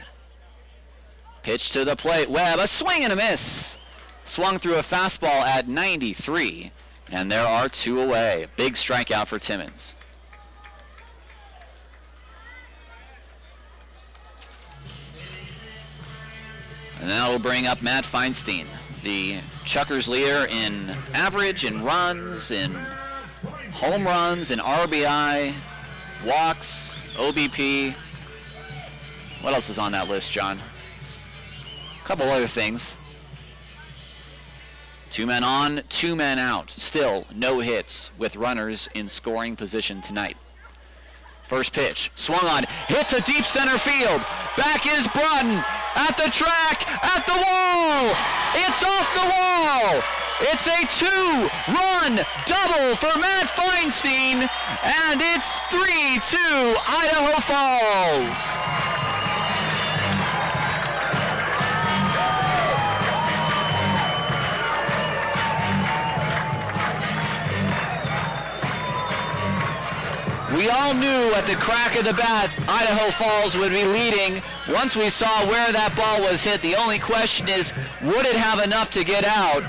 Pitch to the plate. Webb, a swing and a miss. Swung through a fastball at 93, and there are 2 away. Big strikeout for Timmons. And now we'll bring up Matt Feinstein, the Chukars leader in average, in runs, in home runs, in RBI, walks, OBP. What else is on that list, John? A couple other things. 2 men on, 2 men out. Still no hits with runners in scoring position tonight. First pitch, swung on, hit to deep center field. Back is Broughton, at the track, at the wall. It's off the wall. It's a 2-run double for Matt Feinstein, and it's 3-2 Idaho Falls. We all knew at the crack of the bat Idaho Falls would be leading. Once we saw where that ball was hit, the only question is, would it have enough to get out?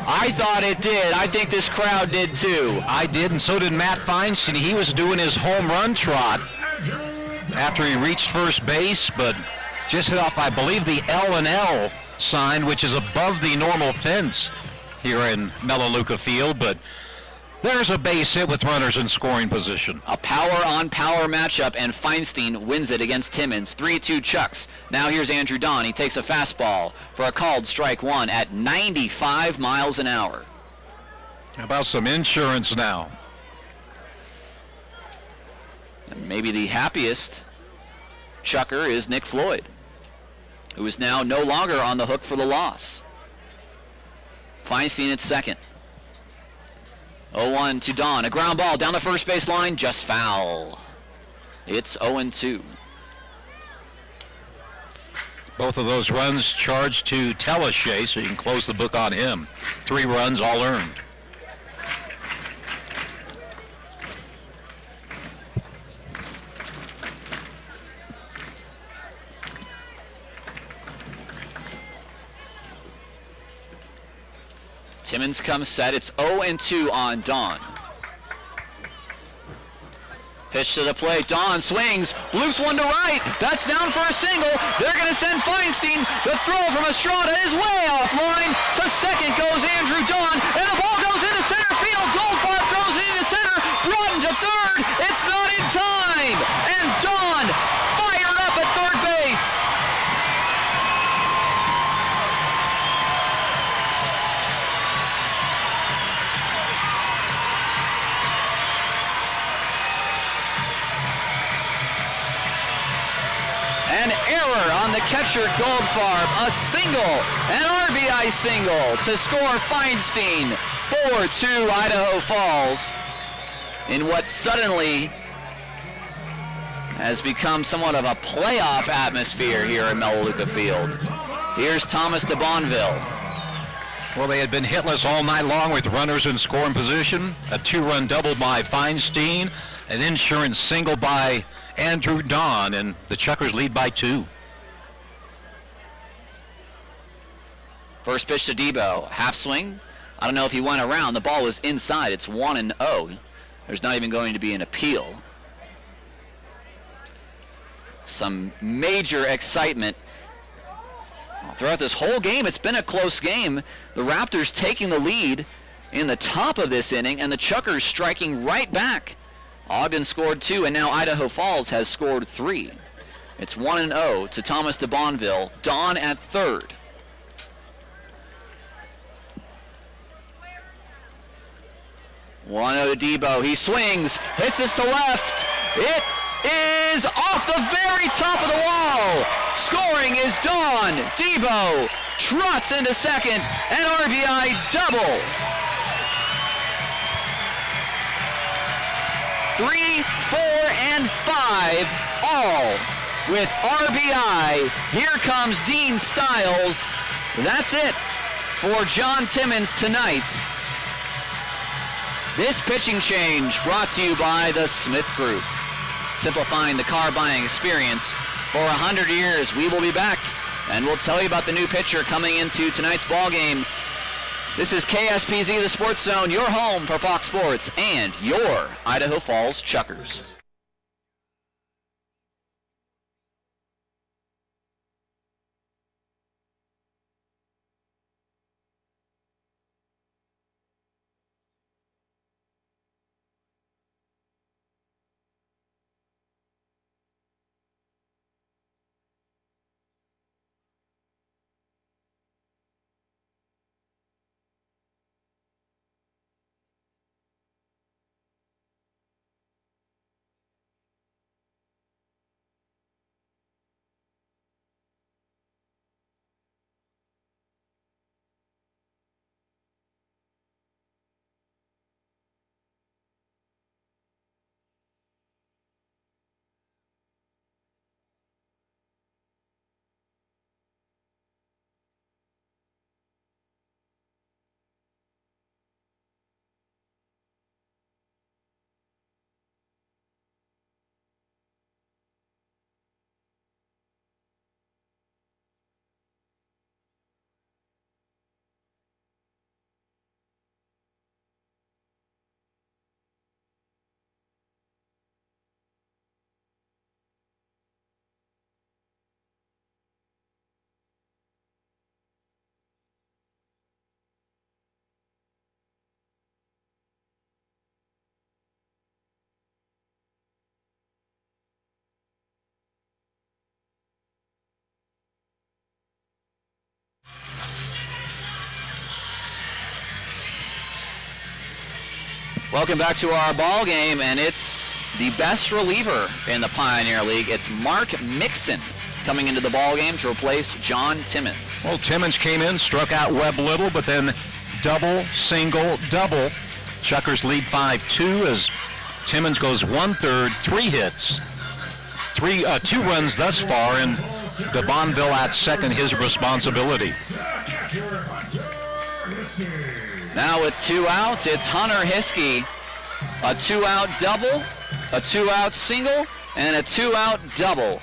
I thought it did. I think this crowd did too. I did, and so did Matt Feinstein. He was doing his home run trot after he reached first base, but just hit off, I believe, the L&L sign, which is above the normal fence. here in Melaleuca Field, but there's a base hit with runners in scoring position. A power-on-power matchup, and Feinstein wins it against Timmons. 3-2 Chucks. Now here's Andrew Don. He takes a fastball for a called strike one at 95 miles an hour. How about some insurance now? And maybe the happiest Chucker is Nick Floyd, who is now no longer on the hook for the loss. Feinstein at second. 0-1 to Don. A ground ball down the first base line, just foul. It's 0-2. Both of those runs charged to Teleshay, so you can close the book on him. 3 runs, all earned. Timmons comes set. It's 0-2 on Don. Pitch to the plate. Don swings. Bloops one to right. That's down for a single. They're going to send Feinstein. The throw from Estrada is way offline. To second goes Andrew Don. And the ball goes into center field. Goldfarb throws it into center. Broughton to third. It's not in time. And Don fired up at third base. An error on the catcher Goldfarb, a single, an RBI single to score Feinstein. 4-2 Idaho Falls in what suddenly has become somewhat of a playoff atmosphere here at Melaleuca Field. Here's Thomas de Bonville. Well, they had been hitless all night long with runners in scoring position. A 2-run double by Feinstein, an insurance single by Andrew Don, and the Chuckers lead by 2. First pitch to Debo, half swing. I don't know if he went around. The ball was inside. It's 1-0. There's not even going to be an appeal. Some major excitement throughout this whole game. It's been a close game. The Raptors taking the lead in the top of this inning, and the Chuckers striking right back. Ogden scored 2, and now Idaho Falls has scored 3. It's 1-0 to Thomas de Bonville. Don at third. One to Debo. He swings, hits this to left. It is off the very top of the wall. Scoring is Don. Debo trots into second, an RBI double. 3, 4, and 5, all with RBI. Here comes Dean Stiles. That's it for John Timmons tonight. This pitching change brought to you by the Smith Group. Simplifying the car buying experience for 100 years. We will be back, and we'll tell you about the new pitcher coming into tonight's ball game. This is KSPZ, the Sports Zone, your home for Fox Sports and your Idaho Falls Chuckers. Welcome back to our ball game, and it's the best reliever in the Pioneer League. It's Mark Mixon coming into the ball game to replace John Timmons. Well, Timmons came in, struck out Webb Little, but then double, single, double. Chukars lead 5-2 as Timmons goes 1/3, 3 hits, 2 runs thus far, and DeBonville at second, his responsibility. Now with 2 outs, it's Hunter Hiskey. A 2-out double, a 2-out single, and a 2-out double.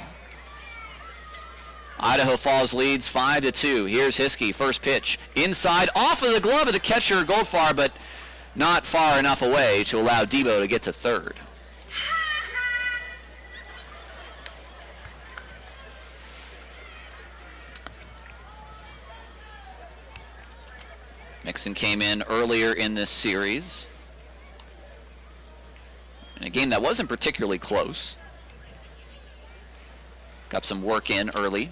Idaho Falls leads 5-2. Here's Hiskey, first pitch. Inside, off of the glove of the catcher Goldfarb, but not far enough away to allow Debo to get to third. Mixon came in earlier in this series in a game that wasn't particularly close. Got some work in early.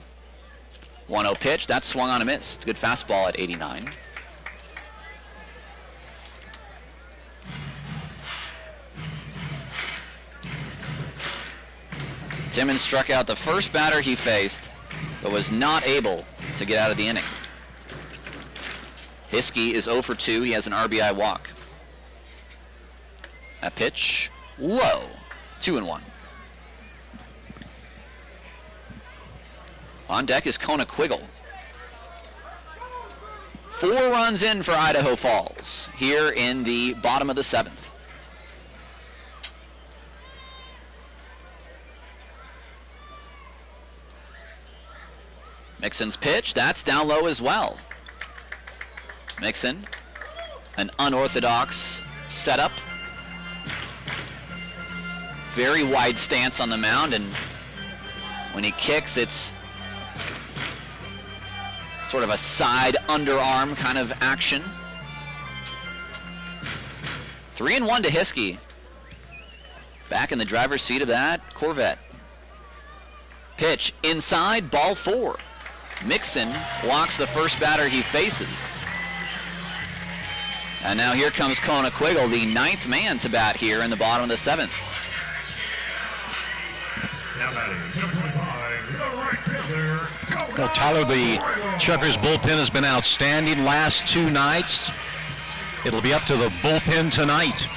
1-0 pitch, that swung on a miss. Good fastball at 89. Timmons struck out the first batter he faced, but was not able to get out of the inning. Hiskey is 0 for 2. He has an RBI walk. That pitch, low, 2-1. On deck is Kona Quiggle. 4 runs in for Idaho Falls here in the bottom of the 7th. Mixon's pitch, that's down low as well. Mixon, an unorthodox setup. Very wide stance on the mound, and when he kicks, it's sort of a side underarm kind of action. 3-1 to Hiskey. Back in the driver's seat of that Corvette. Pitch inside, ball 4. Mixon walks the first batter he faces. And now here comes Kona Quiggle, the 9th man to bat here in the bottom of the 7th. Well, Tyler, the Chukars bullpen has been outstanding last 2 nights. It'll be up to the bullpen tonight.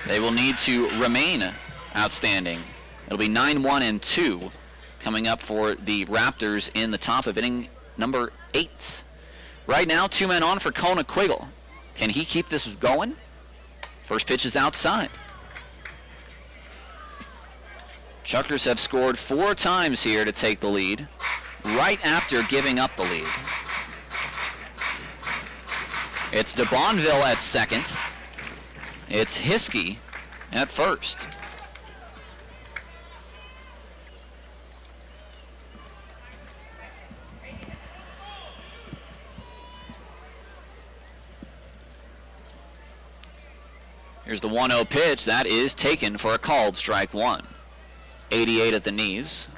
They will need to remain outstanding. It'll be 9-1-2 coming up for the Raptors in the top of inning number 8. Right now, 2 men on for Kona Quiggle. Can he keep this going? First pitch is outside. Chukars have scored 4 times here to take the lead, right after giving up the lead. It's DeBonville at second. It's Hiskey at first. Here's the 1-0 pitch. That is taken for a called strike 1. 88 at the knees.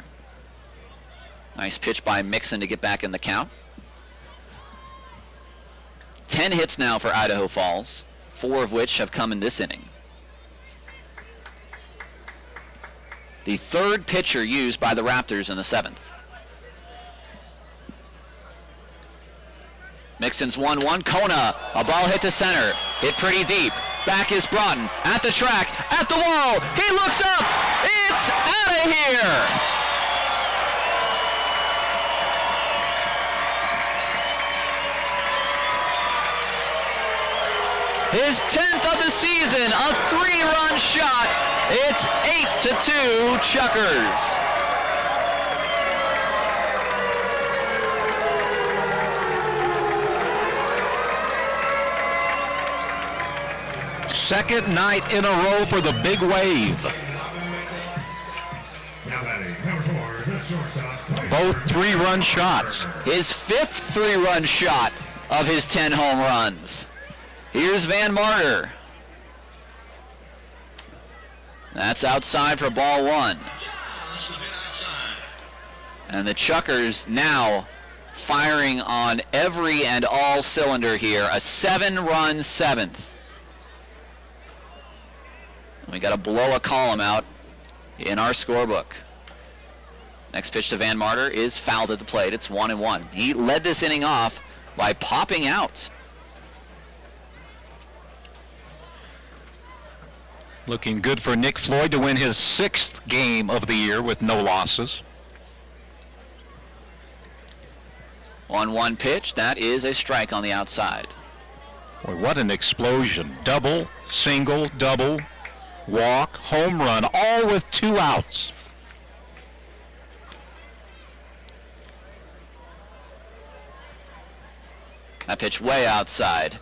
Nice pitch by Mixon to get back in the count. 10 hits now for Idaho Falls, 4 of which have come in this inning. The 3rd pitcher used by the Raptors in the 7th. Mixon's 1-1. Kona, a ball hit to center. Hit pretty deep. Back is Broughton. At the track. At the wall. He looks up. It's out of here. His 10th of the season. A 3-run shot. It's 8-2 Chukars. Second night in a row for the big wave. Both 3-run shots. His 5th 3-run shot of his 10 home runs. Here's Van Marter. That's outside for ball 1. And the Chukars now firing on every and all cylinder here. A 7-run 7th. We got to blow a column out in our scorebook. Next pitch to Van Marter is fouled at the plate. It's 1-1. He led this inning off by popping out. Looking good for Nick Floyd to win his 6th game of the year with no losses. 1-1 pitch. That is a strike on the outside. Boy, what an explosion. Double, single, double, walk, home run, all with 2 outs. That pitch way outside.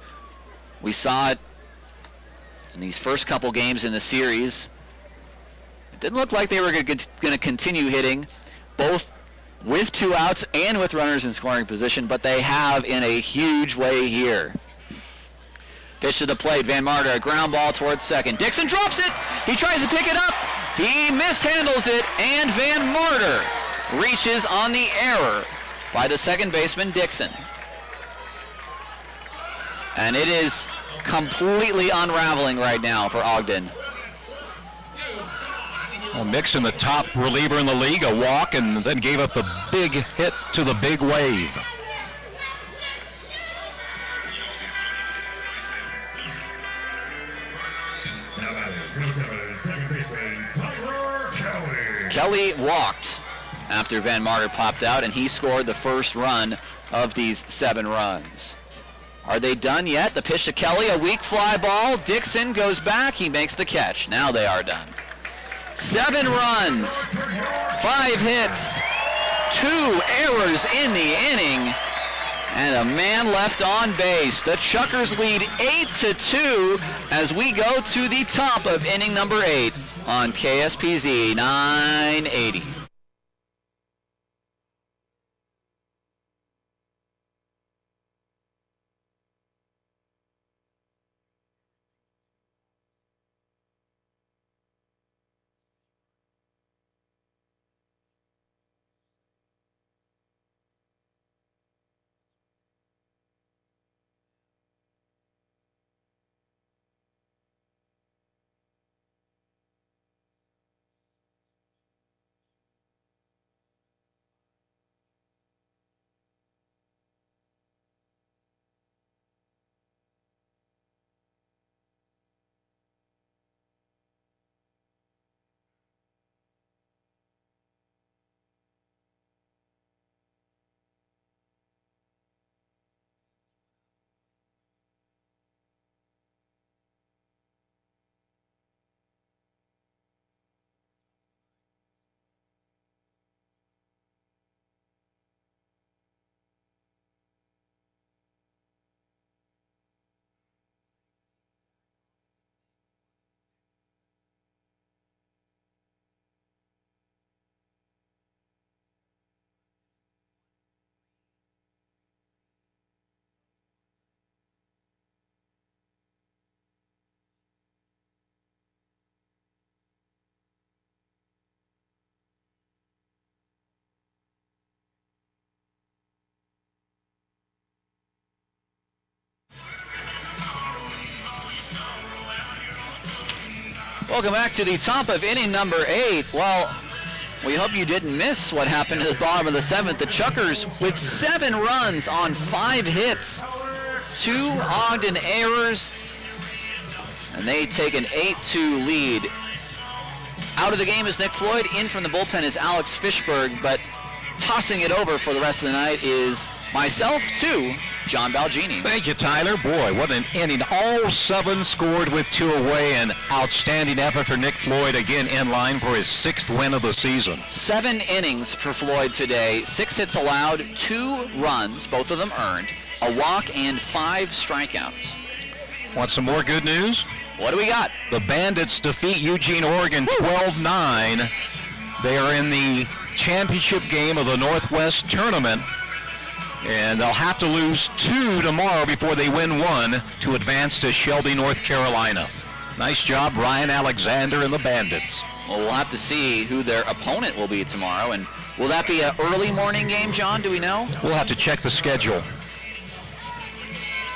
We saw it in these first couple games in the series. It didn't look like they were going to continue hitting, both with 2 outs and with runners in scoring position, but they have in a huge way here. Pitch to the plate, Van Marter, a ground ball towards second. Dixon drops it. He tries to pick it up. He mishandles it, and Van Marter reaches on the error by the second baseman, Dixon. And it is completely unraveling right now for Ogden. Well, Mixon, the top reliever in the league, a walk, and then gave up the big hit to the big wave. Kelly walked after Van Marter popped out, and he scored the first run of these 7 runs. Are they done yet? The pitch to Kelly, a weak fly ball. Dixon goes back. He makes the catch. Now they are done. 7 runs, 5 hits, 2 errors in the inning, and a man left on base. The Chukars lead 8-2 as we go to the top of inning number 8 on KSPZ 980. Welcome back to the top of inning number 8. Well, we hope you didn't miss what happened at the bottom of the 7th. The Chukars with 7 runs on 5 hits, 2 Ogden errors, and they take an 8-2 lead. Out of the game is Nick Floyd. In from the bullpen is Alex Fishberg, but tossing it over for the rest of the night is myself, too, John Balgini. Thank you, Tyler. Boy, what an inning. All 7 scored with 2 away. An outstanding effort for Nick Floyd, again in line for his 6th win of the season. 7 innings for Floyd today. 6 hits allowed, 2 runs, both of them earned, a walk, and 5 strikeouts. Want some more good news? What do we got? The Bandits defeat Eugene, Oregon 12-9. They are in the championship game of the Northwest Tournament, and they'll have to lose 2 tomorrow before they win 1 to advance to Shelby, North Carolina. Nice job, Ryan Alexander and the Bandits. Well, we'll have to see who their opponent will be tomorrow, and will that be an early morning game, John? Do we know? We'll have to check the schedule.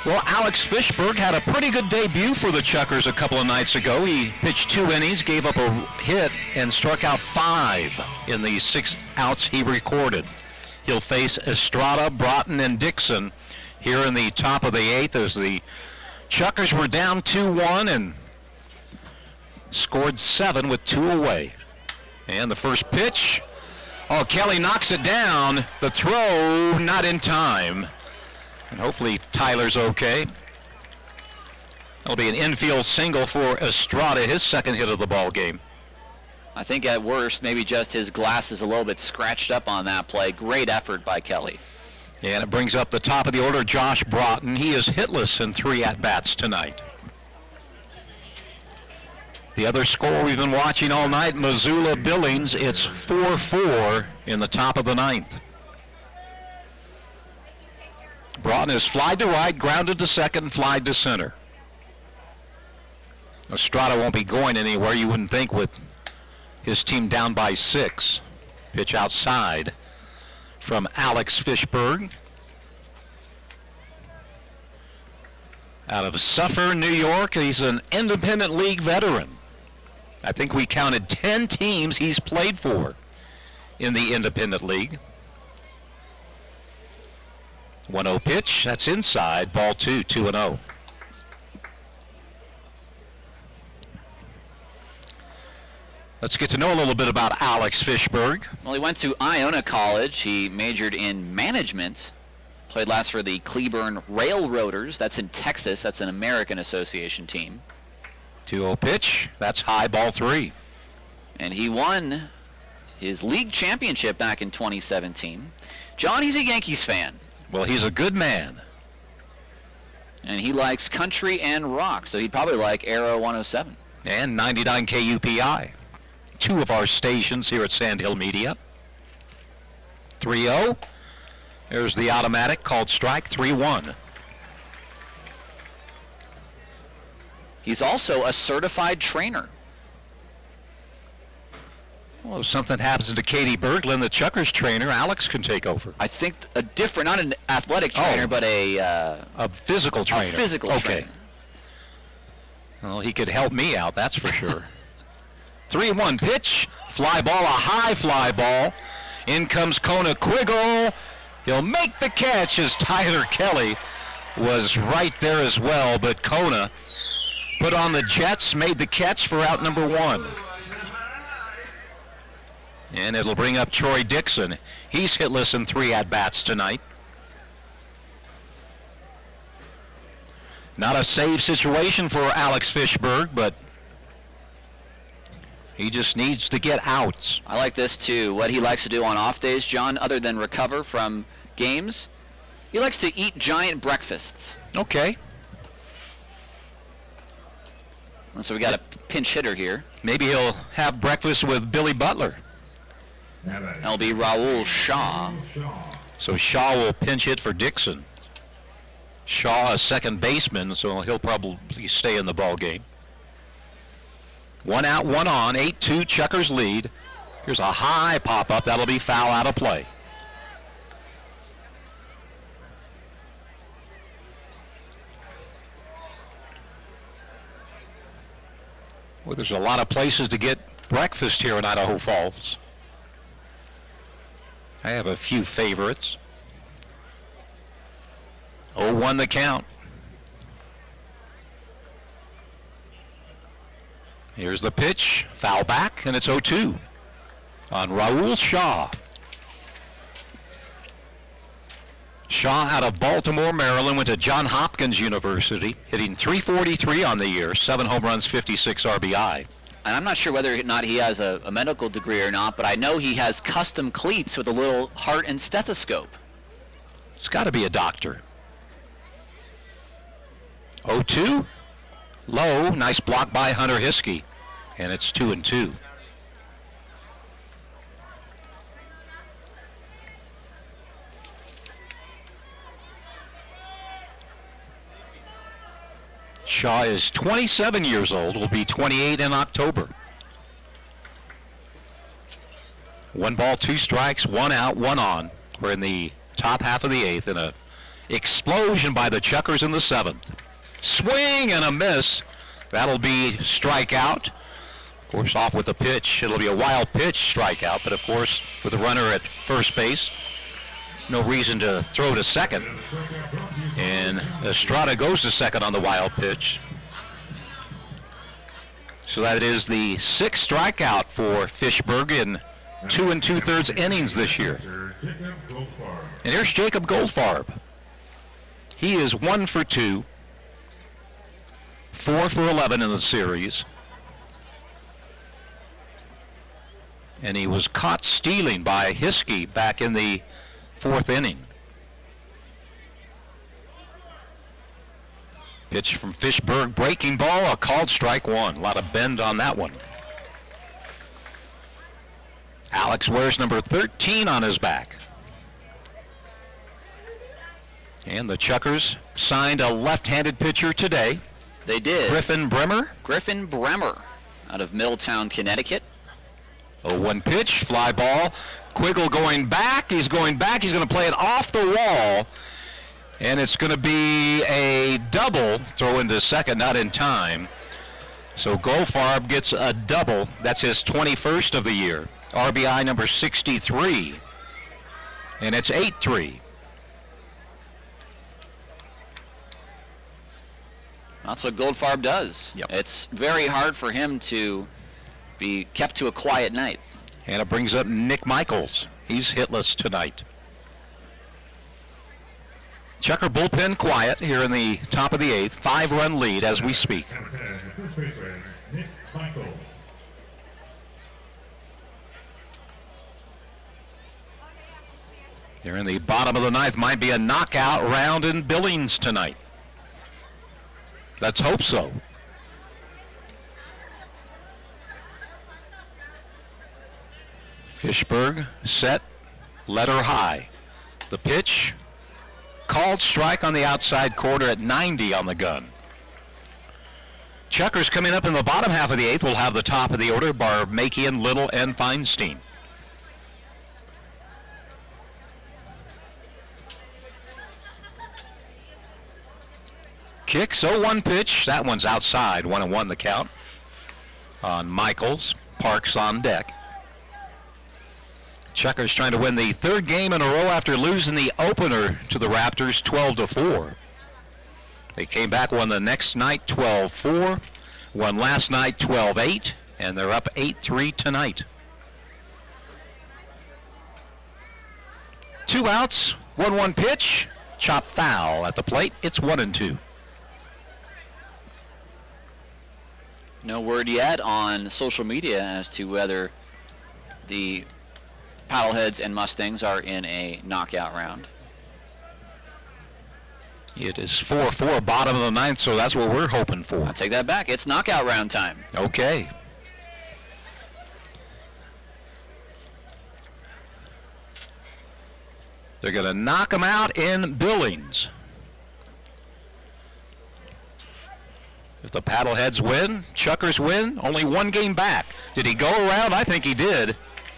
Well, Alex Fishberg had a pretty good debut for the Chukars a couple of nights ago. He pitched 2 innings, gave up a hit, and struck out 5 in the 6 outs he recorded. He'll face Estrada, Broughton, and Dixon here in the top of the 8th as the Chukars were down 2-1 and scored 7 with 2 away. And the first pitch, Kelly knocks it down. The throw not in time. And hopefully Tyler's okay. That'll be an infield single for Estrada, his second hit of the ball game. I think at worst, maybe just his glass is a little bit scratched up on that play. Great effort by Kelly. And it brings up the top of the order, Josh Broughton. He is hitless in 3 at-bats tonight. The other score we've been watching all night, Missoula Billings. It's 4-4 in the top of the 9th. Broughton is flied to right, grounded to second, flied to center. Estrada won't be going anywhere, you wouldn't think, with his team down by 6. Pitch outside from Alex Fishberg. Out of Suffolk, New York, he's an independent league veteran. I think we counted 10 teams he's played for in the independent league. 1-0 pitch, that's inside, ball 2, 2-0. Let's get to know a little bit about Alex Fishberg. Well, he went to Iona College. He majored in management. Played last for the Cleburne Railroaders. That's in Texas. That's an American Association team. 2-0 pitch, that's high, ball 3. And he won his league championship back in 2017. John, he's a Yankees fan. Well, he's a good man. And he likes country and rock, so he'd probably like Arrow 107. And 99 KUPI. 2 of our stations here at Sandhill Media. 3-0. There's the automatic called strike, 3-1. He's also a certified trainer. Well, if something happens to Katie Berglund, the Chukars trainer, Alex can take over. I think a different, not an athletic trainer, but a physical trainer. A physical trainer. Well, he could help me out, that's for sure. 3-1 pitch, fly ball, a high fly ball. In comes Kona Quiggle. He'll make the catch as Tyler Kelly was right there as well, but Kona put on the Jets, made the catch for out number 1. And it'll bring up Troy Dixon. He's hitless in 3 at-bats tonight. Not a save situation for Alex Fishberg, but he just needs to get outs. I like this too. What he likes to do on off days, John, other than recover from games, he likes to eat giant breakfasts. Okay. So we got a pinch hitter here. Maybe he'll have breakfast with Billy Butler. That'll be Raul Shaw. So Shaw will pinch hit for Dixon. Shaw, a second baseman, so he'll probably stay in the ball game. 1 out, 1 on, 8-2, Chukars lead. Here's a high pop-up. That'll be foul out of play. Well, there's a lot of places to get breakfast here in Idaho Falls. I have a few favorites. 0-1 the count. Here's the pitch, foul back, and it's 0-2 on Raul Shaw. Shaw out of Baltimore, Maryland, went to Johns Hopkins University, hitting .343 on the year, 7 home runs, 56 RBI. And I'm not sure whether or not he has a medical degree or not, but I know he has custom cleats with a little heart and stethoscope. It's got to be a doctor. 0-2. Low, nice block by Hunter Hiskey, and it's 2-2. Shaw is 27 years old, will be 28 in October. 1 ball, 2 strikes, 1 out, 1 on. We're in the top half of the 8th in a Explosion by the Chukars in the 7th. Swing and a miss. That'll be strikeout. Of course, off with the pitch. It'll be a wild pitch strikeout, but of course, with a runner at first base, no reason to throw to second. And Estrada goes to second on the wild pitch. So that is the 6th strikeout for Fishberg in 2 2/3 innings this year. And here's Jacob Goldfarb. He is 1 for 2, 4 for 11 in the series. And he was caught stealing by Hiskey back in the 4th inning. Pitch from Fishberg, breaking ball, a called strike 1. A lot of bend on that one. Alex wears number 13 on his back. And the Chukars signed a left-handed pitcher today. They did. Griffin Bremer. Griffin Bremer out of Middletown, Connecticut. 0-1 pitch, fly ball. Quiggle going back. He's going back. He's going to play it off the wall. And it's going to be a double. Throw into second, not in time. So Goldfarb gets a double. That's his 21st of the year. RBI number 63. And it's 8-3. That's what Goldfarb does. Yep. It's very hard for him to be kept to a quiet night. And it brings up Nick Michaels. He's hitless tonight. Chukar bullpen quiet here in the top of the 8th. 5-run lead as we speak. First baseman, Nick Michaels. They're in the bottom of the 9th. Might be a knockout round in Billings tonight. Let's hope so. Fishberg set, letter high. The pitch, called strike on the outside corner at 90 on the gun. Chukars coming up in the bottom half of the 8th will have the top of the order, Barbmakian, Little, and Feinstein. Kicks, 0-1 pitch. That one's outside, 1-1 the count on Michaels. Parks on deck. Chukars trying to win the 3rd game in a row after losing the opener to the Raptors 12-4. They came back, won the next night 12-4, won last night 12-8, and they're up 8-3 tonight. 2 outs, 1-1 pitch, chop foul at the plate. It's 1-2. No word yet on social media as to whether the Paddleheads and Mustangs are in a knockout round. It is 4-4, bottom of the 9th, so that's what we're hoping for. I'll take that back. It's knockout round time. Okay. They're going to knock them out in Billings. If the Paddleheads win, Chukars win, only 1 game back. Did he go around? I think he did.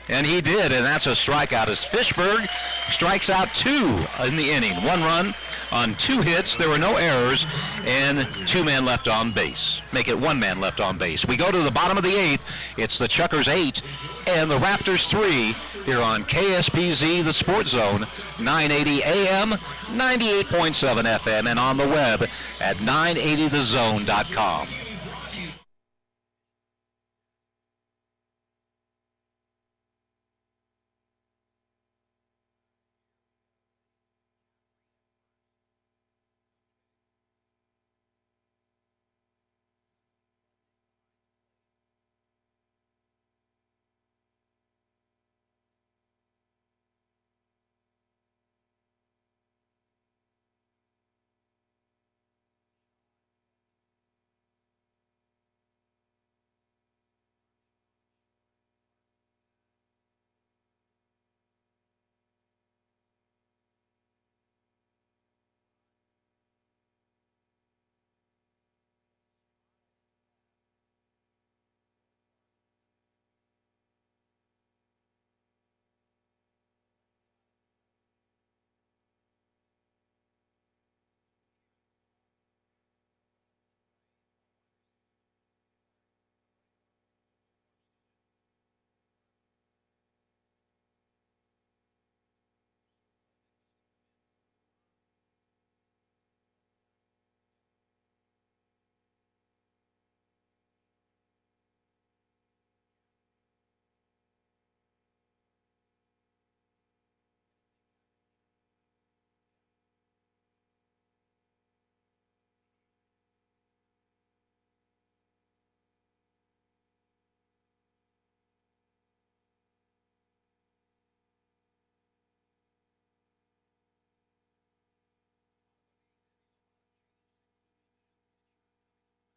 And he did, and that's a strikeout as Fishberg strikes out 2 in the inning. 1 run on 2 hits. There were no errors, and 2 men left on base. Make it 1 man left on base. We go to the bottom of the 8th. It's the Chukars 8 and the Raptors 3 here on KSPZ, the Sports Zone, 980 AM, 98.7 FM, and on the web at 980thezone.com.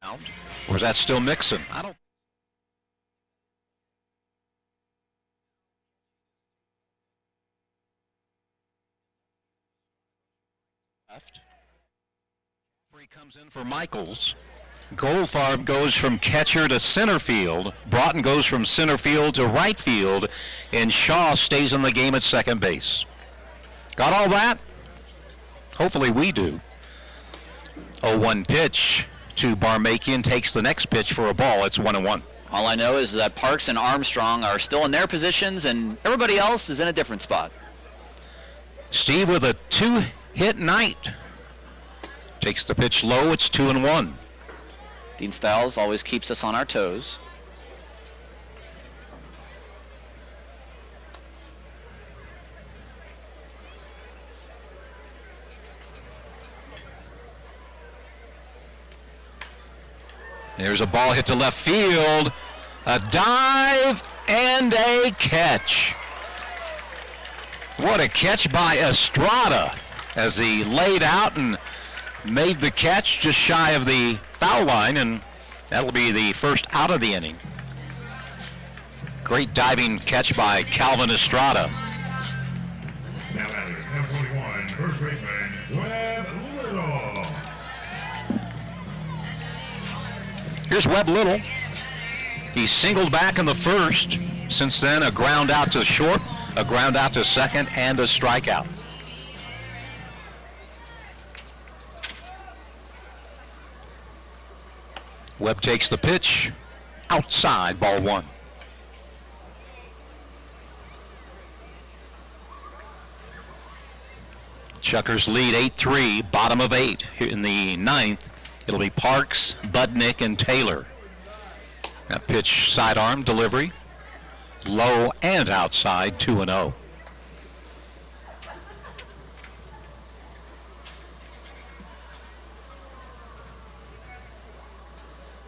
Or is that still Mixon? I don't. Left. Free comes in for Michaels. Goldfarb goes from catcher to center field. Broughton goes from center field to right field. And Shaw stays in the game at second base. Got all that? Hopefully we do. 0-1 pitch to Barmakian, takes the next pitch for a ball. It's 1-1. All I know is that Parks and Armstrong are still in their positions and everybody else is in a different spot. Steve with a 2-hit night. Takes the pitch low. It's 2-1. Dean Stiles always keeps us on our toes. There's a ball hit to left field. A dive and a catch. What a catch by Estrada as he laid out and made the catch just shy of the foul line, and that'll be the first out of the inning. Great diving catch by Calvin Estrada. Now at number 21, first baseman, Webb Little. Here's Webb Little. He singled back in the first. Since then, a ground out to short, a ground out to second, and a strikeout. Webb takes the pitch. Outside, ball one. Chukars lead 8-3, bottom of 8 here in the ninth. It'll be Parks, Budnick, and Taylor. That pitch, sidearm delivery, low and outside, 2-0.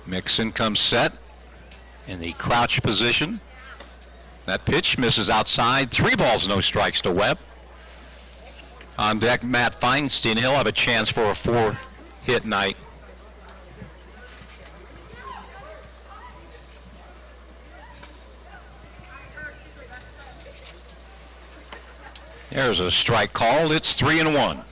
Mixon comes set in the crouch position. That pitch misses outside. 3 balls, no strikes to Webb. On deck, Matt Feinstein. He'll have a chance for a 4-hit night. There's a strike called. It's 3-1.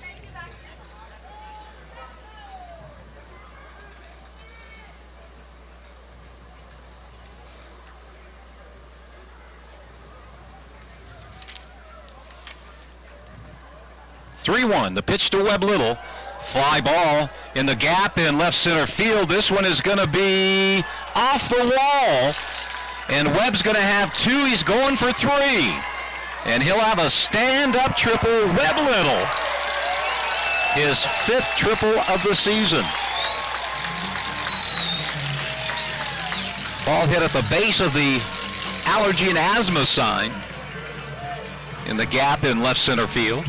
The pitch to Webb Little. Fly ball in the gap in left center field. This one is going to be off the wall. And Webb's going to have 2. He's going for 3. And he'll have a stand-up triple. Webb Little. His 5th triple of the season. Ball hit at the base of the allergy and asthma sign in the gap in left center field.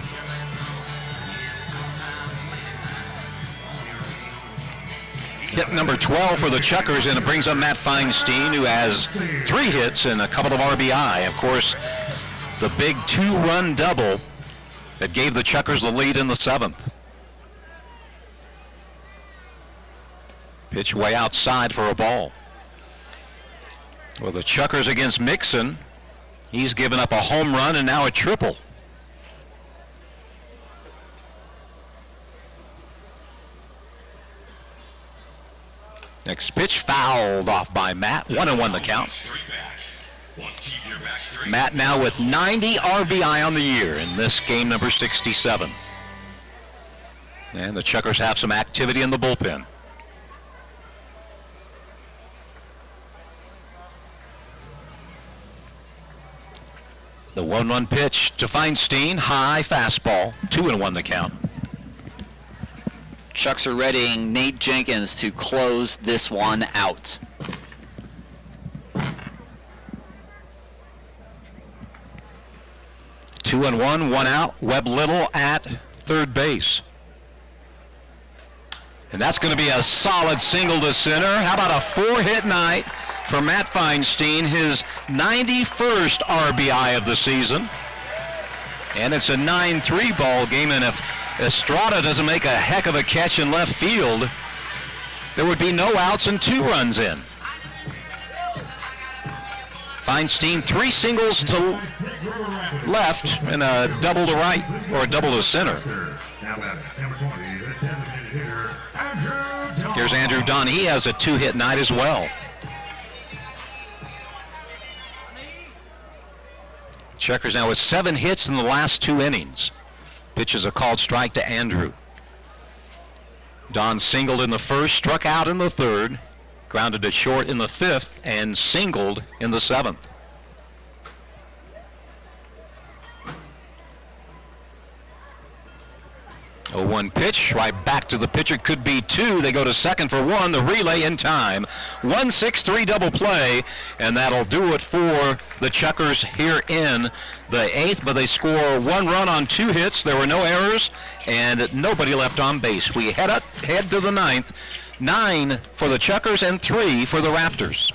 Hit number 12 for the Chukars, and it brings up Matt Feinstein, who has 3 hits and a couple of RBI. Of course, the big 2-run double that gave the Chukars the lead in the 7th. Pitch way outside for a ball. Well, the Chukars against Mixon. He's given up a home run and now a triple. Next pitch fouled off by Matt. 1-1 the count. Matt now with 90 RBI on the year in this game number 67. And the Chukars have some activity in the bullpen. The 1-1 pitch to Feinstein. High fastball. 2-1 the count. Chucks are readying Nate Jenkins to close this one out. Two and one out. Webb Little at third base. And that's going to be a solid single to center. How about a 4-hit night for Matt Feinstein, his 91st RBI of the season. And it's a 9-3 ball game, and if Estrada doesn't make a heck of a catch in left field, there would be no outs and 2 runs in. Feinstein 3 singles to left and a double to right, or a double to center. Here's Andrew Dunn. He has a 2-hit night as well. Chukars now with 7 hits in the last 2 innings. Pitches a called strike to Andrew. Don singled in the first, struck out in the third, grounded to short in the 5th, and singled in the 7th. Oh, 1 pitch, right back to the pitcher, could be 2. They go to second for 1, the relay in time. 1-6-3 double play, and that'll do it for the Chukars here in the 8th, but they score 1 run on 2 hits. There were no errors, and nobody left on base. We head to the 9th. 9 for the Chukars and 3 for the Raptors.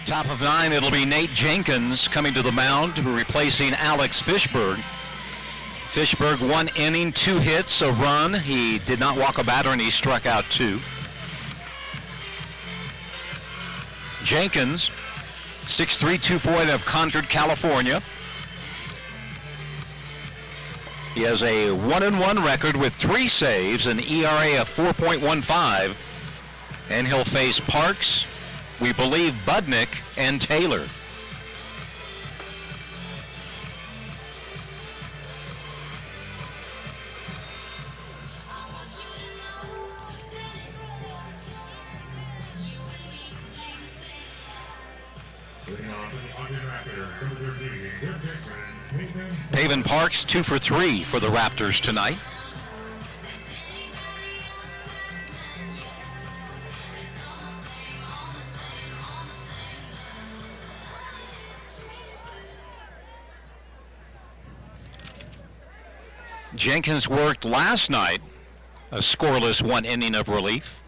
Top of 9, it'll be Nate Jenkins coming to the mound, replacing Alex Fishberg. Fishberg 1 inning, 2 hits, a run. He did not walk a batter, and he struck out 2. Jenkins, 6'3", 240 of Concord, California. He has a 1-1 record with 3 saves, an ERA of 4.15, and he'll face Parks, we believe Budnick, and Taylor. Pavin Parks 2 for 3 for the Raptors tonight. Jenkins worked last night, a scoreless 1 inning of relief.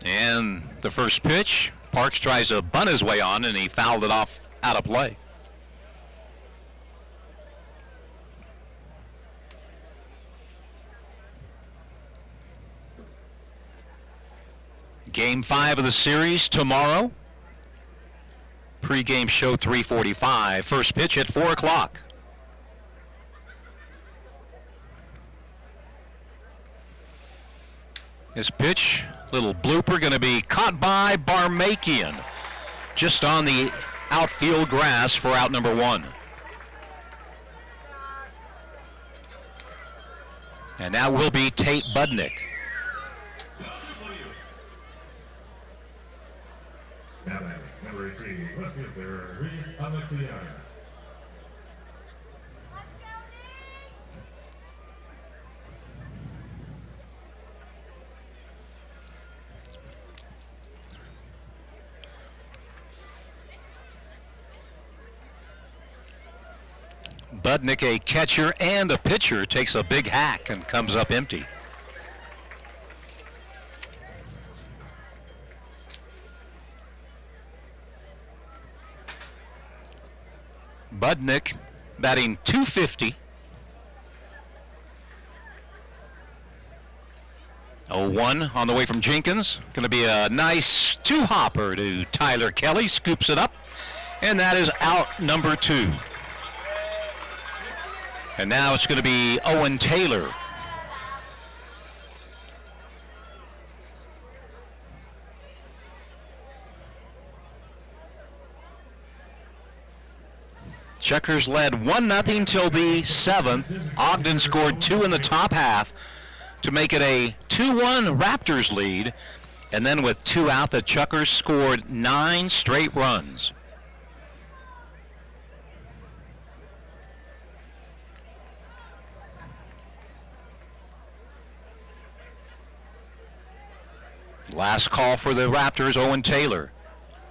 And the first pitch, Parks tries to bunt his way on, and he fouled it off out of play. Game 5 of the series tomorrow. Pre-game show 3:45. First pitch at 4 o'clock. This pitch, little blooper, going to be caught by Barmakian, just on the outfield grass for out number 1. And that will be Tate Budnick. fielder, Reese Alexias. Budnick, a catcher and a pitcher, takes a big hack and comes up empty. Budnick batting .250. 0-1 on the way from Jenkins. Going to be a nice two-hopper to Tyler Kelly. Scoops it up, and that is out number 2. And now it's going to be Owen Taylor. Chukars led 1-0 till the 7th. Ogden scored 2 in the top half to make it a 2-1 Raptors lead. And then with 2 out, the Chukars scored 9 straight runs. Last call for the Raptors, Owen Taylor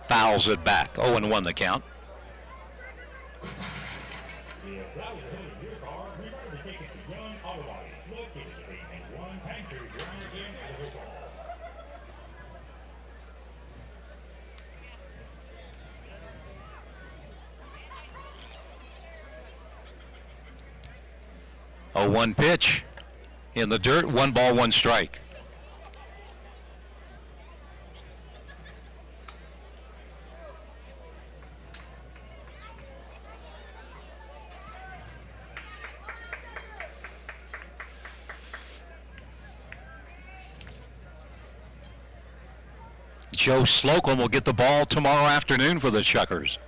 fouls it back. 0-1 the count. If that was headed in your car, remember to take it to Young Auto Body, located at 891 Pancake Drive in Idaho. A 1 pitch in the dirt, 1 ball, 1 strike. Joe Slocum will get the ball tomorrow afternoon for the Chukars.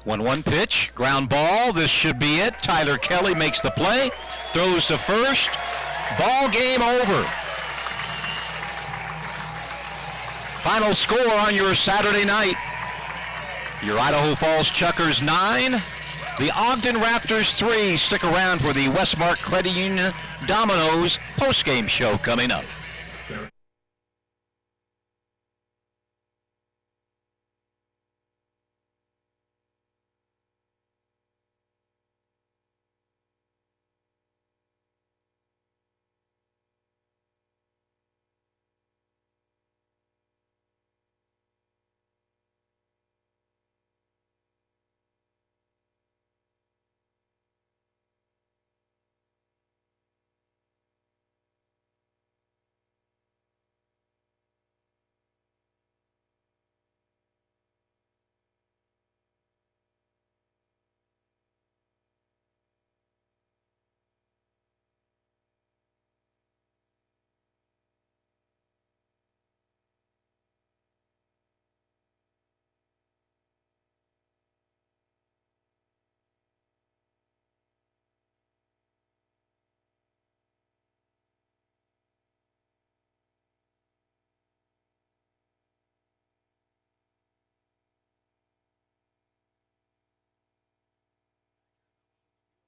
1-1 pitch, ground ball. This should be it. Tyler Kelly makes the play, throws to first. Ball game over. Final score on your Saturday night. Your Idaho Falls Chukars 9, the Ogden Raptors 3. Stick around for the Westmark Credit Union Domino's postgame show coming up.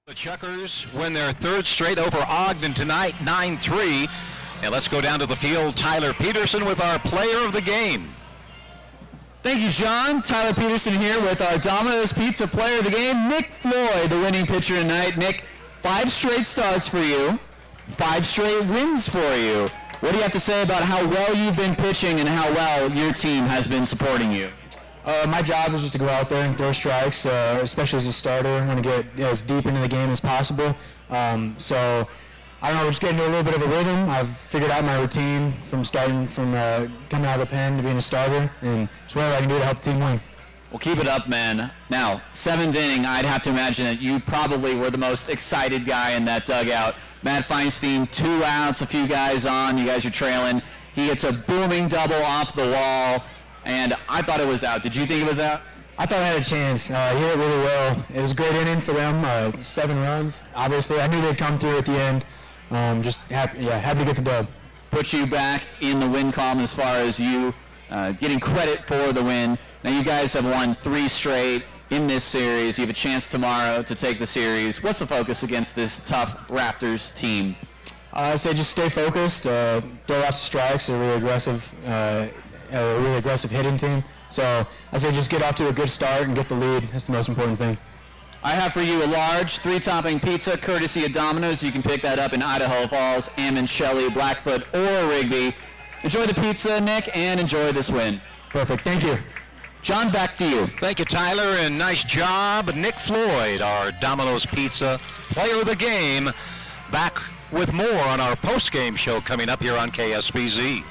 The Chukars win their 3rd straight over Ogden tonight, 9-3. And let's go down to the field. Tyler Peterson with our player of the game. Thank you, John. Tyler Peterson here with our Domino's Pizza player of the game, Nick Floyd, the winning pitcher tonight. Nick, 5 straight starts for you, 5 straight wins for you. What do you have to say about how well you've been pitching and how well your team has been supporting you? My job is just to go out there and throw strikes, especially as a starter. I want to get as deep into the game as possible. So, I don't know, we're just getting into a little bit of a rhythm. I've figured out my routine from starting from coming out of the pen to being a starter, and just whatever I can do to help the team win. Well, keep it up, man. Now, 7th inning, I'd have to imagine that you probably were the most excited guy in that dugout. Matt Feinstein, 2 outs, a few guys on. You guys are trailing. He hits a booming double off the wall. And I thought it was out. Did you think it was out? I thought I had a chance. He hit it really well. It was a great inning for them. 7 runs. Obviously, I knew they'd come through at the end. Just happy to get the dub. Put you back in the win column as far as you getting credit for the win. Now you guys have won 3 straight in this series. You have a chance tomorrow to take the series. What's the focus against this tough Raptors team? I say just stay focused. Throw lots of strikes. They're a really aggressive hitting team. So I say just get off to a good start and get the lead. That's the most important thing. I have for you a large 3-topping pizza courtesy of Domino's. You can pick that up in Idaho Falls, Ammon, Shelley, Blackfoot, or Rigby. Enjoy the pizza, Nick, and enjoy this win. Perfect. Thank you. John, back to you. Thank you, Tyler, and nice job. Nick Floyd, our Domino's Pizza player of the game. Back with more on our post-game show coming up here on KSBZ.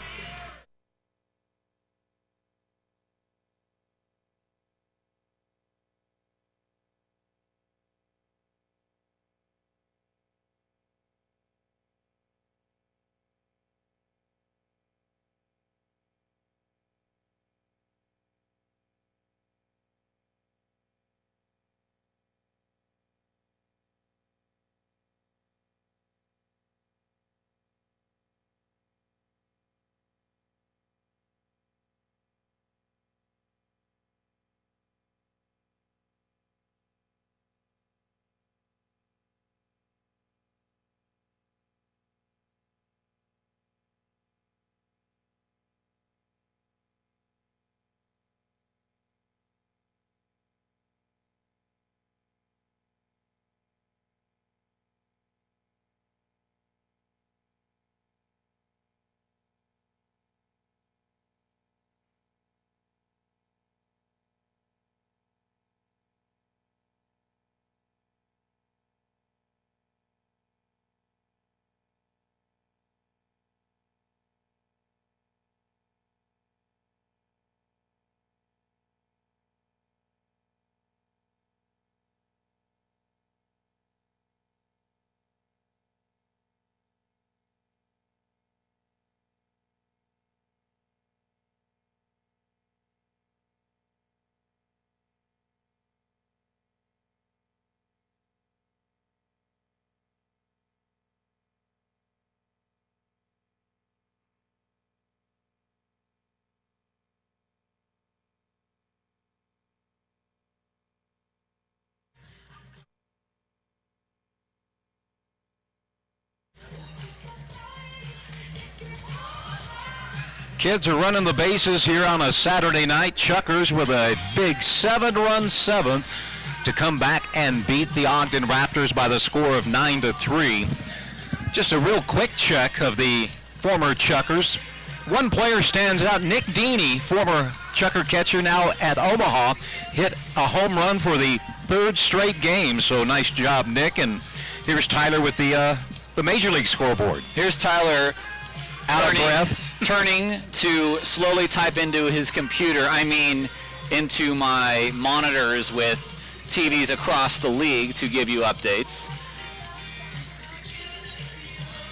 Kids are running the bases here on a Saturday night. Chukars with a big 7-run seventh to come back and beat the Ogden Raptors by the score of 9-3. Just a real quick check of the former Chukars. One player stands out. Nick Deeney, former Chukar catcher now at Omaha, hit a home run for the 3rd straight game. So nice job, Nick. And here's Tyler with the Major League scoreboard. Here's Tyler turning to slowly type into his computer, into my monitors with TVs across the league to give you updates.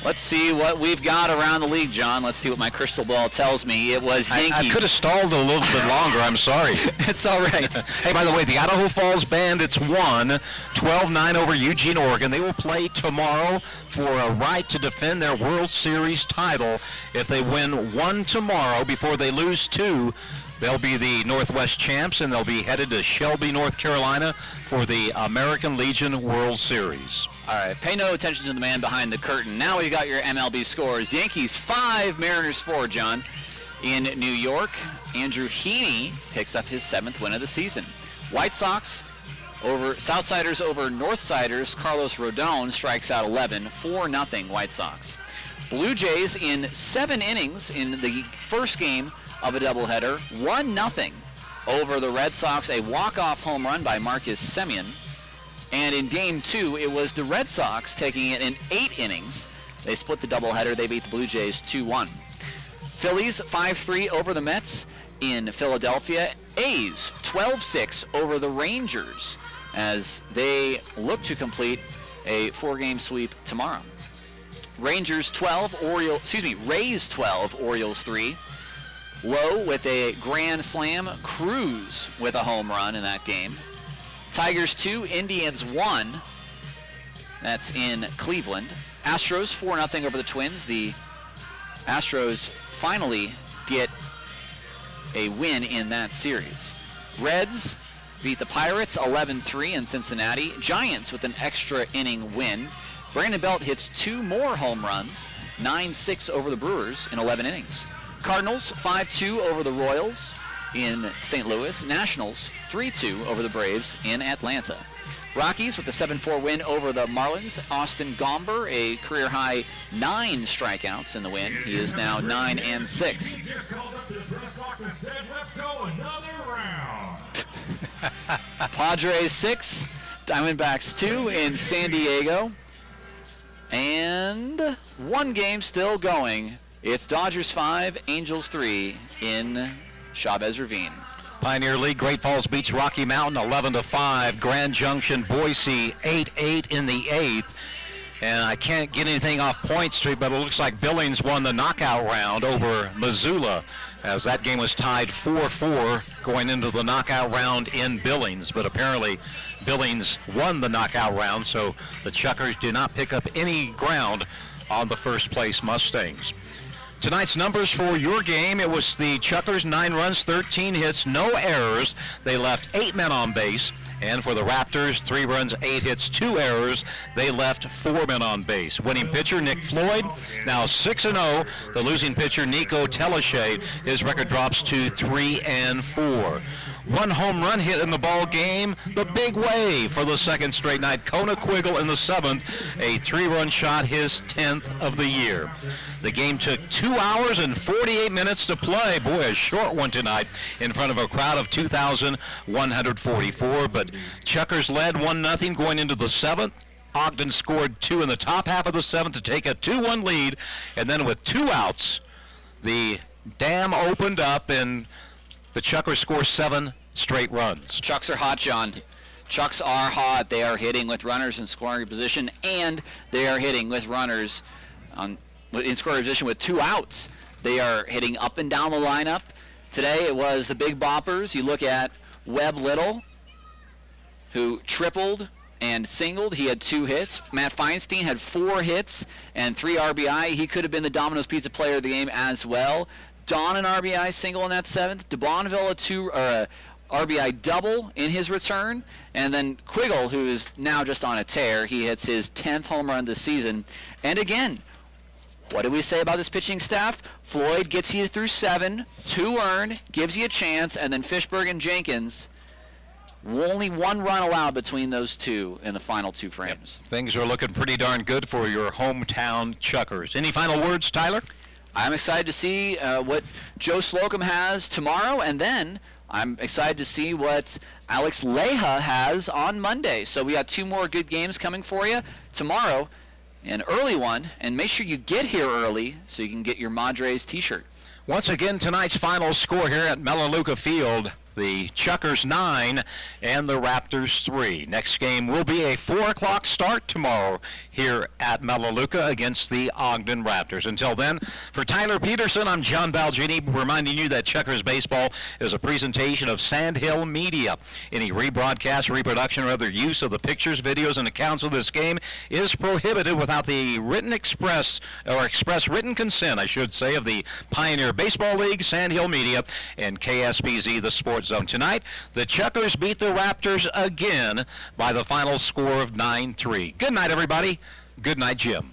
Let's see what we've got around the league, John. Let's see what my crystal ball tells me. It was Yankees. I could have stalled a little bit longer. I'm sorry. It's all right. Hey, by the way, the Idaho Falls Bandits won 12-9 over Eugene, Oregon. They will play tomorrow for a right to defend their World Series title. If they win 1 tomorrow before they lose 2, they'll be the Northwest champs, and they'll be headed to Shelby, North Carolina for the American Legion World Series. All right, pay no attention to the man behind the curtain. Now we got your MLB scores. Yankees 5, Mariners 4, John. In New York, Andrew Heaney picks up his 7th win of the season. White Sox over Southsiders over Northsiders. Carlos Rodon strikes out 11, 4-0 White Sox. Blue Jays in 7 innings in the first game of a doubleheader, 1-0 over the Red Sox, a walk-off home run by Marcus Semien. And in Game 2, it was the Red Sox taking it in 8 innings. They split the doubleheader. They beat the Blue Jays 2-1. Phillies 5-3 over the Mets in Philadelphia. A's 12-6 over the Rangers as they look to complete a 4-game sweep tomorrow. Rays 12, Orioles 3. Lowe with a grand slam, Cruz with a home run in that game. Tigers 2, Indians 1. That's in Cleveland. Astros 4-0 over the Twins. The Astros finally get a win in that series. Reds beat the Pirates 11-3 in Cincinnati. Giants with an extra inning win. Brandon Belt hits 2 more home runs, 9-6 over the Brewers in 11 innings. Cardinals 5-2 over the Royals in St. Louis. Nationals 3-2 over the Braves in Atlanta. Rockies with a 7-4 win over the Marlins. Austin Gomber, a career-high 9 strikeouts in the win. He is now 9-6. He just called up to the press box and said, let's go another round. Padres 6, Diamondbacks 2 in San Diego. And one game still going. It's Dodgers 5, Angels 3 in Chavez Ravine. Pioneer League, Great Falls beats Rocky Mountain 11-5. Grand Junction, Boise 8-8 in the 8th. And I can't get anything off Point Street, but it looks like Billings won the knockout round over Missoula, as that game was tied 4-4 going into the knockout round in Billings. But apparently Billings won the knockout round, so the Chukars did not pick up any ground on the first place Mustangs. Tonight's numbers for your game, it was the Chukars, 9 runs, 13 hits, no errors. They left 8 men on base. And for the Raptors, 3 runs, 8 hits, 2 errors. They left 4 men on base. Winning pitcher, Nick Floyd, now 6-0. The losing pitcher, Nico Teleshay, his record drops to 3-4. 1 home run hit in the ball game, the big wave for the second straight night. Kona Quiggle in the 7th, a 3-run shot, his 10th of the year. The game took 2 hours and 48 minutes to play. Boy, a short one tonight in front of a crowd of 2,144. But Chukars led 1-0 going into the 7th. Ogden scored 2 in the top half of the 7th to take a 2-1 lead. And then with 2 outs, the dam opened up and the Chukars score 7 straight runs. Chucks are hot, John. Chucks are hot. They are hitting with runners in scoring position, and they are hitting with runners in scoring position with 2 outs. They are hitting up and down the lineup. Today it was the big boppers. You look at Webb Little, who tripled and singled. He had 2 hits. Matt Feinstein had 4 hits and 3 RBI. He could have been the Domino's Pizza player of the game as well. Don an RBI single in that 7th. DeBonville a RBI double in his return. And then Quiggle, who is now just on a tear, he hits his 10th home run this season. And again, what do we say about this pitching staff? Floyd gets you through 7, 2 earned, gives you a chance, and then Fishberg and Jenkins, only 1 run allowed between those 2 in the final 2 frames. Yep. Things are looking pretty darn good for your hometown Chukars. Any final words, Tyler? I'm excited to see what Joe Slocum has tomorrow, and then I'm excited to see what Alex Leha has on Monday. So we got 2 more good games coming for you tomorrow. An early one, and make sure you get here early so you can get your Madres t-shirt. Once again, tonight's final score here at Melaleuca Field, the Chukars 9 and the Raptors 3. Next game will be a 4 o'clock start tomorrow here at Melaleuca against the Ogden Raptors. Until then, for Tyler Peterson, I'm John Balgini, reminding you that Chukars Baseball is a presentation of Sandhill Media. Any rebroadcast, reproduction, or other use of the pictures, videos, and accounts of this game is prohibited without the express written consent, I should say, of the Pioneer Baseball League, Sandhill Media, and KSBZ, the Sports Zone. Tonight, the Chukars beat the Raptors again by the final score of 9-3. Good night, everybody. Good night, Jim.